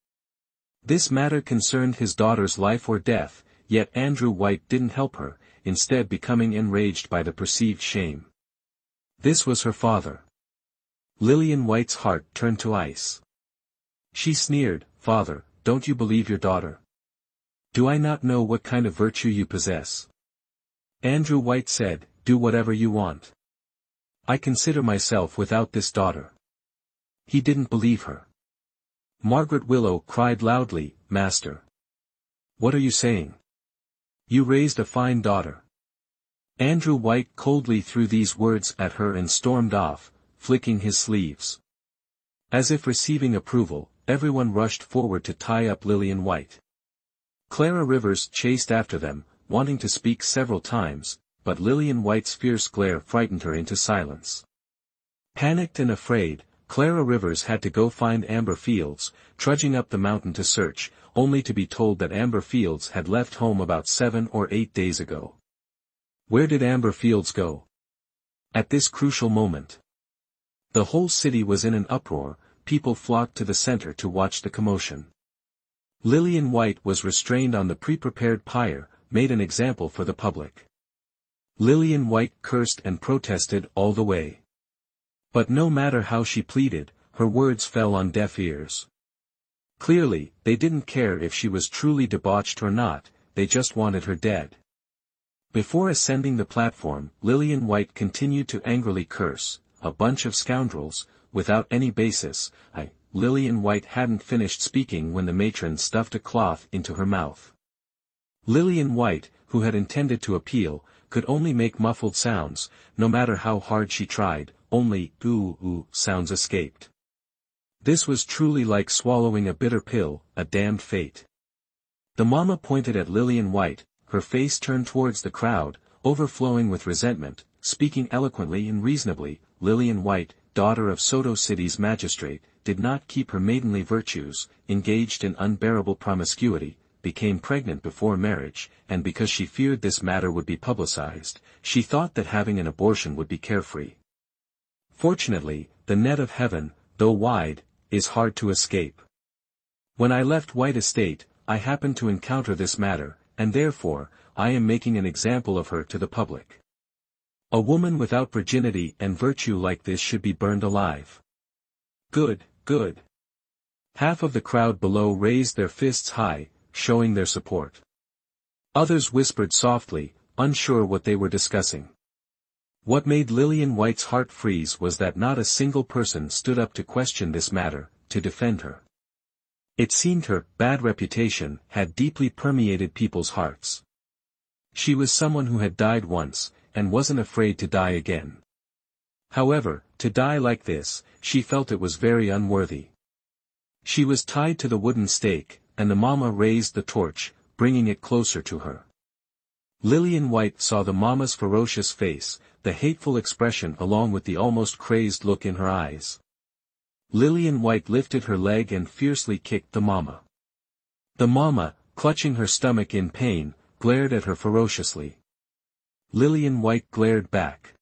This matter concerned his daughter's life or death, yet Andrew White didn't help her, instead becoming enraged by the perceived shame. This was her father. Lillian White's heart turned to ice. She sneered, "Father, don't you believe your daughter? Do I not know what kind of virtue you possess?" Andrew White said, "Do whatever you want. I consider myself without this daughter." He didn't believe her. Margaret Willow cried loudly, "Master! What are you saying? You raised a fine daughter." Andrew White coldly threw these words at her and stormed off, flicking his sleeves. As if receiving approval, everyone rushed forward to tie up Lillian White. Clara Rivers chased after them, wanting to speak several times, but Lillian White's fierce glare frightened her into silence. Panicked and afraid, Clara Rivers had to go find Amber Fields, trudging up the mountain to search, only to be told that Amber Fields had left home about 7 or 8 days ago. Where did Amber Fields go? At this crucial moment. The whole city was in an uproar, people flocked to the center to watch the commotion. Lillian White was restrained on the pre-prepared pyre, made an example for the public. Lillian White cursed and protested all the way. But no matter how she pleaded, her words fell on deaf ears. Clearly, they didn't care if she was truly debauched or not, they just wanted her dead. Before ascending the platform, Lillian White continued to angrily curse, "A bunch of scoundrels, without any basis." Lillian White hadn't finished speaking when the matron stuffed a cloth into her mouth. Lillian White, who had intended to appeal, could only make muffled sounds, no matter how hard she tried, only ooh sounds escaped. This was truly like swallowing a bitter pill, a damned fate. The mama pointed at Lillian White, her face turned towards the crowd, overflowing with resentment, speaking eloquently and reasonably. Lillian White, daughter of Soto City's magistrate, did not keep her maidenly virtues, engaged in unbearable promiscuity, became pregnant before marriage, and because she feared this matter would be publicized, she thought that having an abortion would be carefree. Fortunately, the net of heaven, though wide, is hard to escape. When I left White Estate, I happened to encounter this matter, and therefore, I am making an example of her to the public. A woman without virginity and virtue like this should be burned alive. Good, good. Half of the crowd below raised their fists high, showing their support. Others whispered softly, unsure what they were discussing. What made Lillian White's heart freeze was that not a single person stood up to question this matter, to defend her. It seemed her bad reputation had deeply permeated people's hearts. She was someone who had died once, and wasn't afraid to die again. However, to die like this, she felt it was very unworthy. She was tied to the wooden stake, and the mama raised the torch, bringing it closer to her. Lillian White saw the mama's ferocious face, the hateful expression along with the almost crazed look in her eyes. Lillian White lifted her leg and fiercely kicked the mama. The mama, clutching her stomach in pain, glared at her ferociously. Lillian White glared back.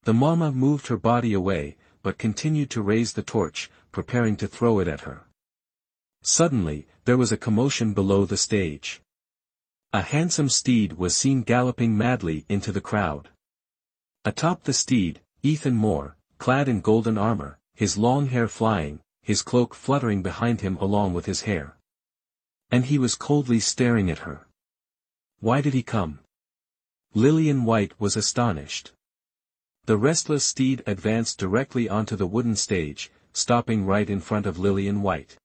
The mama moved her body away, but continued to raise the torch, preparing to throw it at her. Suddenly, there was a commotion below the stage. A handsome steed was seen galloping madly into the crowd. Atop the steed, Ethan Moore, clad in golden armor, his long hair flying, his cloak fluttering behind him along with his hair. And he was coldly staring at her. Why did he come? Lillian White was astonished. The restless steed advanced directly onto the wooden stage, stopping right in front of Lillian White.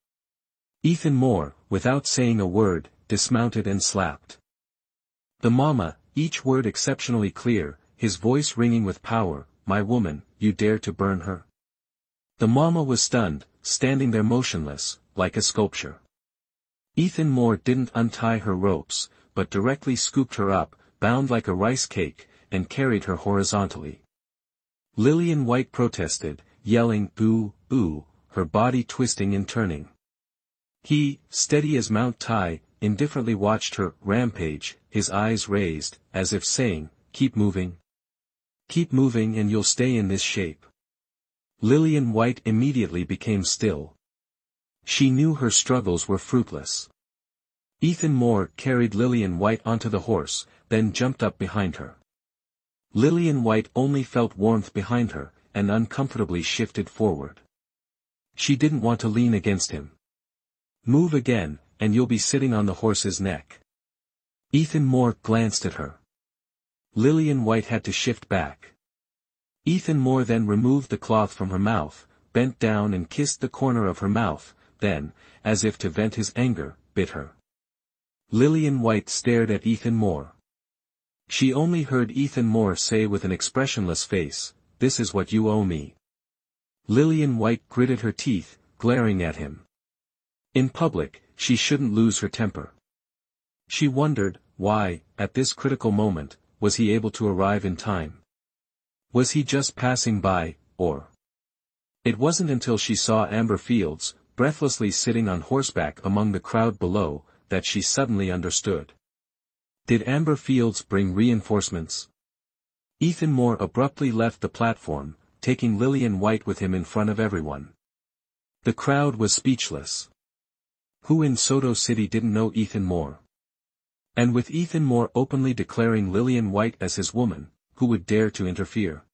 Ethan Moore, without saying a word, dismounted and slapped the mama, each word exceptionally clear, his voice ringing with power. My woman, you dare to burn her? The mama was stunned, standing there motionless, like a sculpture. Ethan Moore didn't untie her ropes, but directly scooped her up, bound like a rice cake, and carried her horizontally. Lillian White protested, yelling "Boo, boo," her body twisting and turning. He, steady as Mount Tai, indifferently watched her rampage, his eyes raised, as if saying, keep moving. Keep moving and you'll stay in this shape. Lillian White immediately became still. She knew her struggles were fruitless. Ethan Moore carried Lillian White onto the horse, then jumped up behind her. Lillian White only felt warmth behind her, and uncomfortably shifted forward. She didn't want to lean against him. Move again, and you'll be sitting on the horse's neck. Ethan Moore glanced at her. Lillian White had to shift back. Ethan Moore then removed the cloth from her mouth, bent down and kissed the corner of her mouth, then, as if to vent his anger, bit her. Lillian White stared at Ethan Moore. She only heard Ethan Moore say with an expressionless face, "This is what you owe me." Lillian White gritted her teeth, glaring at him. In public, she shouldn't lose her temper. She wondered, why, at this critical moment, was he able to arrive in time? Was he just passing by, or? It wasn't until she saw Amber Fields, breathlessly sitting on horseback among the crowd below, that she suddenly understood. Did Amber Fields bring reinforcements? Ethan Moore abruptly left the platform, taking Lillian White with him in front of everyone. The crowd was speechless. Who in Soto City didn't know Ethan Moore? And with Ethan Moore openly declaring Lillian White as his woman, who would dare to interfere?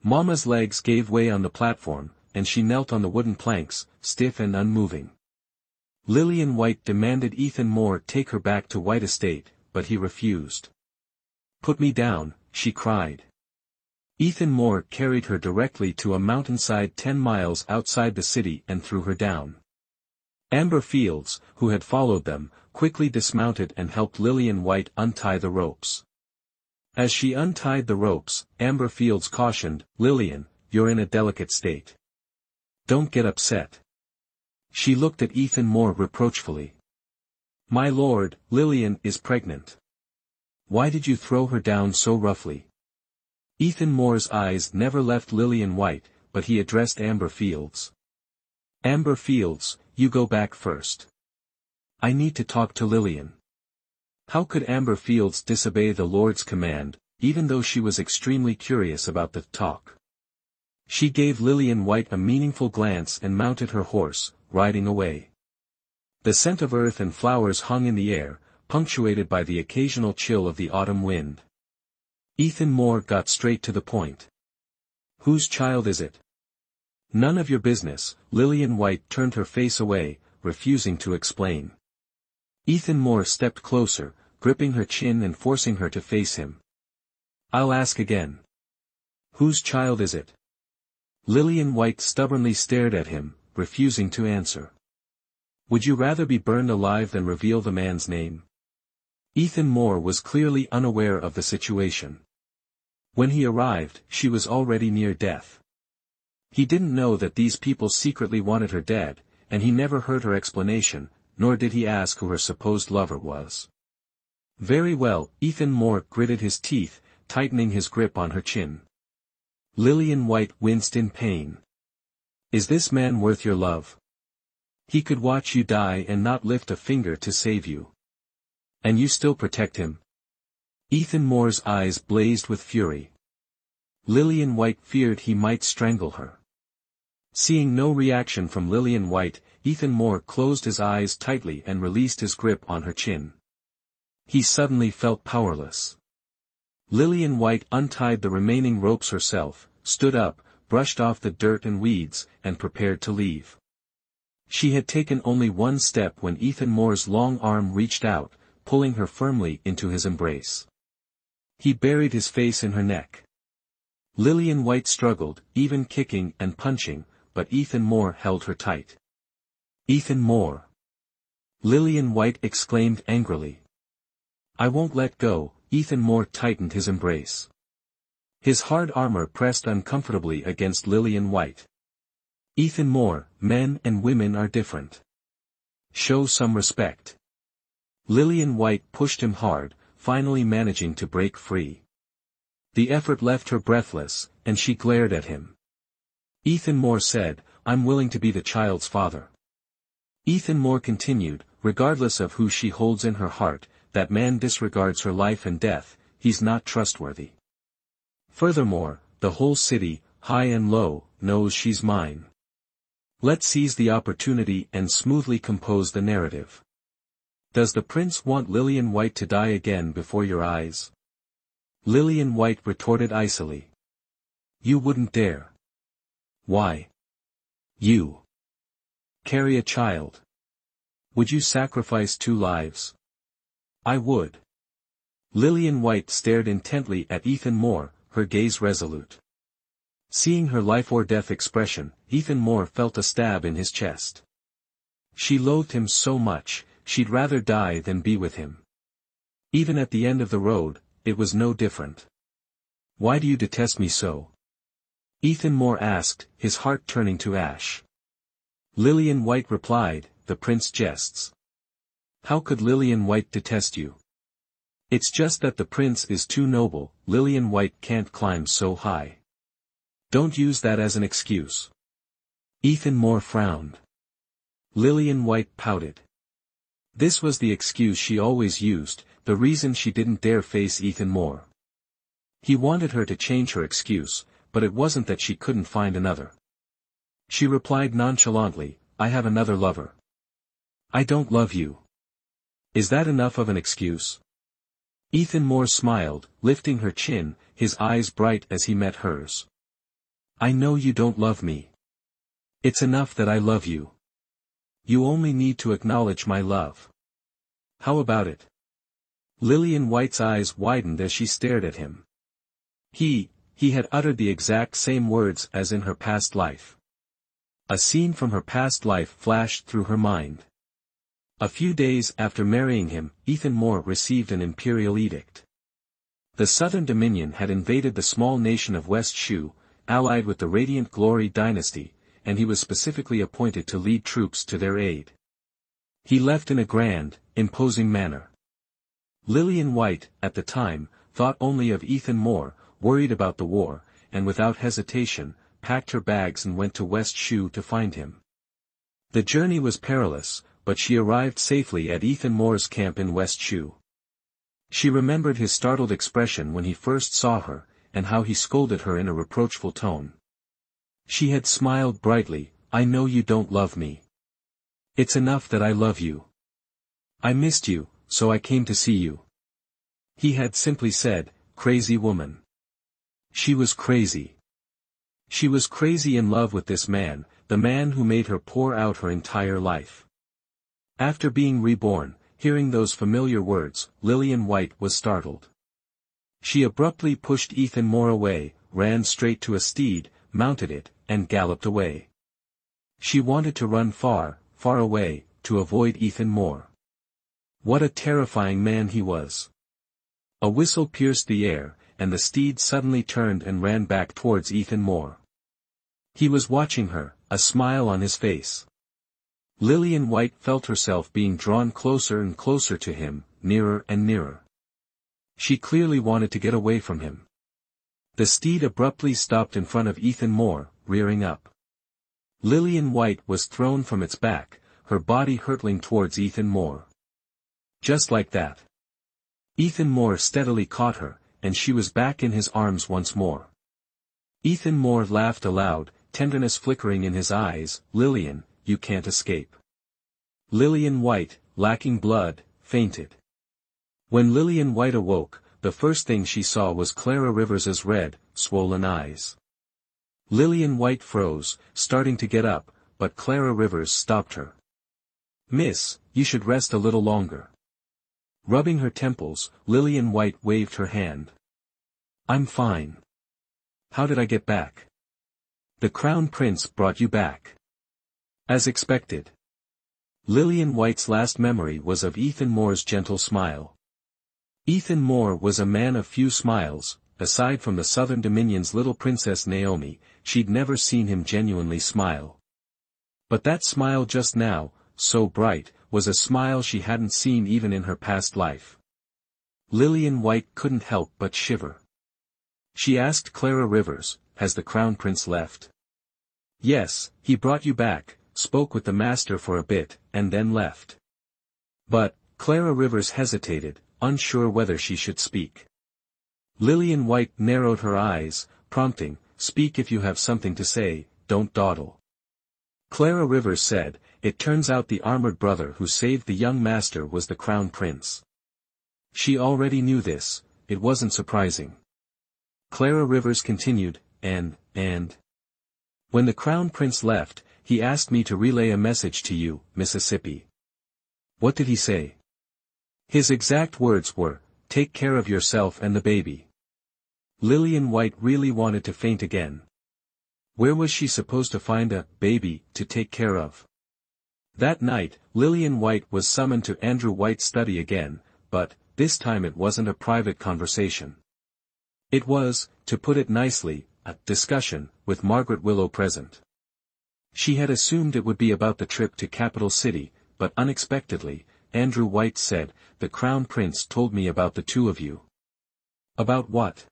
Mama's legs gave way on the platform, and she knelt on the wooden planks, stiff and unmoving. Lillian White demanded Ethan Moore take her back to White Estate, but he refused. Put me down, she cried. Ethan Moore carried her directly to a mountainside 10 miles outside the city and threw her down. Amber Fields, who had followed them, quickly dismounted and helped Lillian White untie the ropes. As she untied the ropes, Amber Fields cautioned, "Lillian, you're in a delicate state. Don't get upset." She looked at Ethan Moore reproachfully. "My lord, Lillian is pregnant. Why did you throw her down so roughly?" Ethan Moore's eyes never left Lillian White, but he addressed Amber Fields. "Amber Fields, you go back first. I need to talk to Lillian." How could Amber Fields disobey the Lord's command, even though she was extremely curious about the talk? She gave Lillian White a meaningful glance and mounted her horse, riding away. The scent of earth and flowers hung in the air, punctuated by the occasional chill of the autumn wind. Ethan Moore got straight to the point. "Whose child is it?" "None of your business." Lillian White turned her face away, refusing to explain. Ethan Moore stepped closer, gripping her chin and forcing her to face him. "I'll ask again. Whose child is it?" Lillian White stubbornly stared at him, refusing to answer. "Would you rather be burned alive than reveal the man's name?" Ethan Moore was clearly unaware of the situation. When he arrived, she was already near death. He didn't know that these people secretly wanted her dead, and he never heard her explanation, nor did he ask who her supposed lover was. "Very well," Ethan Moore gritted his teeth, tightening his grip on her chin. Lillian White winced in pain. "Is this man worth your love? He could watch you die and not lift a finger to save you. And you still protect him?" Ethan Moore's eyes blazed with fury. Lillian White feared he might strangle her. Seeing no reaction from Lillian White, Ethan Moore closed his eyes tightly and released his grip on her chin. He suddenly felt powerless. Lillian White untied the remaining ropes herself, stood up, brushed off the dirt and weeds, and prepared to leave. She had taken only one step when Ethan Moore's long arm reached out, pulling her firmly into his embrace. He buried his face in her neck. Lillian White struggled, even kicking and punching, but Ethan Moore held her tight. "Ethan Moore!" Lillian White exclaimed angrily. "I won't let go." Ethan Moore tightened his embrace. His hard armor pressed uncomfortably against Lillian White. "Ethan Moore, men and women are different. Show some respect." Lillian White pushed him hard, finally managing to break free. The effort left her breathless, and she glared at him. Ethan Moore said, "I'm willing to be the child's father." Ethan Moore continued, "Regardless of who she holds in her heart, that man disregards her life and death, he's not trustworthy. Furthermore, the whole city, high and low, knows she's mine. Let's seize the opportunity and smoothly compose the narrative. Does the prince want Lillian White to die again before your eyes?" Lillian White retorted icily. "You wouldn't dare." "Why? You carry a child. Would you sacrifice 2 lives?" "I would." Lillian White stared intently at Ethan Moore, her gaze resolute. Seeing her life-or-death expression, Ethan Moore felt a stab in his chest. She loathed him so much, she'd rather die than be with him. Even at the end of the road, it was no different. "Why do you detest me so?" Ethan Moore asked, his heart turning to ash. Lillian White replied, "The prince jests." "How could Lillian White detest you?" "It's just that the prince is too noble. Lillian White can't climb so high." "Don't use that as an excuse." Ethan Moore frowned. Lillian White pouted. This was the excuse she always used, the reason she didn't dare face Ethan Moore. He wanted her to change her excuse, but it wasn't that she couldn't find another. She replied nonchalantly, "I have another lover." "I don't love you." "Is that enough of an excuse?" Ethan Moore smiled, lifting her chin, his eyes bright as he met hers. "I know you don't love me. It's enough that I love you. You only need to acknowledge my love. How about it?" Lillian White's eyes widened as she stared at him. He had uttered the exact same words as in her past life. A scene from her past life flashed through her mind. A few days after marrying him, Ethan Moore received an imperial edict. The Southern Dominion had invaded the small nation of West Shu, allied with the Radiant Glory dynasty, and he was specifically appointed to lead troops to their aid. He left in a grand, imposing manner. Lillian White, at the time, thought only of Ethan Moore, worried about the war, and without hesitation, packed her bags and went to West Shu to find him. The journey was perilous, but she arrived safely at Ethan Moore's camp in West Shu. She remembered his startled expression when he first saw her, and how he scolded her in a reproachful tone. She had smiled brightly. I know you don't love me. It's enough that I love you. I missed you, so I came to see you. He had simply said, crazy woman. She was crazy. She was crazy in love with this man, the man who made her pour out her entire life. After being reborn, hearing those familiar words, Lillian White was startled. She abruptly pushed Ethan Moore away, ran straight to a steed, mounted it, and galloped away. She wanted to run far, far away, to avoid Ethan Moore. What a terrifying man he was. A whistle pierced the air, and the steed suddenly turned and ran back towards Ethan Moore. He was watching her, a smile on his face. Lillian White felt herself being drawn closer and closer to him, nearer and nearer. She clearly wanted to get away from him. The steed abruptly stopped in front of Ethan Moore, rearing up. Lillian White was thrown from its back, her body hurtling towards Ethan Moore. Just like that. Ethan Moore steadily caught her, and she was back in his arms once more. Ethan Moore laughed aloud, tenderness flickering in his eyes. Lillian, you can't escape. Lillian White, lacking blood, fainted. When Lillian White awoke, the first thing she saw was Clara Rivers's red, swollen eyes. Lillian White froze, starting to get up, but Clara Rivers stopped her. Miss, you should rest a little longer. Rubbing her temples, Lillian White waved her hand. I'm fine. How did I get back? The Crown Prince brought you back. As expected. Lillian White's last memory was of Ethan Moore's gentle smile. Ethan Moore was a man of few smiles. Aside from the Southern Dominion's little Princess Naomi, she'd never seen him genuinely smile. But that smile just now, so bright, was a smile she hadn't seen even in her past life. Lillian White couldn't help but shiver. She asked Clara Rivers, has the Crown Prince left? Yes, he brought you back, spoke with the master for a bit, and then left. But, Clara Rivers hesitated, unsure whether she should speak. Lillian White narrowed her eyes, prompting, speak if you have something to say, don't dawdle. Clara Rivers said, it turns out the armored brother who saved the young master was the Crown Prince. She already knew this, it wasn't surprising. Clara Rivers continued, and. When the Crown Prince left, he asked me to relay a message to you, Mississippi. What did he say? His exact words were, take care of yourself and the baby. Lillian White really wanted to faint again. Where was she supposed to find a baby to take care of? That night, Lillian White was summoned to Andrew White's study again, but, this time it wasn't a private conversation. It was, to put it nicely, a discussion, with Margaret Willow present. She had assumed it would be about the trip to Capital City, but unexpectedly, Andrew White said, the Crown Prince told me about the two of you. About what?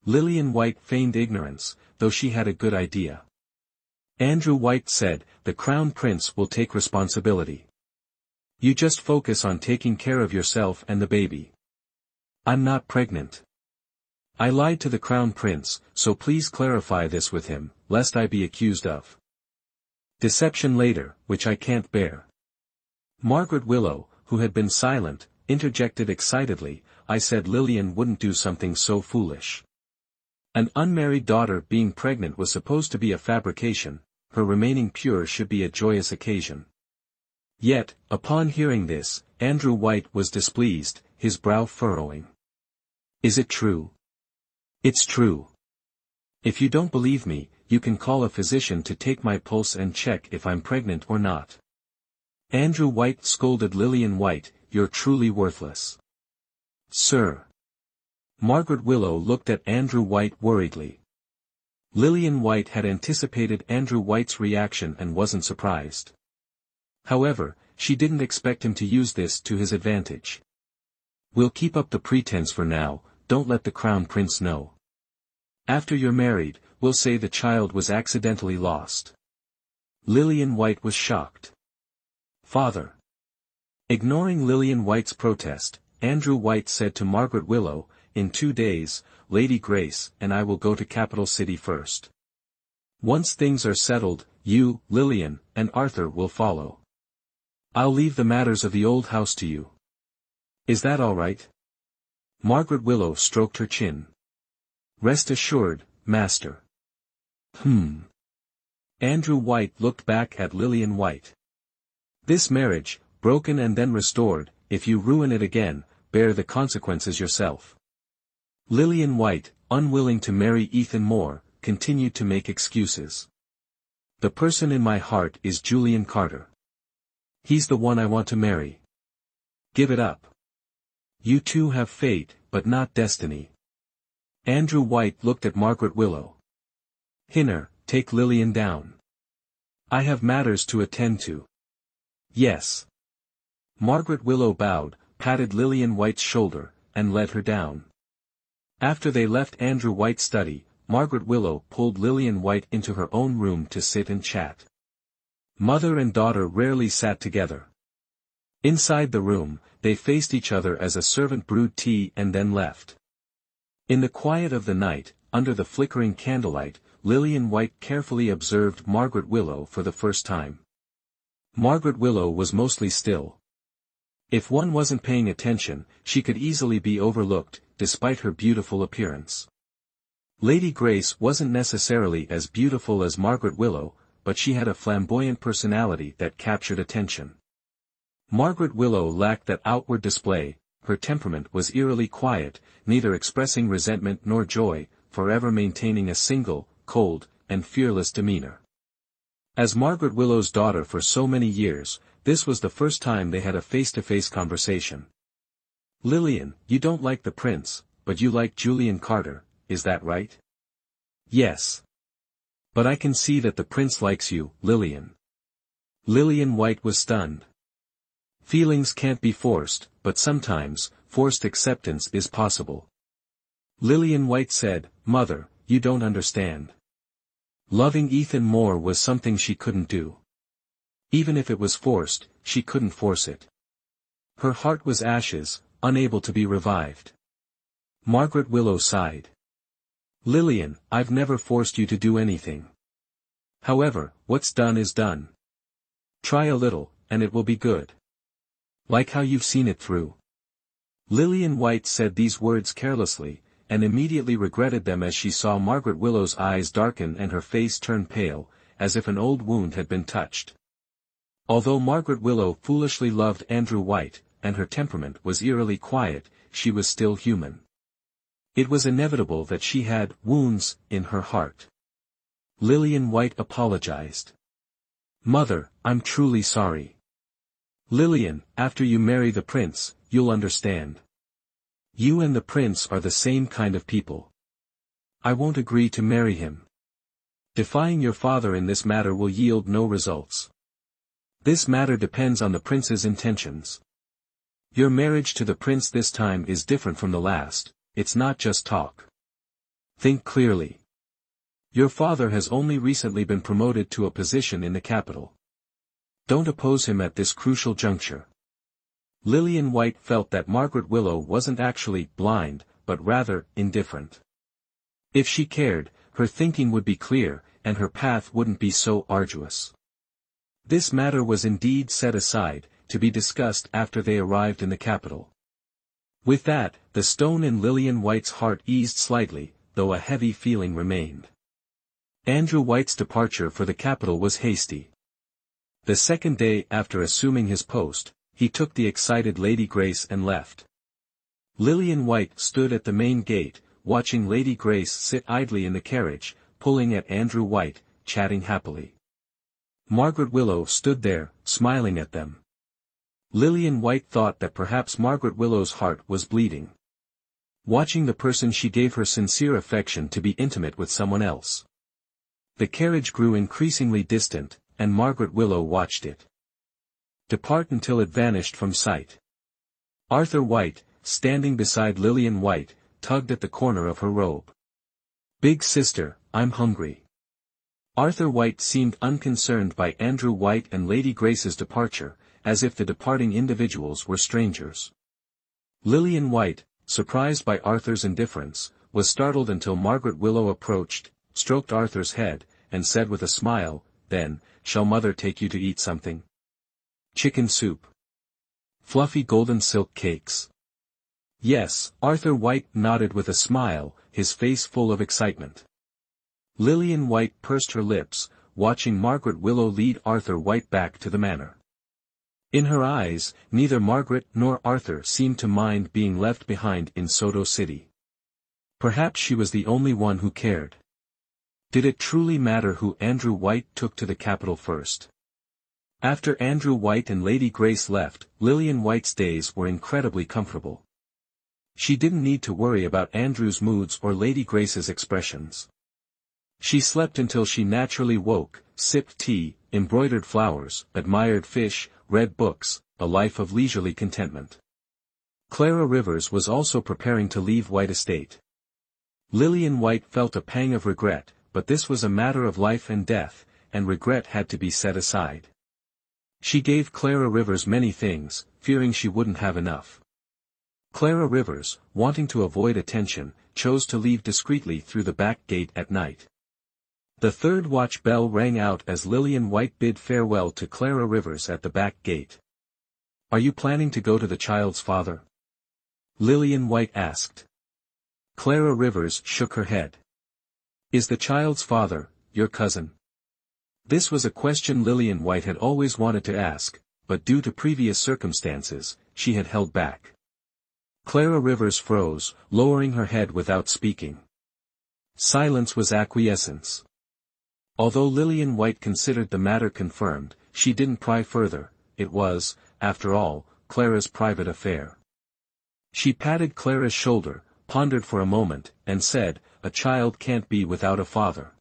Lillian White feigned ignorance, though she had a good idea. Andrew White said, the Crown Prince will take responsibility. You just focus on taking care of yourself and the baby. I'm not pregnant. I lied to the Crown Prince, so please clarify this with him, lest I be accused of deception later, which I can't bear. Margaret Willow, who had been silent, interjected excitedly, I said Lillian wouldn't do something so foolish. An unmarried daughter being pregnant was supposed to be a fabrication, her remaining pure should be a joyous occasion. Yet, upon hearing this, Andrew White was displeased, his brow furrowing. Is it true? It's true. If you don't believe me, you can call a physician to take my pulse and check if I'm pregnant or not. Andrew White scolded Lillian White, you're truly worthless. Sir. Margaret Willow looked at Andrew White worriedly. Lillian White had anticipated Andrew White's reaction and wasn't surprised. However, she didn't expect him to use this to his advantage. We'll keep up the pretense for now, don't let the Crown Prince know. After you're married, we'll say the child was accidentally lost. Lillian White was shocked. Father. Ignoring Lillian White's protest, Andrew White said to Margaret Willow, in 2 days, Lady Grace and I will go to Capital City first. Once things are settled, you, Lillian, and Arthur will follow. I'll leave the matters of the old house to you. Is that all right? Margaret Willow stroked her chin. Rest assured, master. Andrew White looked back at Lillian White. This marriage, broken and then restored, if you ruin it again, bear the consequences yourself. Lillian White, unwilling to marry Ethan Moore, continued to make excuses. The person in my heart is Julian Carter. He's the one I want to marry. Give it up. You two have fate, but not destiny. Andrew White looked at Margaret Willow. Hinner, take Lillian down. I have matters to attend to. Yes. Margaret Willow bowed, patted Lillian White's shoulder, and led her down. After they left Andrew White's study, Margaret Willow pulled Lillian White into her own room to sit and chat. Mother and daughter rarely sat together. Inside the room, they faced each other as a servant brewed tea and then left. In the quiet of the night, under the flickering candlelight, Lillian White carefully observed Margaret Willow for the first time. Margaret Willow was mostly still. If one wasn't paying attention, she could easily be overlooked, despite her beautiful appearance. Lady Grace wasn't necessarily as beautiful as Margaret Willow, but she had a flamboyant personality that captured attention. Margaret Willow lacked that outward display, her temperament was eerily quiet, neither expressing resentment nor joy, forever maintaining a single, cold, and fearless demeanor. As Margaret Willow's daughter for so many years, this was the first time they had a face-to-face conversation. Lillian, you don't like the prince, but you like Julian Carter, is that right? Yes. But I can see that the prince likes you, Lillian. Lillian White was stunned. Feelings can't be forced, but sometimes, forced acceptance is possible. Lillian White said, Mother, you don't understand. Loving Ethan Moore was something she couldn't do. Even if it was forced, she couldn't force it. Her heart was ashes, unable to be revived. Margaret Willow sighed. Lillian, I've never forced you to do anything. However, what's done is done. Try a little, and it will be good. Like how you've seen it through. Lillian White said these words carelessly, and immediately regretted them as she saw Margaret Willow's eyes darken and her face turn pale, as if an old wound had been touched. Although Margaret Willow foolishly loved Andrew White, and her temperament was eerily quiet, she was still human. It was inevitable that she had wounds in her heart. Lillian White apologized. Mother, I'm truly sorry. Lillian, after you marry the prince, you'll understand. You and the prince are the same kind of people. I won't agree to marry him. Defying your father in this matter will yield no results. This matter depends on the prince's intentions. Your marriage to the prince this time is different from the last. It's not just talk. Think clearly. Your father has only recently been promoted to a position in the capital. Don't oppose him at this crucial juncture. Lillian White felt that Margaret Willow wasn't actually blind, but rather indifferent. If she cared, her thinking would be clear, and her path wouldn't be so arduous. This matter was indeed set aside, to be discussed after they arrived in the capital. With that, the stone in Lillian White's heart eased slightly, though a heavy feeling remained. Andrew White's departure for the capital was hasty. The second day after assuming his post, he took the excited Lady Grace and left. Lillian White stood at the main gate, watching Lady Grace sit idly in the carriage, pulling at Andrew White, chatting happily. Margaret Willow stood there, smiling at them. Lillian White thought that perhaps Margaret Willow's heart was bleeding. Watching the person she gave her sincere affection to be intimate with someone else. The carriage grew increasingly distant, and Margaret Willow watched it depart until it vanished from sight. Arthur White, standing beside Lillian White, tugged at the corner of her robe. Big sister, I'm hungry. Arthur White seemed unconcerned by Andrew White and Lady Grace's departure, as if the departing individuals were strangers. Lillian White, surprised by Arthur's indifference, was startled until Margaret Willow approached, stroked Arthur's head, and said with a smile, "Then, shall mother take you to eat something? Chicken soup? Fluffy golden silk cakes?" "Yes," Arthur White nodded with a smile, his face full of excitement. Lillian White pursed her lips, watching Margaret Willow lead Arthur White back to the manor. In her eyes, neither Margaret nor Arthur seemed to mind being left behind in Soto City. Perhaps she was the only one who cared. Did it truly matter who Andrew White took to the capital first? After Andrew White and Lady Grace left, Lillian White's days were incredibly comfortable. She didn't need to worry about Andrew's moods or Lady Grace's expressions. She slept until she naturally woke, sipped tea, embroidered flowers, admired fish, read books, a life of leisurely contentment. Clara Rivers was also preparing to leave White Estate. Lillian White felt a pang of regret, but this was a matter of life and death, and regret had to be set aside. She gave Clara Rivers many things, fearing she wouldn't have enough. Clara Rivers, wanting to avoid attention, chose to leave discreetly through the back gate at night. The third watch bell rang out as Lillian White bid farewell to Clara Rivers at the back gate. "Are you planning to go to the child's father?" Lillian White asked. Clara Rivers shook her head. "Is the child's father your cousin?" This was a question Lillian White had always wanted to ask, but due to previous circumstances, she had held back. Clara Rivers froze, lowering her head without speaking. Silence was acquiescence. Although Lillian White considered the matter confirmed, she didn't pry further. It was, after all, Clara's private affair. She patted Clara's shoulder, pondered for a moment, and said, "A child can't be without a father.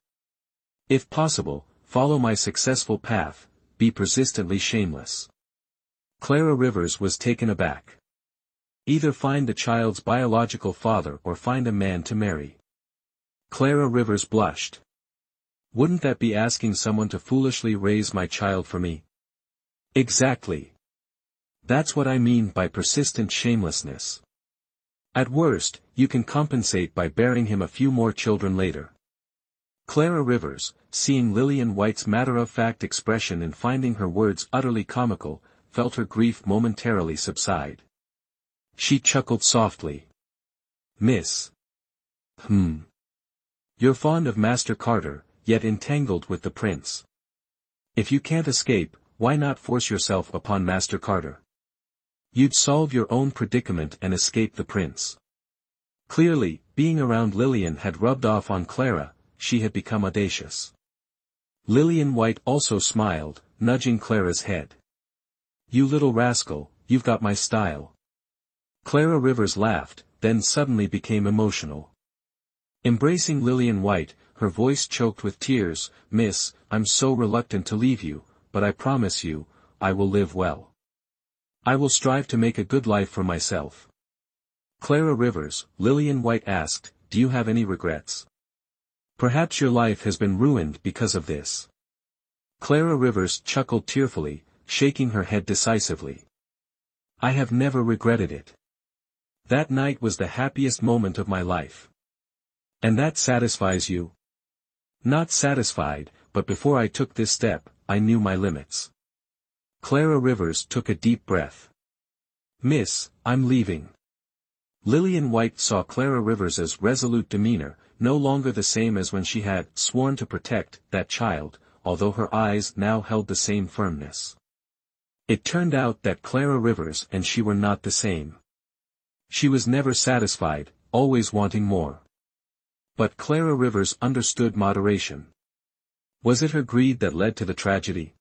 If possible, follow my successful path, be persistently shameless." Clara Rivers was taken aback. Either find the child's biological father or find a man to marry. Clara Rivers blushed. "Wouldn't that be asking someone to foolishly raise my child for me?" "Exactly. That's what I mean by persistent shamelessness. At worst, you can compensate by bearing him a few more children later." Clara Rivers, seeing Lillian White's matter-of-fact expression and finding her words utterly comical, felt her grief momentarily subside. She chuckled softly. "Miss. You're fond of Master Carter, yet entangled with the prince. If you can't escape, why not force yourself upon Master Carter? You'd solve your own predicament and escape the prince." Clearly, being around Lillian had rubbed off on Clara. She had become audacious. Lillian White also smiled, nudging Clara's head. "You little rascal, you've got my style." Clara Rivers laughed, then suddenly became emotional. Embracing Lillian White, her voice choked with tears, "Miss, I'm so reluctant to leave you, but I promise you, I will live well. I will strive to make a good life for myself." "Clara Rivers," Lillian White asked, "do you have any regrets? Perhaps your life has been ruined because of this." Clara Rivers chuckled tearfully, shaking her head decisively. "I have never regretted it. That night was the happiest moment of my life." "And that satisfies you?" "Not satisfied, but before I took this step, I knew my limits." Clara Rivers took a deep breath. "Miss, I'm leaving." Lillian White saw Clara Rivers's resolute demeanor, no longer the same as when she had sworn to protect that child, although her eyes now held the same firmness. It turned out that Clara Rivers and she were not the same. She was never satisfied, always wanting more. But Clara Rivers understood moderation. Was it her greed that led to the tragedy?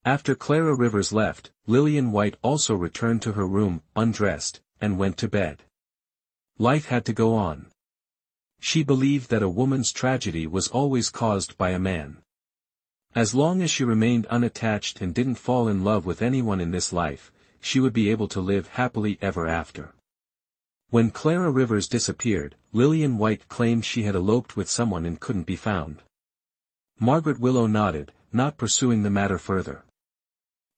After Clara Rivers left, Lillian White also returned to her room, undressed, and went to bed. Life had to go on. She believed that a woman's tragedy was always caused by a man. As long as she remained unattached and didn't fall in love with anyone in this life, she would be able to live happily ever after. When Clara Rivers disappeared, Lillian White claimed she had eloped with someone and couldn't be found. Margaret Willow nodded, not pursuing the matter further.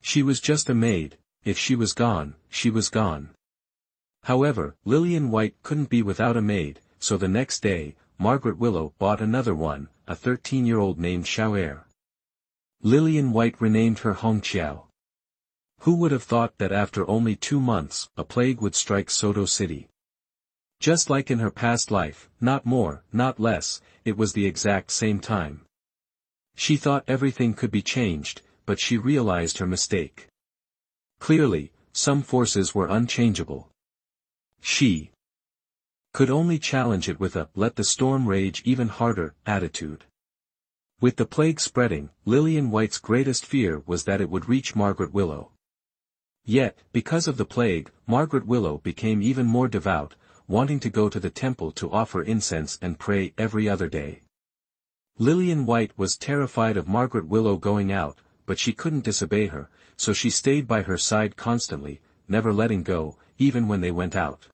She was just a maid. If she was gone, she was gone. However, Lillian White couldn't be without a maid, so the next day, Margaret Willow bought another one, a 13-year-old named Xiaoer. Lillian White renamed her Hongqiao. Who would have thought that after only 2 months, a plague would strike Soto City? Just like in her past life, not more, not less, it was the exact same time. She thought everything could be changed, but she realized her mistake. Clearly, some forces were unchangeable. She could only challenge it with a "let the storm rage even harder" attitude. With the plague spreading, Lillian White's greatest fear was that it would reach Margaret Willow. Yet, because of the plague, Margaret Willow became even more devout, wanting to go to the temple to offer incense and pray every other day. Lillian White was terrified of Margaret Willow going out, but she couldn't disobey her, so she stayed by her side constantly, never letting go, even when they went out.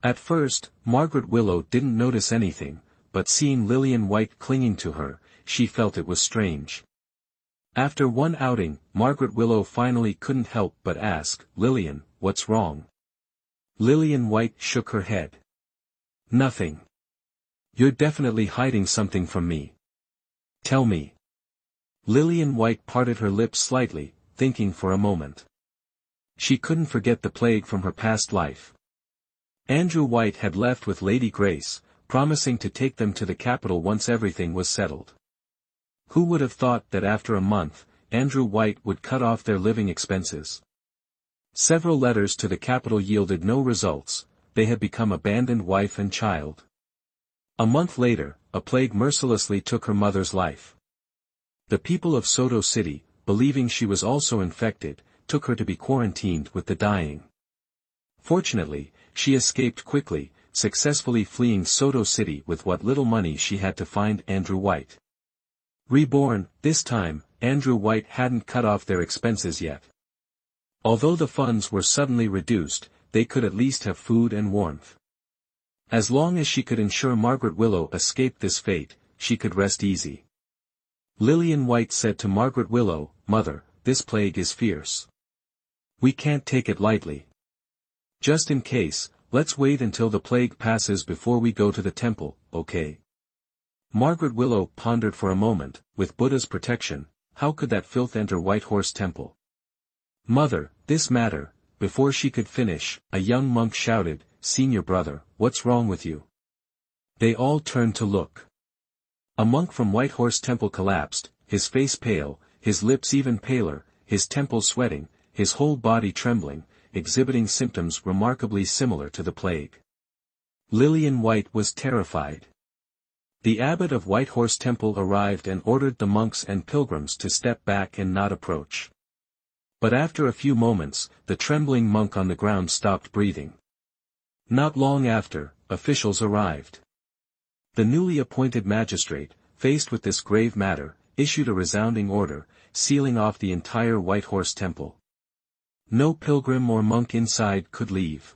At first, Margaret Willow didn't notice anything, but seeing Lillian White clinging to her, she felt it was strange. After one outing, Margaret Willow finally couldn't help but ask, "Lillian, what's wrong?" Lillian White shook her head. "Nothing. You're definitely hiding something from me. Tell me." Lillian White parted her lips slightly, thinking for a moment. She couldn't forget the plague from her past life. Andrew White had left with Lady Grace, promising to take them to the capital once everything was settled. Who would have thought that after a month, Andrew White would cut off their living expenses? Several letters to the capital yielded no results, they had become abandoned wife and child. A month later, a plague mercilessly took her mother's life. The people of Soto City, believing she was also infected, took her to be quarantined with the dying. Fortunately, she escaped quickly, successfully fleeing Soto City with what little money she had to find Andrew White. Reborn, this time, Andrew White hadn't cut off their expenses yet. Although the funds were suddenly reduced, they could at least have food and warmth. As long as she could ensure Margaret Willow escaped this fate, she could rest easy. Lillian White said to Margaret Willow, "Mother, this plague is fierce. We can't take it lightly. Just in case, let's wait until the plague passes before we go to the temple, okay?" Margaret Willow pondered for a moment, with Buddha's protection, how could that filth enter Whitehorse Temple? "Mother, this matter," before she could finish, a young monk shouted, "Senior brother, what's wrong with you?" They all turned to look. A monk from Whitehorse Temple collapsed, his face pale, his lips even paler, his temples sweating, his whole body trembling, exhibiting symptoms remarkably similar to the plague. Lillian White was terrified. The abbot of Whitehorse Temple arrived and ordered the monks and pilgrims to step back and not approach. But after a few moments, the trembling monk on the ground stopped breathing. Not long after, officials arrived. The newly appointed magistrate, faced with this grave matter, issued a resounding order, sealing off the entire Whitehorse Temple. No pilgrim or monk inside could leave.